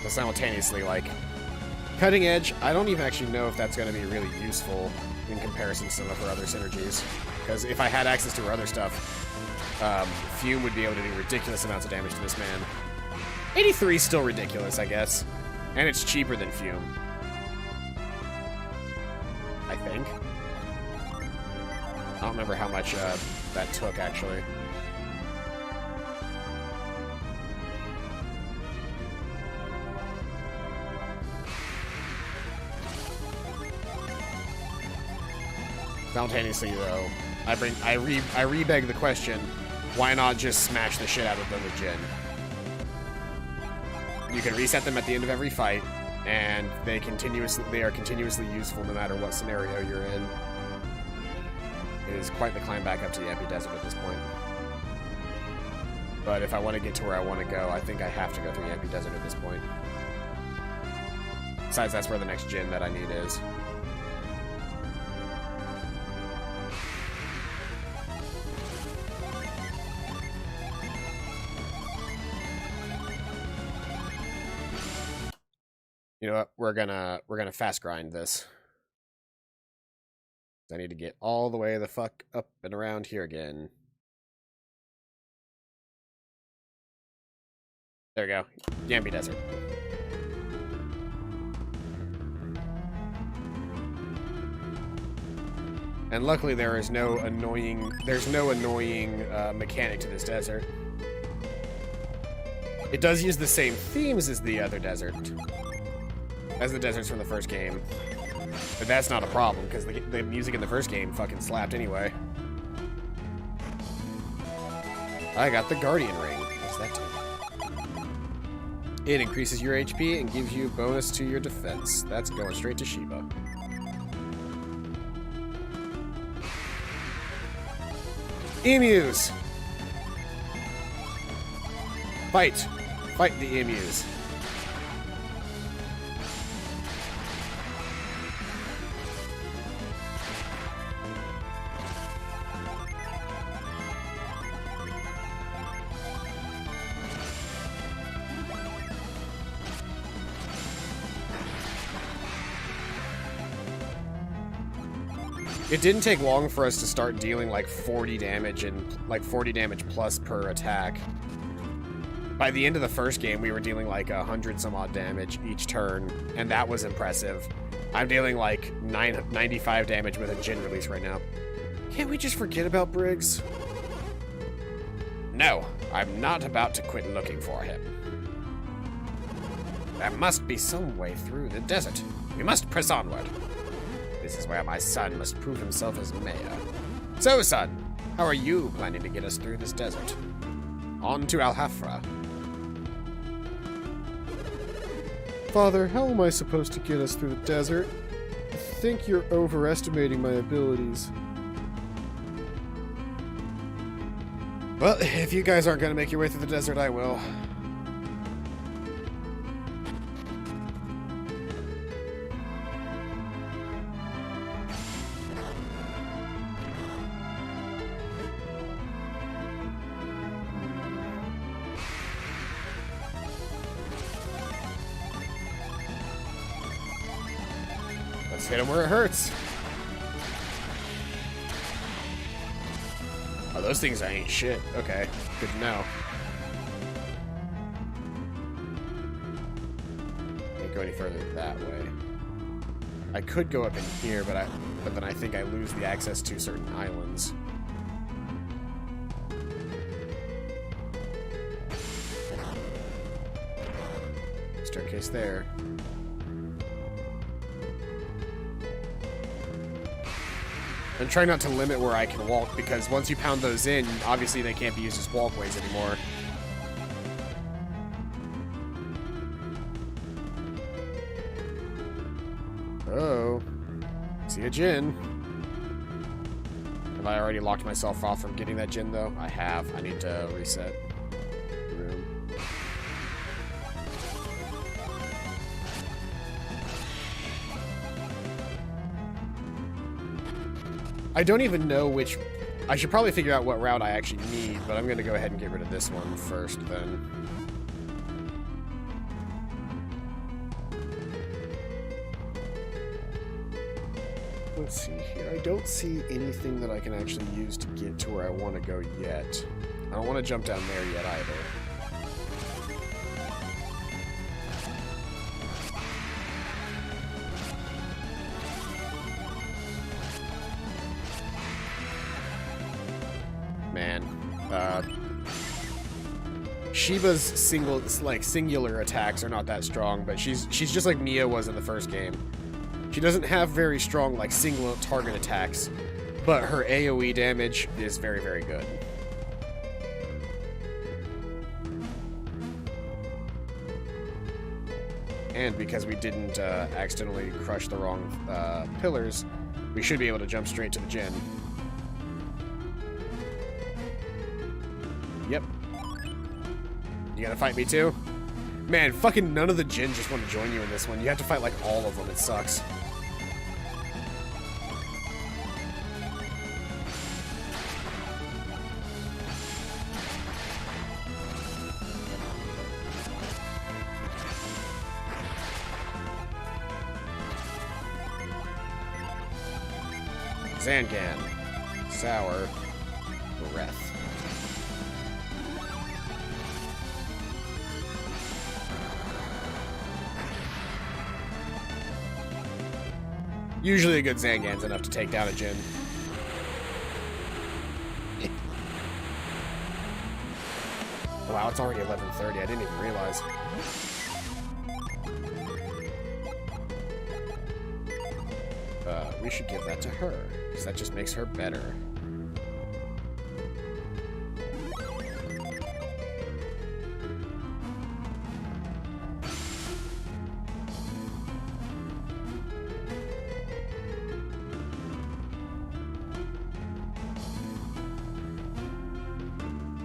But simultaneously, like, cutting edge, I don't even actually know if that's going to be really useful in comparison to some of her other synergies. Because if I had access to her other stuff, Fume would be able to do ridiculous amounts of damage to this man. 83 is still ridiculous, I guess. And it's cheaper than Fume. I think. I don't remember how much that took, actually. Simultaneously, though, I re-beg the question, why not just smash the shit out of them with Jin? You can reset them at the end of every fight, and they are continuously useful no matter what scenario you're in. It is quite the climb back up to the Dampi Desert at this point. But if I want to get to where I want to go, I think I have to go through the Dampi Desert at this point. Besides, that's where the next Jin that I need is. You know what? We're gonna fast grind this. I need to get all the way the fuck up and around here again. There we go. Dampi Desert. And luckily there is no annoying mechanic to this desert. It does use the same themes as the other desert. As the deserts from the first game. But that's not a problem, because the music in the first game fucking slapped anyway. I got the Guardian Ring. What's that do? It increases your HP and gives you a bonus to your defense. That's going straight to Shiba. Emus! Fight! Fight the emus. It didn't take long for us to start dealing like 40 damage and like 40 damage plus per attack. By the end of the first game, we were dealing like 100 some odd damage each turn, and that was impressive. I'm dealing like 95 damage with a Jin release right now. Can't we just forget about Briggs? No, I'm not about to quit looking for him. There must be some way through the desert. We must press onward. This is where my son must prove himself as mayor. So, son, how are you planning to get us through this desert? On to Al-Hafra. Father, how am I supposed to get us through the desert? I think you're overestimating my abilities. Well, if you guys aren't going to make your way through the desert, I will. Let's hit him where it hurts. Oh, those things ain't shit. Okay, good to know. Can't go any further that way. I could go up in here, but then I think I lose the access to certain islands. Staircase there. I'm trying not to limit where I can walk, because once you pound those in, obviously they can't be used as walkways anymore. Oh. See a Jin. Have I already locked myself off from getting that Jin, though? I have. I need to reset the room. I don't even know which... I should probably figure out what route I actually need, but I'm going to go ahead and get rid of this one first, then. let's see here. I don't see anything that I can actually use to get to where I want to go yet. I don't want to jump down there yet either. Man, Shiba's singular attacks are not that strong, but she's just like Mia was in the first game. She doesn't have very strong like single target attacks, but her AoE damage is very, very good. And because we didn't accidentally crush the wrong pillars, we should be able to jump straight to the Jin. Yep. You gonna fight me too? Man, fucking none of the Jin just want to join you in this one. You have to fight like all of them. It sucks. Zangan. Sour. Breath. Usually a good Zangan's enough to take down a Jin. Wow, it's already 11:30. I didn't even realize. We should give that to her, because that just makes her better.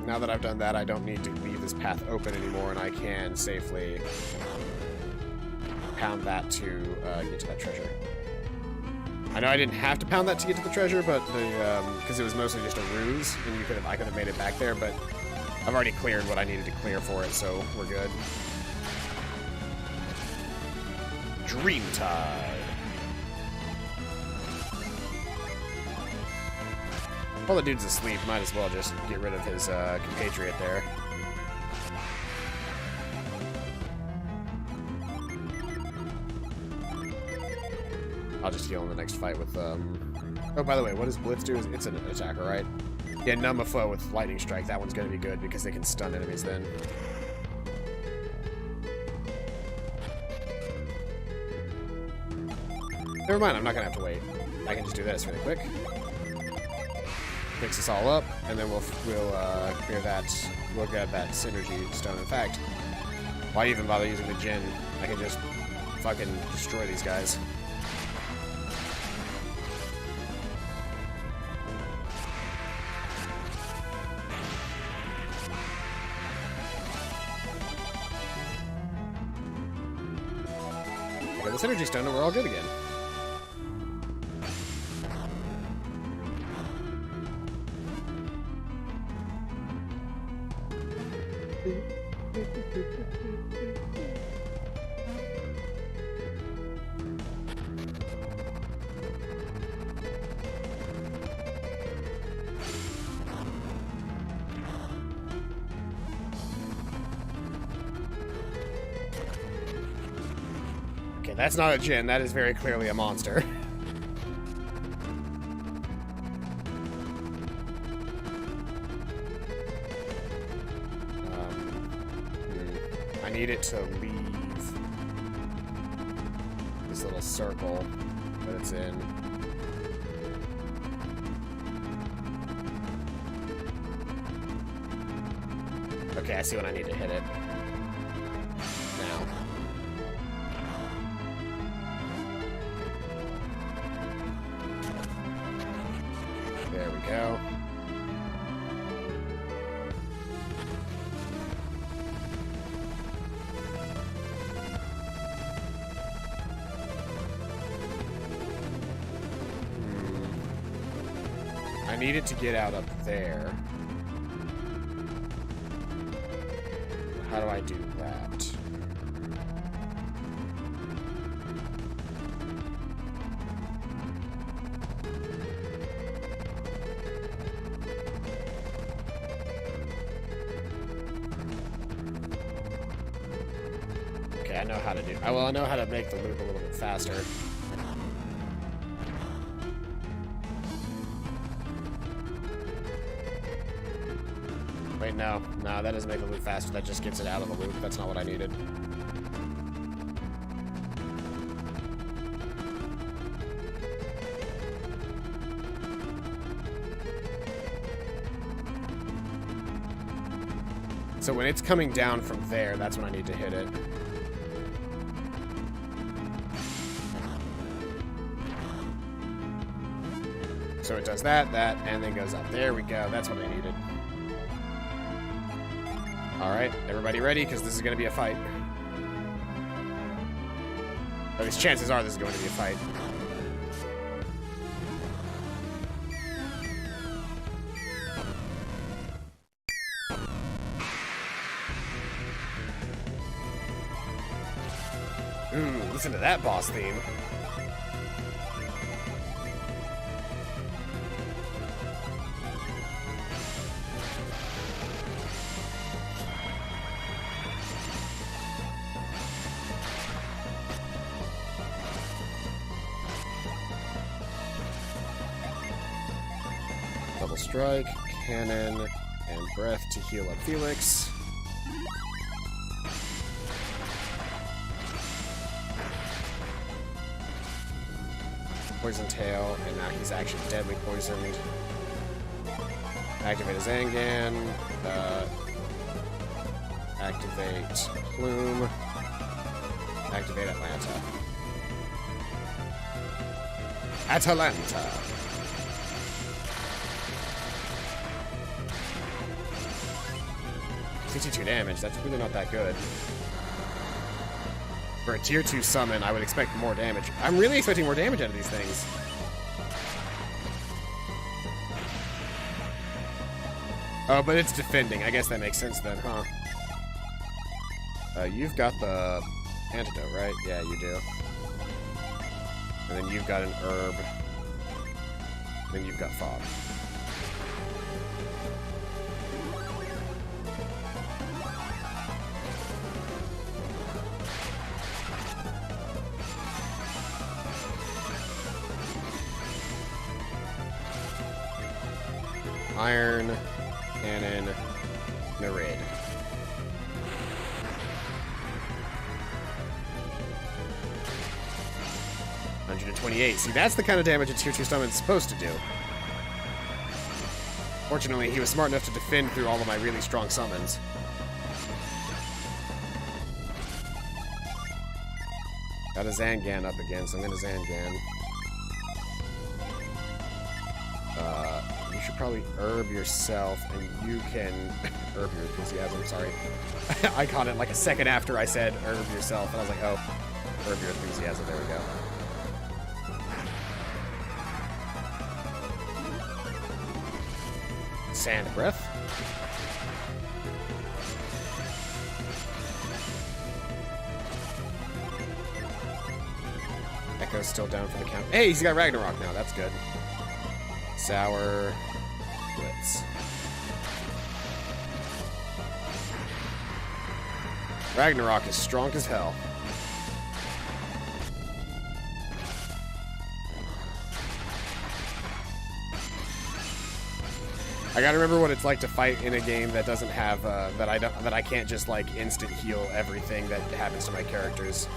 Now that I've done that, I don't need to leave this path open anymore, and I can safely pound that to get to that treasure. I know I didn't have to pound that to get to the treasure, but because it was mostly just a ruse, and I could have made it back there, but I've already cleared what I needed to clear for it, so we're good. Dreamtide. While the dude's asleep, might as well just get rid of his compatriot there. I'll just heal in the next fight with, Oh, by the way, what does Blitz do? It's an attacker, right? Yeah, numb a foe with Lightning Strike. That one's gonna be good because they can stun enemies then. Never mind, I'm not gonna have to wait. I can just do this really quick. Fix this all up, and then we'll clear that. We'll grab that synergy stone. In fact, why even bother using the Jin? I can just fucking destroy these guys. Okay, the synergy stone, and we're all good again. Okay, that's not a Jin. That is very clearly a monster. I need it to leave this little circle that it's in. Okay, I see when I need to hit it. Now. There we go. I need it to get out up there. How do I do that? Okay, I know how to do. Well, I know how to make the loop a little bit faster. Wait, no, that doesn't make the loop faster. That just gets it out of the loop. That's not what I needed. So when it's coming down from there, that's when I need to hit it. So it does that, and then goes up. There we go. That's what I needed. All right, everybody ready? Because this is going to be a fight. At least chances are this is going to be a fight. Ooh, listen to that boss theme. Double strike, cannon, and breath to heal up Felix. Poison tail, and now he's actually deadly poisoned. Activate a Zangan. Activate Plume. Activate Atlanta. Atalanta. $62 damage. That's really not that good. For a tier 2 summon, I would expect more damage. I'm really expecting more damage out of these things. Oh, but it's defending. I guess that makes sense then, huh? You've got the antidote, right? Yeah, you do. And then you've got an herb. Then you've got fog. Iron, cannon, Merid. $128. See, that's the kind of damage a tier 2 summon's supposed to do. Fortunately, he was smart enough to defend through all of my really strong summons. Got a Zangan up again, so I'm gonna Zangan. You should probably herb yourself, and you can herb your enthusiasm, sorry. I caught it like a second after I said herb yourself, and I was like, oh, herb your enthusiasm, there we go. Sand breath. Echo's still down for the count. Hey, he's got Ragnarok now, that's good. Sour Blitz. Ragnarok is strong as hell. I gotta remember what it's like to fight in a game that doesn't have that I can't just like instant heal everything that happens to my characters.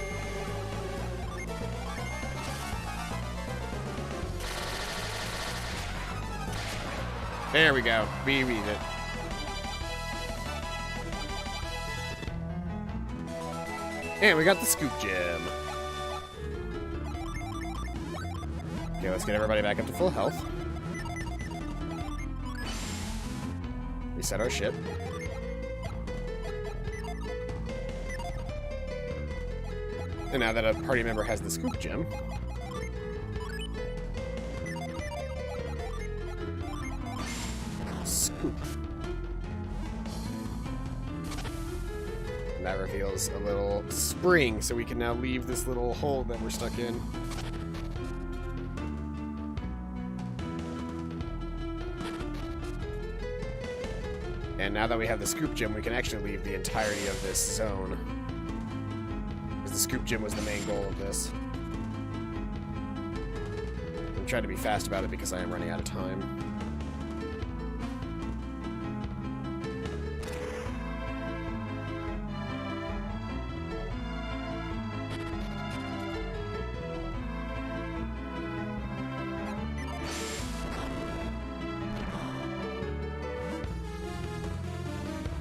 There we go. We read it. And we got the scoop gem. Okay, let's get everybody back up to full health. Reset our ship. And now that a party member has the scoop gem, scoop. And that reveals a little spring, so we can now leave this little hole that we're stuck in. And now that we have the scoop gem, we can actually leave the entirety of this zone. scoop gym was the main goal of this. I'm trying to be fast about it because I am running out of time.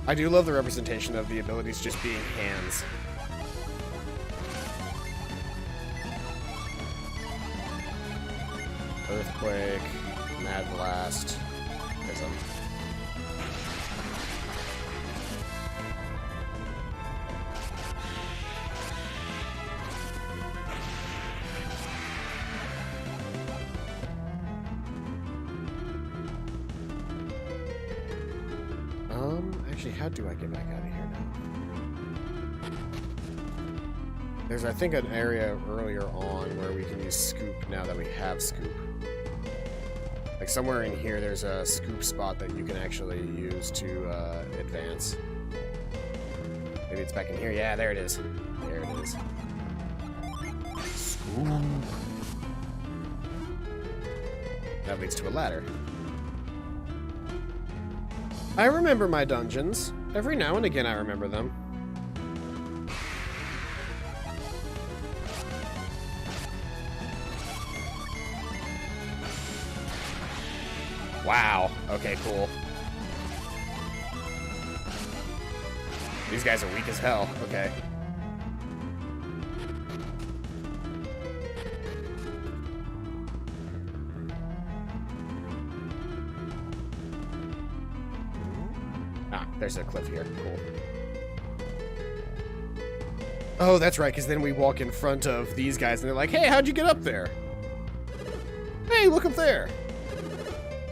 I do love the representation of the abilities just being hands. Earthquake, Mad Blast, Prism. Actually, how do I get back out of here now? There's, I think, an area earlier on where we can use Scoop now that we have Scoop. Like, somewhere in here, there's a Scoop spot that you can actually use to advance. Maybe it's back in here. Yeah, there it is. There it is. Scoop. That leads to a ladder. I remember my dungeons. Every now and again I remember them. Wow. Okay, cool. These guys are weak as hell. Okay. There's a cliff here. Cool. Oh, that's right, because then we walk in front of these guys, and they're like, hey, how'd you get up there? Hey, look up there.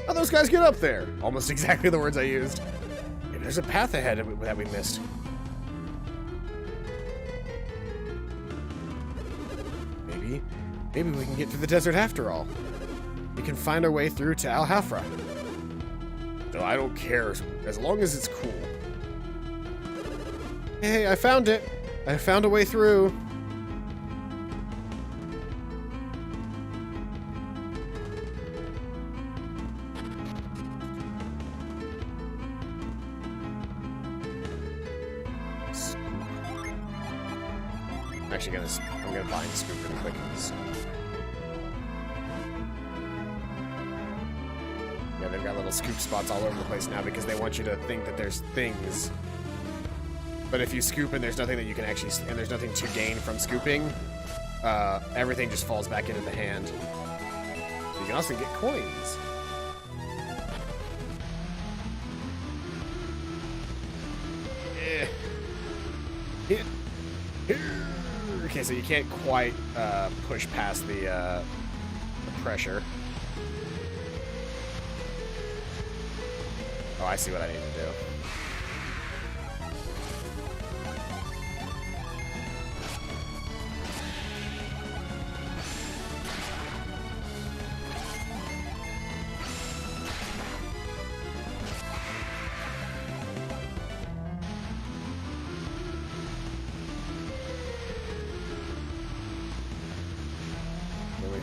How'd those guys get up there? Almost exactly the words I used. Hey, there's a path ahead that we missed. Maybe we can get through the desert after all. We can find our way through to Al Hafra. Though I don't care, as long as it's cool. Hey, I found it. I found a way through. I'm gonna bind Scoop really quick. Yeah, they've got little Scoop spots all over the place now because they want you to think that there's things. But if you scoop and there's nothing that you can actually, and there's nothing to gain from scooping, everything just falls back into the hand. You can also get coins. Okay, so you can't quite push past the pressure. Oh, I see what I need to do.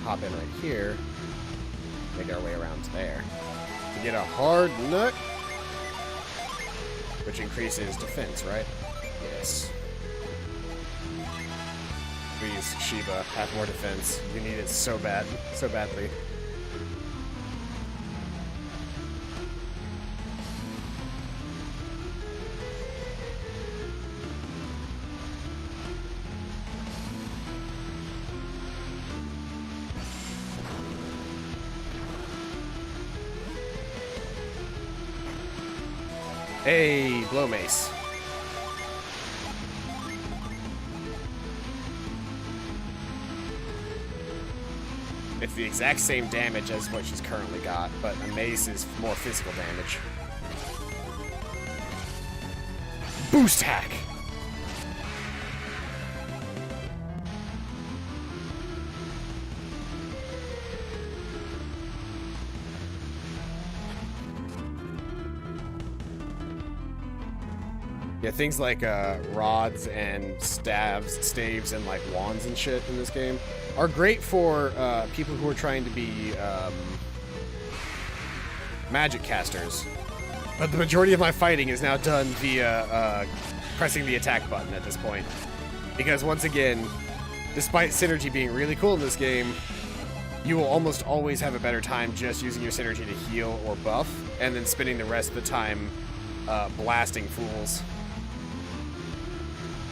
Hop in right here, make our way around to there. We get a hard nut, which increases defense, right? Yes. Please, Shiva, have more defense. You need it so bad, so badly. Hey, blow mace. It's the exact same damage as what she's currently got, but a mace is more physical damage. Boost hack! Yeah, things like rods and staves, and like wands and shit in this game are great for people who are trying to be magic casters. But the majority of my fighting is now done via pressing the attack button at this point. Because once again, despite synergy being really cool in this game, you will almost always have a better time just using your synergy to heal or buff, and then spending the rest of the time blasting fools.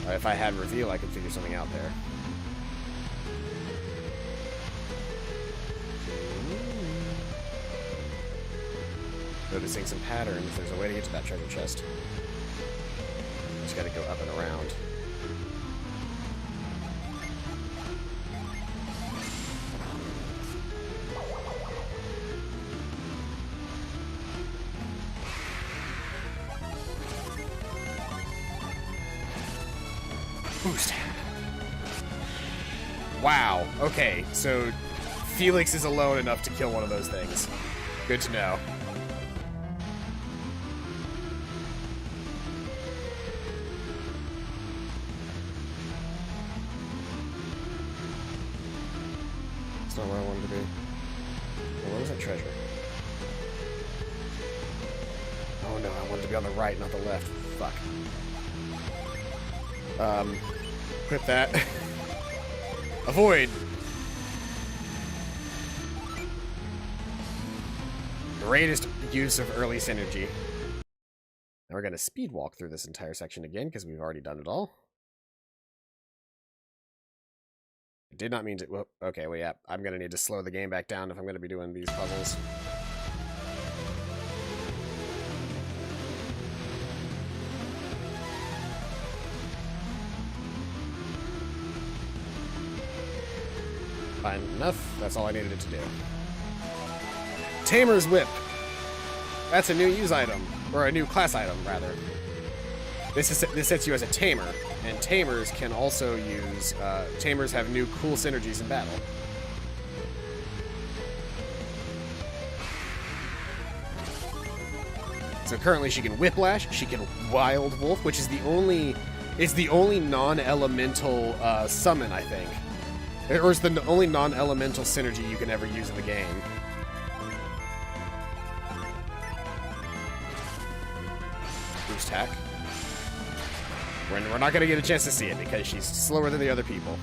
If I had reveal, I could figure something out there. Noticing some patterns. There's a way to get to that treasure chest. Just gotta go up and around. Boost. Wow. Okay, so Felix is alone enough to kill one of those things. Good to know. That's not where I wanted to be. Well, where was that treasure? Oh no, I wanted to be on the right, not the left. Fuck. Equip that. Avoid. Greatest use of early synergy. Now we're gonna speed walk through this entire section again because we've already done it all. I did not mean to. Well, okay, well, yeah, I'm gonna need to slow the game back down if I'm gonna be doing these puzzles. Fine enough. That's all I needed it to do. Tamer's Whip. That's a new use item, or a new class item, rather. This sets you as a tamer, and tamers can also use. Tamers have new cool synergies in battle. So currently, she can Whiplash. She can Wild Wolf, which is the only non-elemental summon, I think. Or it's the only non-elemental synergy you can ever use in the game. Boost hack. We're not going to get a chance to see it because she's slower than the other people.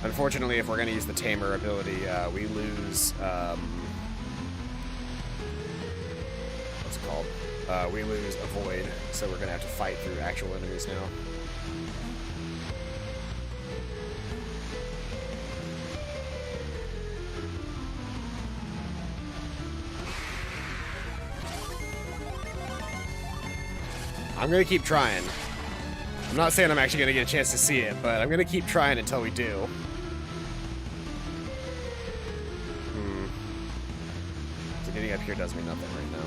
Unfortunately, if we're going to use the Tamer ability, we lose... what's it called? We lose Avoid, so we're going to have to fight through actual enemies now. I'm going to keep trying. I'm not saying I'm actually going to get a chance to see it, but I'm going to keep trying until we do. So getting up here does me nothing right now.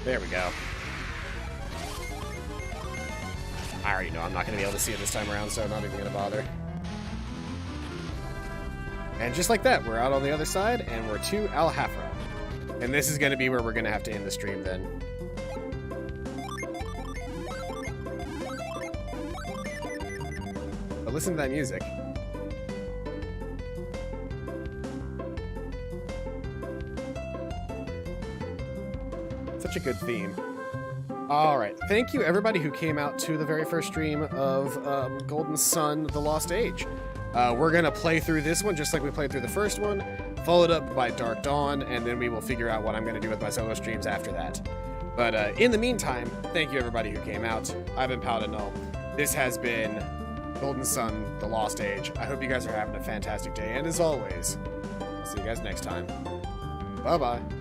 There we go. I already know I'm not going to be able to see it this time around, so I'm not even going to bother. And just like that, we're out on the other side, and we're to Al-Hafra. And this is going to be where we're going to have to end the stream then. But listen to that music. Such a good theme. Alright, thank you everybody who came out to the very first stream of Golden Sun, The Lost Age. We're going to play through this one just like we played through the first one, followed up by Dark Dawn, and then we will figure out what I'm going to do with my solo streams after that. But in the meantime, thank you everybody who came out. I've been Paladinol. This has been Golden Sun, The Lost Age. I hope you guys are having a fantastic day, and as always, I'll see you guys next time. Bye-bye.